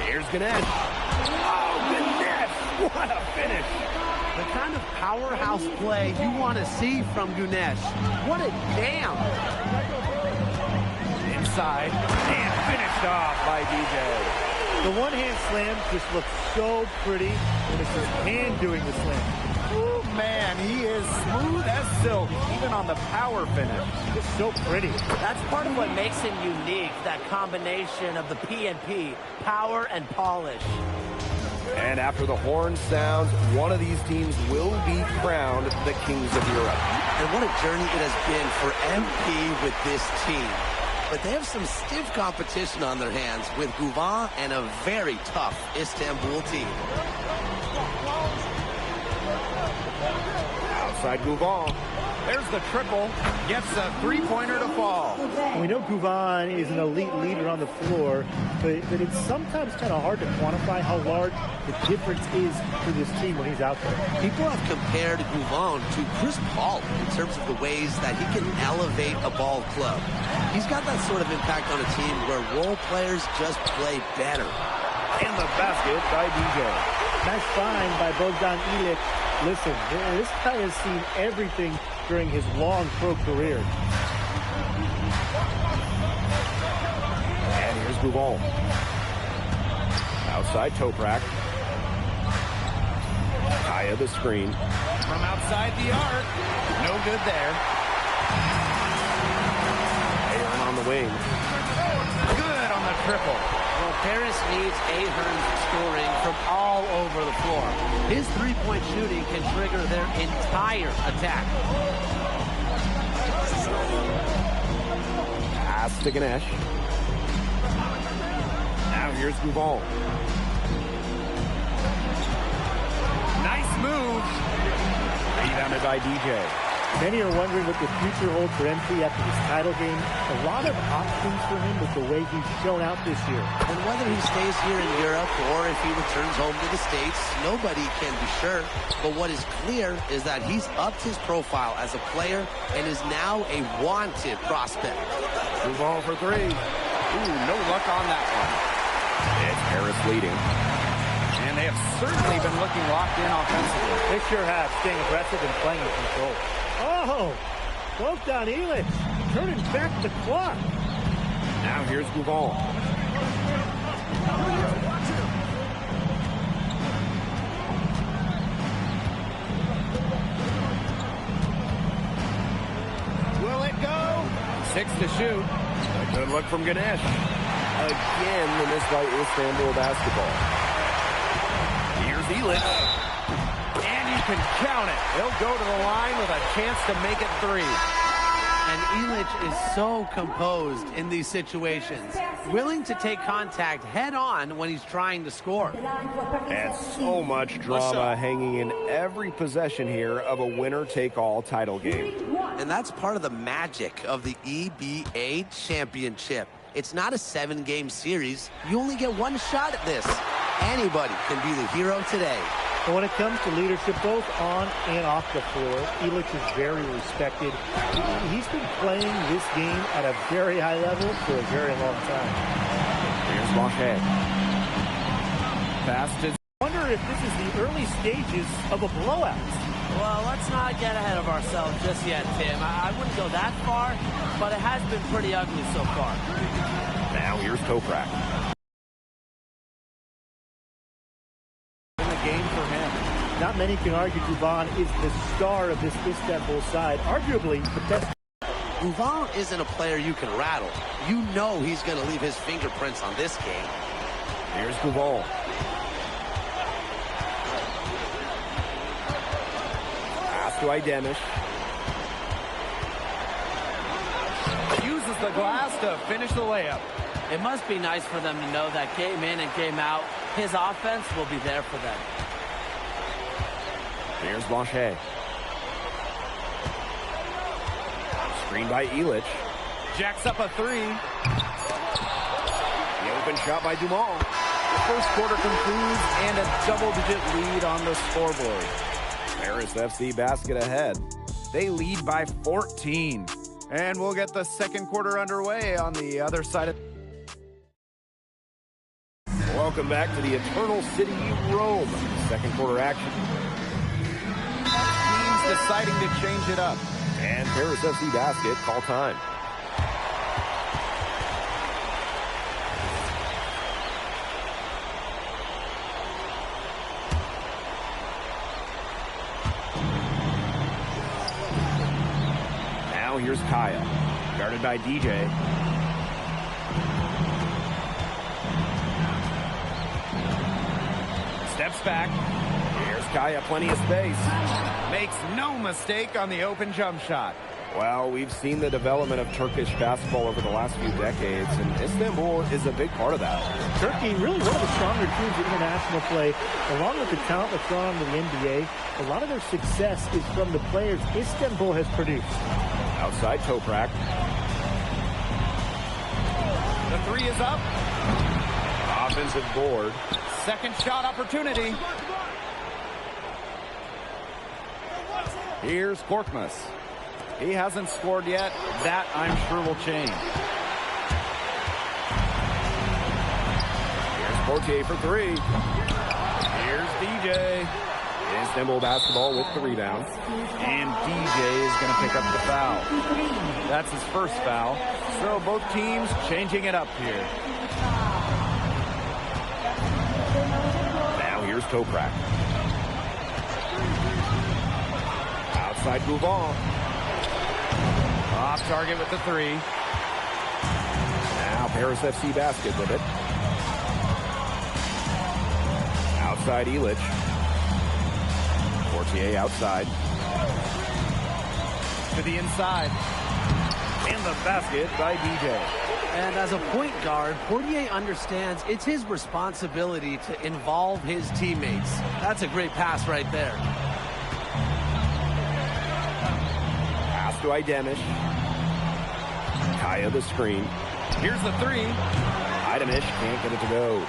Speaker 12: Here's Ganesh. Oh, Ganesh! What a finish!
Speaker 14: The kind of powerhouse play you want to see from Ganesh. What a jam!
Speaker 12: Inside, and finished off by DJ.
Speaker 13: The one-hand slam just looks so pretty when it's his hand doing the slam.
Speaker 12: Ooh, man, he is smooth as silk, even on the power finish.
Speaker 13: Just so pretty.
Speaker 15: That's part of what makes him unique, that combination of the P&P, power and polish.
Speaker 12: And after the horn sounds, one of these teams will be crowned the kings of Europe.
Speaker 14: And what a journey it has been for MP with this team. But they have some stiff competition on their hands with Guvan and a very tough Istanbul team.
Speaker 12: Outside Guvan. There's the triple. Gets a three-pointer to fall.
Speaker 13: We know Gouvan is an elite leader on the floor, but it's sometimes kind of hard to quantify how large the difference is for this team when he's out there.
Speaker 14: People have compared Gouvan to Chris Paul in terms of the ways that he can elevate a ball club. He's got that sort of impact on a team where role players just play better.
Speaker 12: And the basket by DJ.
Speaker 13: Nice find by Bogdan Ilic. Listen, this guy has seen everything during his long pro career.
Speaker 12: And here's Gouvan. Outside Toprak. Kaya the screen. From outside the arc. No good there. Aaron on the wing. Good on the triple.
Speaker 15: Well, Paris needs Ahern scoring from all over the floor.
Speaker 14: His three-point shooting can trigger their entire attack.
Speaker 12: Pass to Ganesh. Now here's Gouvan. Nice move. Rebounded by DJ.
Speaker 13: Many are wondering what the future holds for MP after this title game. A lot of options for him with the way he's shown out this year.
Speaker 14: And whether he stays here in Europe or if he returns home to the States, nobody can be sure. But what is clear is that he's upped his profile as a player and is now a wanted prospect.
Speaker 12: Gouvan for three. Ooh, no luck on that one. It's Harris leading. And they have certainly been looking locked in offensively.
Speaker 13: They sure have, staying aggressive and playing with control. Oh, Bogdan Ilic turning back the clock.
Speaker 12: Now here's Gouvan. Will it go? 6 to shoot. A good look from Ganesh. Again, the miss by Istanbul basketball. Here's Ilic. And you can count it. He'll go to the line with a chance to make it three.
Speaker 14: And Ilic is so composed in these situations, willing to take contact head on when he's trying to score.
Speaker 12: And so much drama hanging in every possession here of a winner-take-all title game.
Speaker 14: And that's part of the magic of the EBA championship. It's not a 7-game series. You only get one shot at this. Anybody can be the hero today.
Speaker 13: And when it comes to leadership, both on and off the floor, Ilic is very respected. He's been playing this game at a very high level for a very long time.
Speaker 12: Here's Blanchet. Pass to...
Speaker 13: I wonder if this is the early stages of a blowout.
Speaker 15: Well, let's not get ahead of ourselves just yet, Tim. I wouldn't go that far, but it has been pretty ugly so far.
Speaker 12: Now here's Toprak. Game for him.
Speaker 13: Not many can argue Gouvan is the star of this Istanbul side, arguably the best.
Speaker 14: Gouvan isn't a player you can rattle. You know he's going to leave his fingerprints on this game.
Speaker 12: Here's Gouvan. Pass to Idemish. Uses the glass to finish the layup.
Speaker 15: It must be nice for them to know that game in and game out, his offense will be there for them.
Speaker 12: Here's Blanchet. Screen by Ilic. Jacks up a three. The open shot by Dumont. The first quarter concludes and a double-digit lead on the scoreboard. Paris FC basket ahead. They lead by 14. And we'll get the second quarter underway on the other side of... Welcome back to the Eternal City, Rome. Second quarter action. Teams deciding to change it up. And Paris FC basket, call time. Now here's Kaya, guarded by DJ. Steps back. Here's Kaya, plenty of space. Makes no mistake on the open jump shot. Well, we've seen the development of Turkish basketball over the last few decades, and Istanbul is a big part of that.
Speaker 13: Turkey, really one of the stronger teams in international play, along with the talent that's gone on to the NBA. A lot of their success is from the players Istanbul has produced.
Speaker 12: Outside Toprak. The three is up. Offensive board. Second shot opportunity. Here's Korkmaz. He hasn't scored yet. That, I'm sure, will change. Here's Portier for three. Here's DJ. Istanbul basketball with the rebound. And DJ is going to pick up the foul. That's his first foul. So both teams changing it up here. Now here's Toprak. Outside Gouvan. Off target with the three. Now Paris FC basket with it. Outside Ilic. Portier outside. To the inside. And the basket by DJ.
Speaker 14: And as a point guard, Portier understands it's his responsibility to involve his teammates. That's a great pass right there.
Speaker 12: Pass to Aydemish. Kaya the screen. Here's the three. Aydemish can't get it to go.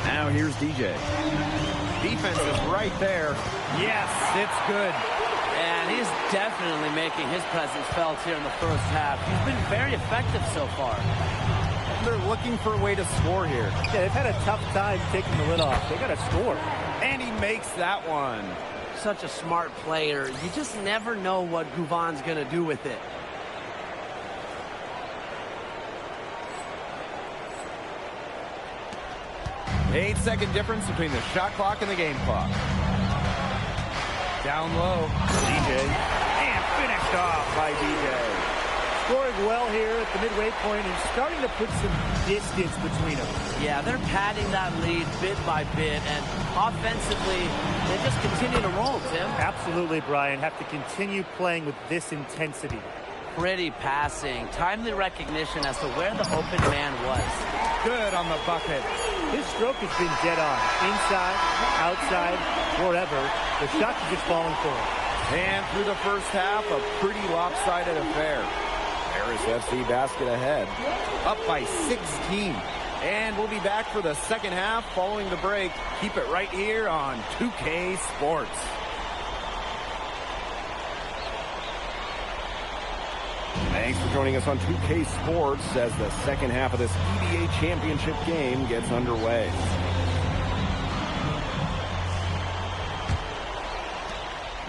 Speaker 12: Now here's DJ. Defense is right there. Yes, it's good.
Speaker 15: And he's definitely making his presence felt here in the first half. He's been very effective so far.
Speaker 12: They're looking for a way to score here.
Speaker 13: Yeah, they've had a tough time taking the lid off. They got to score.
Speaker 12: And he makes that one.
Speaker 15: Such a smart player. You just never know what Gouvan's going to do with it.
Speaker 12: Eight-second difference between the shot clock and the game clock. Down low. DJ. And finished off by DJ.
Speaker 13: Scoring well here at the midway point and starting to put some distance between them.
Speaker 15: Yeah, they're padding that lead bit by bit, and offensively, they just continue to roll, Tim.
Speaker 13: Absolutely, Brian. Have to continue playing with this intensity.
Speaker 15: Pretty passing. Timely recognition as to where the open man was.
Speaker 12: Good on the bucket.
Speaker 13: His stroke has been dead on. Inside, outside, wherever. The shots are just falling for him.
Speaker 12: And through the first half, a pretty lopsided affair. Paris FC basket ahead. Up by 16. And we'll be back for the second half following the break. Keep it right here on 2K Sports. Thanks for joining us on 2K Sports as the second half of this EBA championship game gets underway.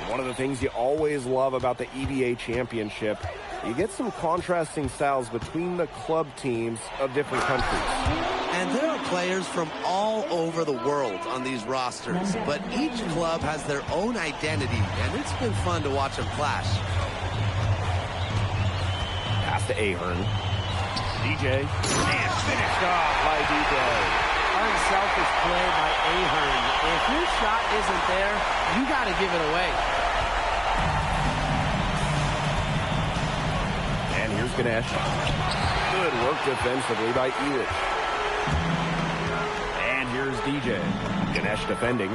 Speaker 12: One of the things you always love about the EBA championship, you get some contrasting styles between the club teams of different countries.
Speaker 14: And there are players from all over the world on these rosters, but each club has their own identity, and it's been fun to watch them clash.
Speaker 12: Pass to Ahern. DJ. And finished off by DJ.
Speaker 15: Unselfish play by Ahern. If your shot isn't there, you got to give it away.
Speaker 12: And here's Ganesh. Good work defensively by Ilic. And here's DJ. Ganesh defending.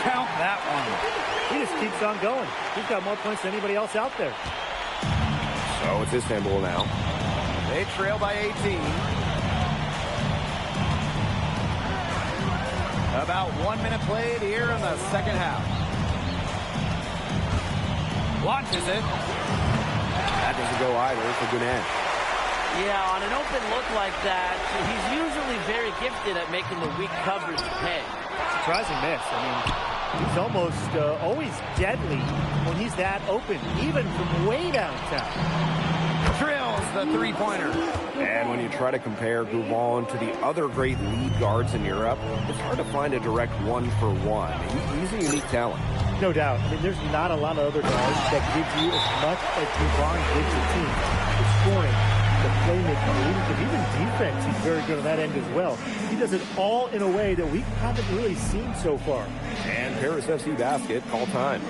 Speaker 12: Count that one.
Speaker 13: He just keeps on going. He's got more points than anybody else out there.
Speaker 12: So it's Istanbul now. They trail by 18. About 1 minute played here in the second half. Launches it. That doesn't go either for Ganesh.
Speaker 15: Yeah, on an open look like that, he's usually very gifted at making the weak coverage pay.
Speaker 13: Surprising miss. I mean, he's almost always deadly when he's that open, even from way downtown.
Speaker 12: Drills the three-pointer. And when you try to compare Gouvan to the other great lead guards in Europe, it's hard to find a direct one-for-one. He's a unique talent.
Speaker 13: No doubt. I mean, there's not a lot of other guys that give you as much as Gouvan gives the team. The scoring, the playmaking, leadership, even defense. He's very good on that end as well. He does it all in a way that we haven't really seen so far.
Speaker 12: And Paris FC basket, call time.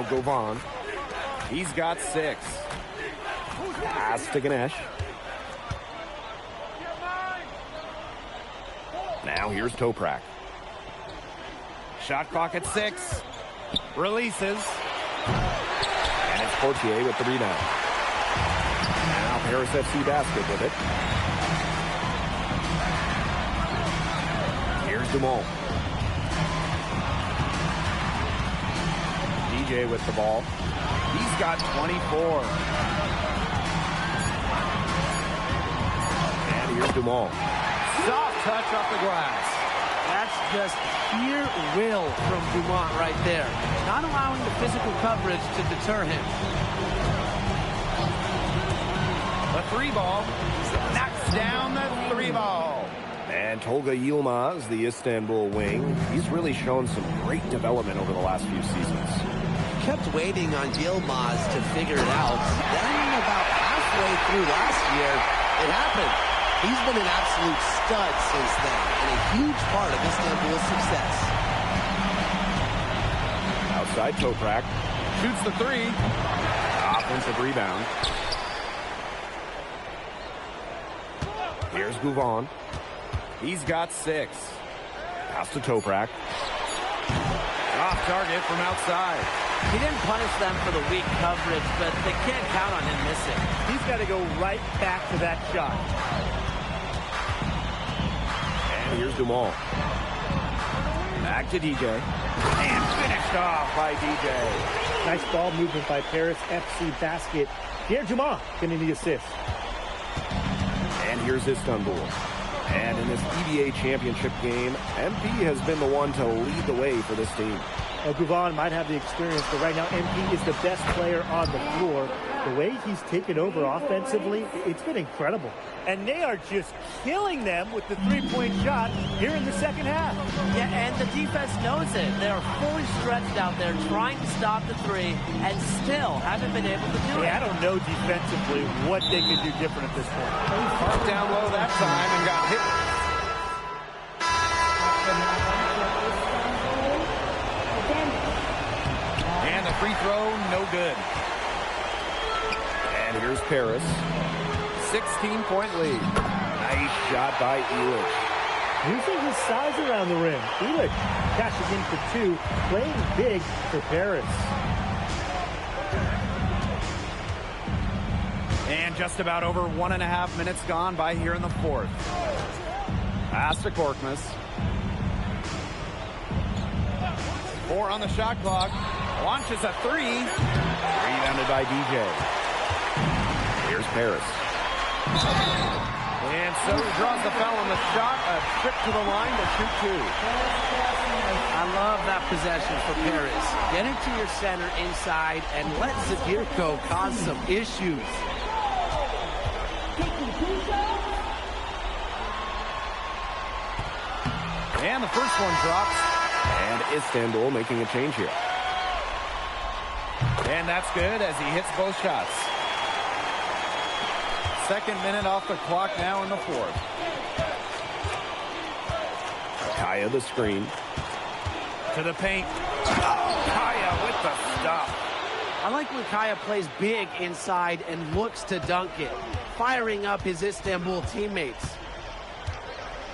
Speaker 12: Govan. He's got 6. Pass to Ganesh. Now here's Toprak. Shot clock at 6. Releases. And it's Portier with the rebound. Now Paris FC basket with it. Here's Dumont. With the ball. He's got 24. And here's Dumont.
Speaker 15: Soft touch off the glass. That's just pure will from Dumont right there. Not allowing the physical coverage to deter him.
Speaker 12: The 3 ball. Knocks down the 3 ball. And Tolga Yilmaz, the Istanbul wing, he's really shown some great development over the last few seasons.
Speaker 14: Kept waiting on Yilmaz to figure it out. Then about halfway through last year, it happened. He's been an absolute stud since then, and a huge part of Istanbul's success.
Speaker 12: Outside Toprak. Shoots the 3. Offensive rebound. Here's Gouvon. He's got 6. Pass to Toprak. Off target from outside.
Speaker 15: He didn't punish them for the weak coverage, but they can't count on him missing.
Speaker 13: He's got to go right back to that shot.
Speaker 12: And here's Dumont. Back to DJ. And finished off by DJ.
Speaker 13: Nice ball movement by Paris FC basket. Pierre Dumont getting the assist.
Speaker 12: And here's Istanbul. And in this EBA championship game, MP has been the one to lead the way for this team.
Speaker 13: Gouvon might have the experience, but right now MP is the best player on the floor. The way he's taken over offensively, it's been incredible. And they are just killing them with the three-point shot here in the second half.
Speaker 15: Yeah, and the defense knows it. They're fully stretched out there trying to stop the 3 and still haven't been able to do it.
Speaker 13: I don't know defensively what they can do different at this point.
Speaker 12: Parked down low that time and got hit. And the free throw, no good. And here's Paris. 16-point lead. Nice shot by Elic.
Speaker 13: Using his size around the rim. Elic cashing in for 2, playing big for Paris.
Speaker 12: And just about over 1.5 minutes gone by here in the 4th. Pass to Korkmaz. 4 on the shot clock. Launches a 3. Rebounded by DJ. Here's Paris. And so he draws the foul on the shot. A trip to the line to shoot 2.
Speaker 15: I love that possession for Paris. Get into your center inside and let Zagirko cause some issues.
Speaker 12: And the first one drops. And Istanbul making a change here. And that's good as he hits both shots. Second minute off the clock now in the 4th. Kaya the screen. To the paint. Oh, Kaya with the stop.
Speaker 15: I like when Kaya plays big inside and looks to dunk it.
Speaker 14: firing up his Istanbul teammates.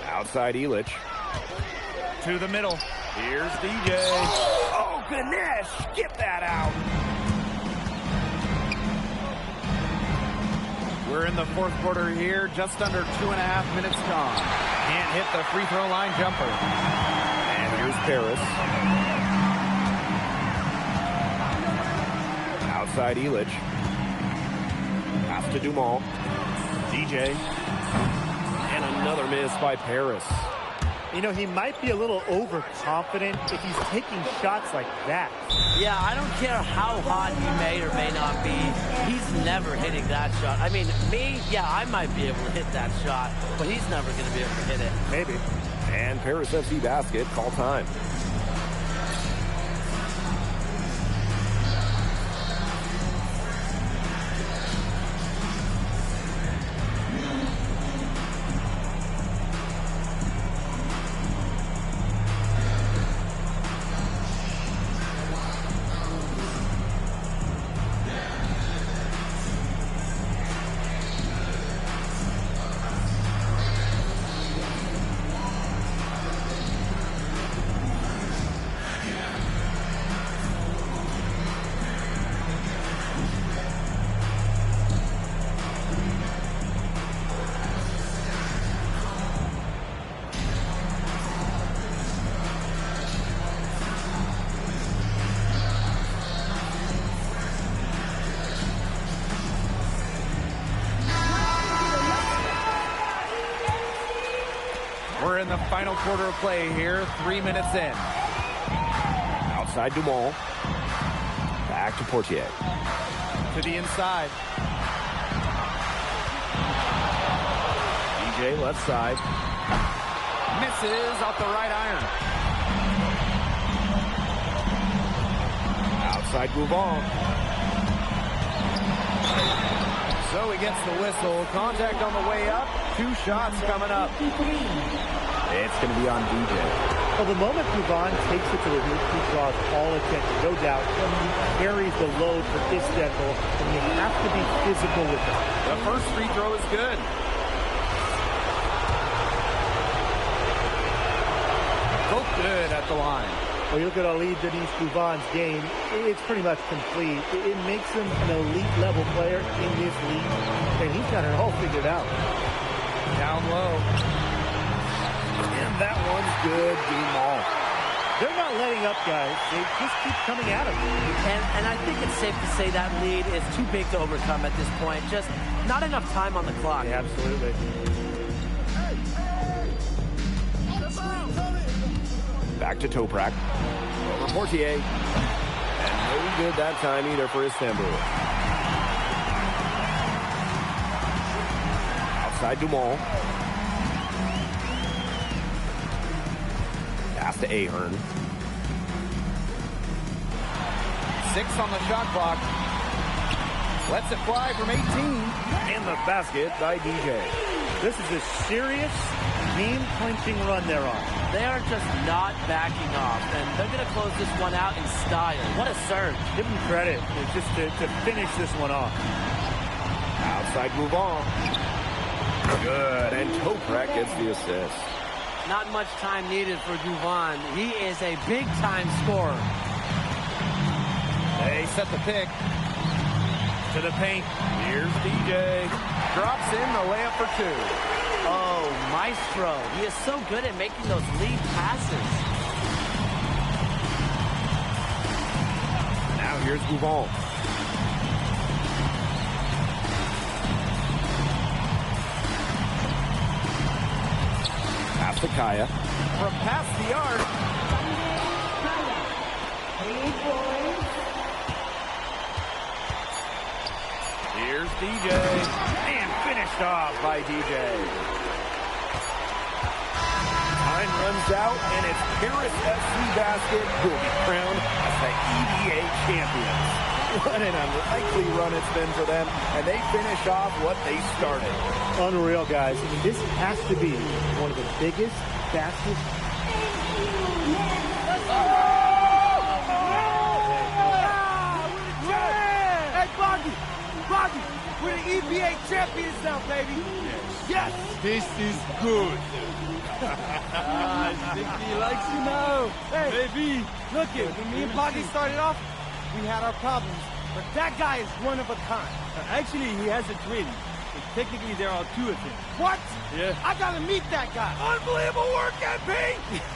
Speaker 12: Outside Illich. To the middle. Here's DJ. Oh, Ganesh, get that out. We're in the fourth quarter here, just under 2.5 minutes gone. Can't hit the free throw line jumper. And here's Paris. Outside Illich. Pass to Dumont. DJ. And another miss by Paris.
Speaker 13: You know, he might be a little overconfident if he's taking shots like that.
Speaker 15: Yeah, I don't care how hot he may or may not be. He's never hitting that shot. I mean, me, yeah, I might be able to hit that shot, but he's never going to be able to hit it.
Speaker 13: Maybe.
Speaker 12: And Paris FC basket, call time. We're in the final quarter of play here, 3 minutes in. Outside Dumont. Back to Portier. To the inside. DJ left side. Misses off the right iron. Outside Bouvon. So he gets the whistle. Contact on the way up. 2 shots coming up. It's going to be on DJ.
Speaker 13: Well, the moment Bouvon takes it to the hoop, he draws all attention, no doubt. He carries the load for Istanbul, and you have to be physical with him.
Speaker 12: The first free throw is good. Both good at the line.
Speaker 13: Well, you look at Ali Denise Bouvon's game, it's pretty much complete. It makes him an elite-level player in this league, and he's got it all figured out.
Speaker 12: Down low. And that one's good, Dumont.
Speaker 13: They're not letting up, guys. They just keep coming at him.
Speaker 15: And I think it's safe to say that lead is too big to overcome at this point. Just not enough time on the clock.
Speaker 13: Yeah, absolutely.
Speaker 12: Back to Toprak. Over Portier. And no good that time either for Istanbul. Outside Dumont. Pass to Ahern. 6 on the shot clock. Lets it fly from 18. And the basket by DJ.
Speaker 13: This is a serious game-clinching run they're on.
Speaker 15: They are just not backing off, and they're going to close this one out in style. What a surge.
Speaker 13: Give them credit just to finish this one off.
Speaker 12: Outside move on. Good, and Toprak gets the assist.
Speaker 15: Not much time needed for Bouvon. He is a big-time scorer.
Speaker 12: They set the pick. To the paint. Here's DJ. Drops in the layup for 2.
Speaker 15: Oh, Maestro. He is so good at making those lead passes.
Speaker 12: Now here's Bouvon. Pass to Kaya. From past the arc. Here's DJ. And finished off by DJ. Time runs out, and it's Paris FC Basket who will be crowned as the EVA champions. What an unlikely run it's been for them, and they finish off what they started.
Speaker 13: Unreal, guys. I mean, this has to be one of the biggest, fastest.
Speaker 4: Hey, Boggy, we're the EVA
Speaker 12: champions now, baby. Yes.
Speaker 11: This is good.
Speaker 12: I think he likes you now. Hey, baby. Look it. When me and Poggy started off, we had our problems, but that guy is one of a kind.
Speaker 10: Actually, he has a twin. So technically, there are two of him.
Speaker 12: What?
Speaker 10: Yeah.
Speaker 12: I gotta meet that guy. Unbelievable work, MP.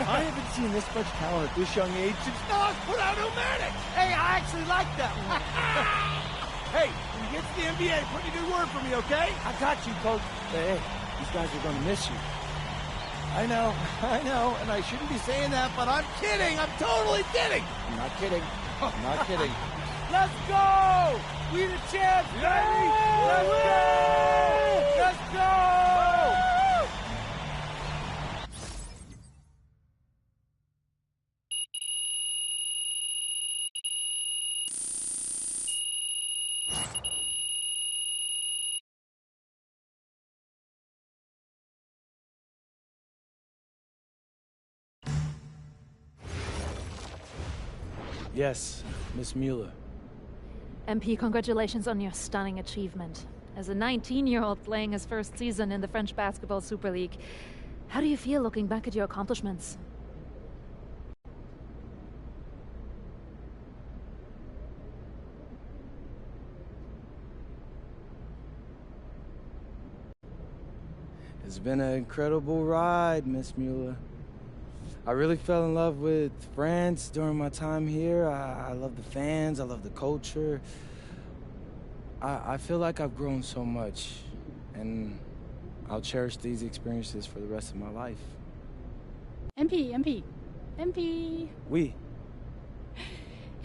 Speaker 4: I haven't seen this much talent at this young age since
Speaker 12: Nas put out Pneumatic. Hey, I actually like that one. Hey, when you get to the NBA, put in a good word for me, okay?
Speaker 4: I got you, Coach. Hey, these guys are going to miss you. I know, and I shouldn't be saying that, but I'm kidding. I'm totally kidding. I'm not kidding. I'm not kidding.
Speaker 12: Let's go! We the champs, baby! Let's go! Let's go!
Speaker 6: Yes, Miss Mueller.
Speaker 17: MP, congratulations on your stunning achievement. As a 19-year-old playing his first season in the French Basketball Super League, how do you feel looking back at your accomplishments?
Speaker 6: It's been an incredible ride, Miss Mueller. I really fell in love with France during my time here. I love the fans, I love the culture. I feel like I've grown so much, and I'll cherish these experiences for the rest of my life.
Speaker 22: MP.
Speaker 6: Oui.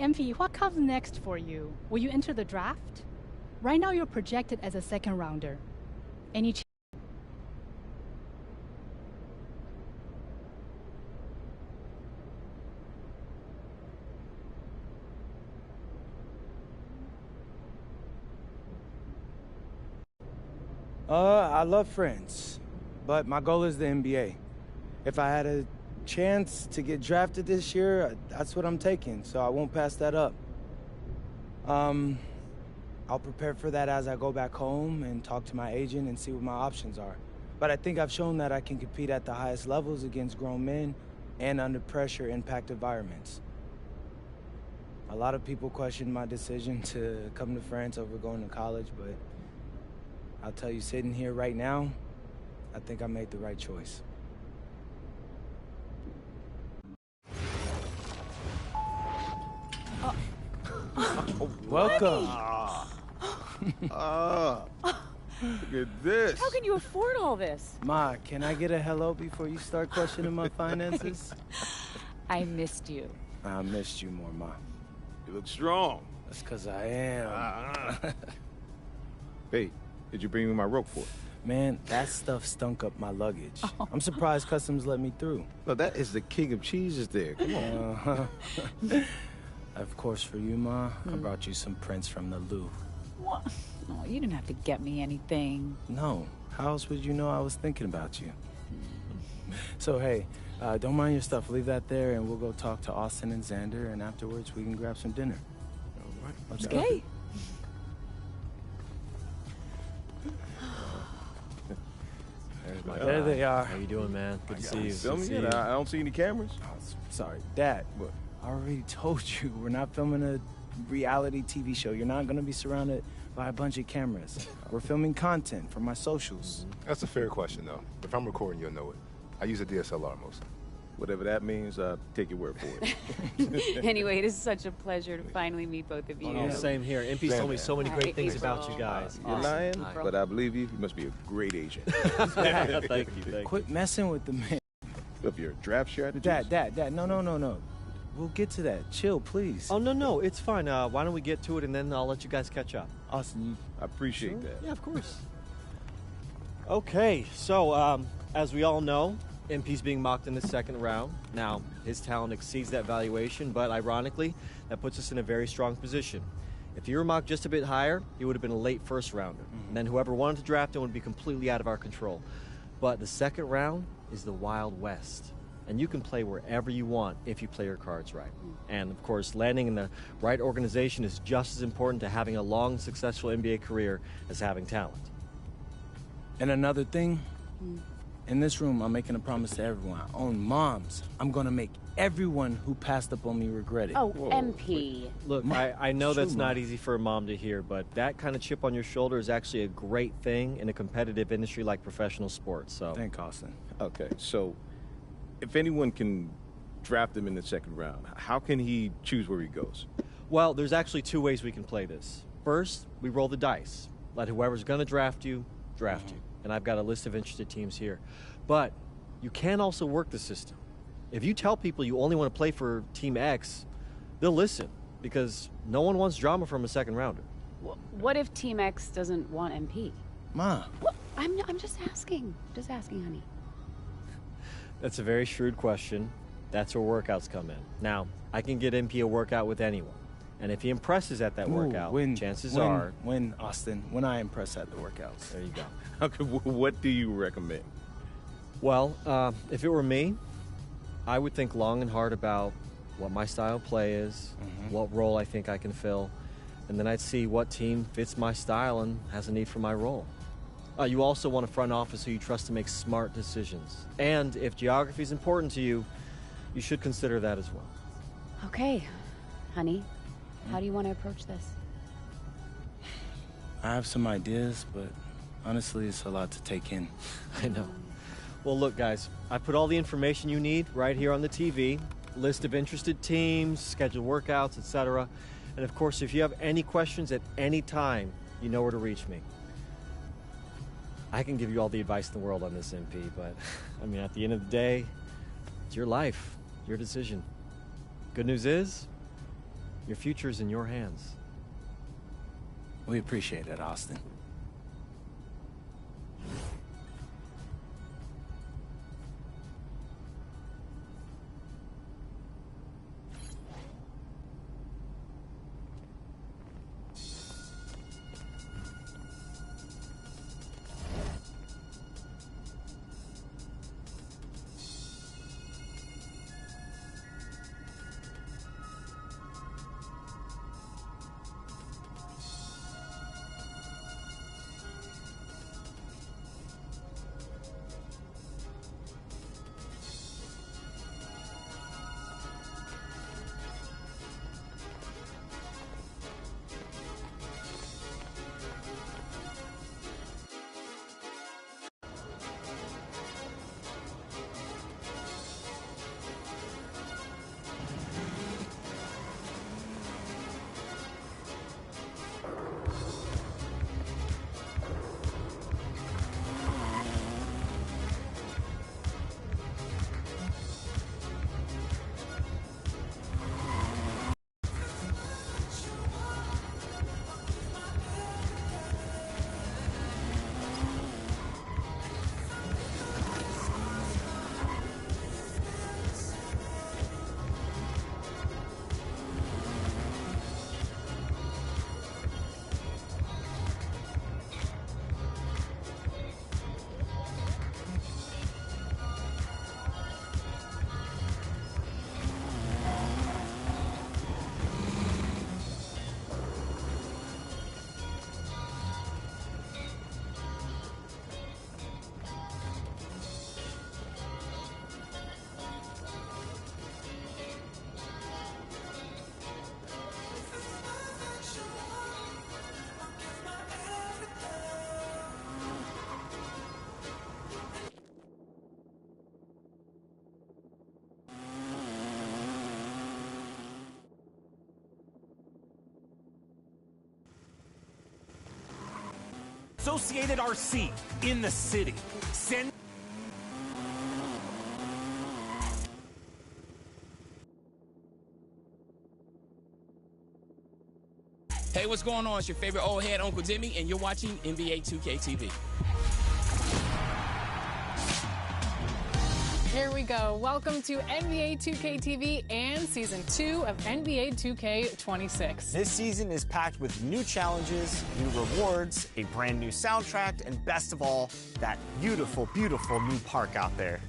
Speaker 22: MP, what comes next for you? Will you enter the draft? Right now you're projected as a second rounder. Any
Speaker 6: I love France, but my goal is the NBA. If I had a chance to get drafted this year, that's what I'm taking, so I won't pass that up. I'll prepare for that as I go back home and talk to my agent and see what my options are. But I think I've shown that I can compete at the highest levels against grown men and under pressure impact environments. A lot of people question my decision to come to France over going to college, but I'll tell you, sitting here right now, I think I made the right choice. Welcome.
Speaker 11: Look at this.
Speaker 3: How can you afford all this?
Speaker 6: Ma, can I get a hello before you start questioning my finances?
Speaker 3: I missed you.
Speaker 6: I missed you more, Ma.
Speaker 11: You look strong.
Speaker 6: That's because I am.
Speaker 20: Hey, did you bring me my rope for it?
Speaker 6: Man, that stuff stunk up my luggage. I'm surprised customs let me through.
Speaker 20: No, that is the king of cheeses there. Come on.
Speaker 6: Of course, for you, Ma, I brought you some prints from the Louvre.
Speaker 3: What? No, you didn't have to get me anything.
Speaker 6: No. How else would you know I was thinking about you? So, hey, don't mind your stuff. Leave that there, and we'll go talk to Austin and Xander, and afterwards we can grab some dinner.
Speaker 20: All right.
Speaker 6: Let's go.
Speaker 3: Okay.
Speaker 6: There they are.
Speaker 7: How you doing, man? Good to see you.
Speaker 20: Filming it? I don't see any cameras.
Speaker 6: Oh, sorry, Dad.
Speaker 20: What?
Speaker 6: I already told you, we're not filming a reality TV show. You're not going to be surrounded by a bunch of cameras. We're filming content for my socials.
Speaker 9: That's a fair question, though. If I'm recording, you'll know it. I use a DSLR mostly.
Speaker 20: Whatever that means, take your word for it.
Speaker 3: Anyway, it is such a pleasure to finally meet both of you.
Speaker 7: Oh, same here. MP's told me so many great things about you guys.
Speaker 20: You're lying, but I believe you. You must be a great agent.
Speaker 7: Thank you.
Speaker 6: Quit messing with the man.
Speaker 20: Of your draft strategy?
Speaker 6: Dad, no. We'll get to that. Chill, please.
Speaker 7: Oh, no, it's fine. Why don't we get to it, and then I'll let you guys catch up.
Speaker 6: Austin,
Speaker 20: I appreciate that.
Speaker 7: Yeah, of course. Okay, so as we all know, MP's being mocked in the second round. Now, his talent exceeds that valuation, but ironically, that puts us in a very strong position. If he were mocked just a bit higher, he would have been a late first rounder. And then whoever wanted to draft him would be completely out of our control. But the second round is the Wild West. And you can play wherever you want if you play your cards right. And of course, landing in the right organization is just as important to having a long, successful NBA career as having talent.
Speaker 6: And another thing, in this room, I'm making a promise to everyone. I own moms. I'm gonna make everyone who passed up on me regret it.
Speaker 1: Oh, MP.
Speaker 7: Look, I know
Speaker 6: True,
Speaker 7: that's not
Speaker 6: Mom.
Speaker 7: easy for a mom to hear, but that kind of chip on your shoulder is actually a great thing in a competitive industry like professional sports. So,
Speaker 6: thank Austin.
Speaker 20: Okay, so if anyone can draft him in the second round, how can he choose where he goes?
Speaker 7: Well, there's actually two ways we can play this. First, we roll the dice. Let whoever's going to draft you. And I've got a list of interested teams here. But you can also work the system. If you tell people you only want to play for Team X, they'll listen because no one wants drama from a second rounder.
Speaker 1: What if Team X doesn't want MP?
Speaker 6: Ma.
Speaker 1: Well, I'm just asking. Just asking, honey.
Speaker 7: That's a very shrewd question. That's where workouts come in. Now, I can get MP a workout with anyone. And if he impresses at that workout, chances are...
Speaker 6: Austin, when I impress at the workouts.
Speaker 7: There you go.
Speaker 20: Okay, what do you recommend?
Speaker 7: Well, if it were me, I would think long and hard about what my style of play is, what role I think I can fill, and then I'd see what team fits my style and has a need for my role. You also want a front office who you trust to make smart decisions. And if geography is important to you, you should consider that as well.
Speaker 1: Okay, honey. How do you want to approach this?
Speaker 6: I have some ideas, but honestly, it's a lot to take in.
Speaker 7: I know. Well, look, guys, I put all the information you need right here on the TV. List of interested teams, scheduled workouts, etc. And of course, if you have any questions at any time, you know where to reach me. I can give you all the advice in the world on this, MP, but I mean, at the end of the day, it's your life, your decision. Good news is, your future's in your hands.
Speaker 6: We appreciate it, Austin.
Speaker 8: Associated RC in the city. Send.
Speaker 23: Hey, what's going on? It's your favorite old head, Uncle Jimmy, and you're watching NBA2K TV.
Speaker 24: Here we go. Welcome to NBA 2K TV and Season 2 of NBA 2K26.
Speaker 25: This season is packed with new challenges, new rewards, a brand new soundtrack, and best of all, that beautiful, beautiful new park out there.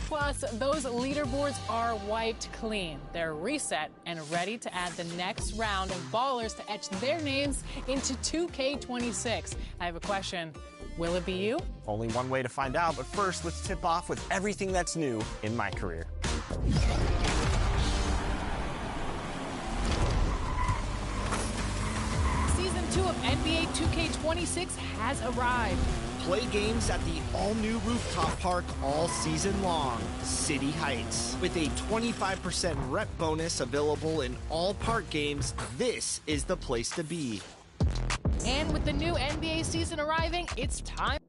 Speaker 24: Plus, those leaderboards are wiped clean. They're reset and ready to add the next round of ballers to etch their names into 2K26. I have a question. Will it be you?
Speaker 25: Only one way to find out, but first, let's tip off with everything that's new in MyCareer.
Speaker 24: Season 2 of NBA 2K26 has arrived.
Speaker 2: Play games at the all-new rooftop park all season long, City Heights. With a 25% rep bonus available in all park games, this is the place to be.
Speaker 24: And with the new NBA season arriving, it's time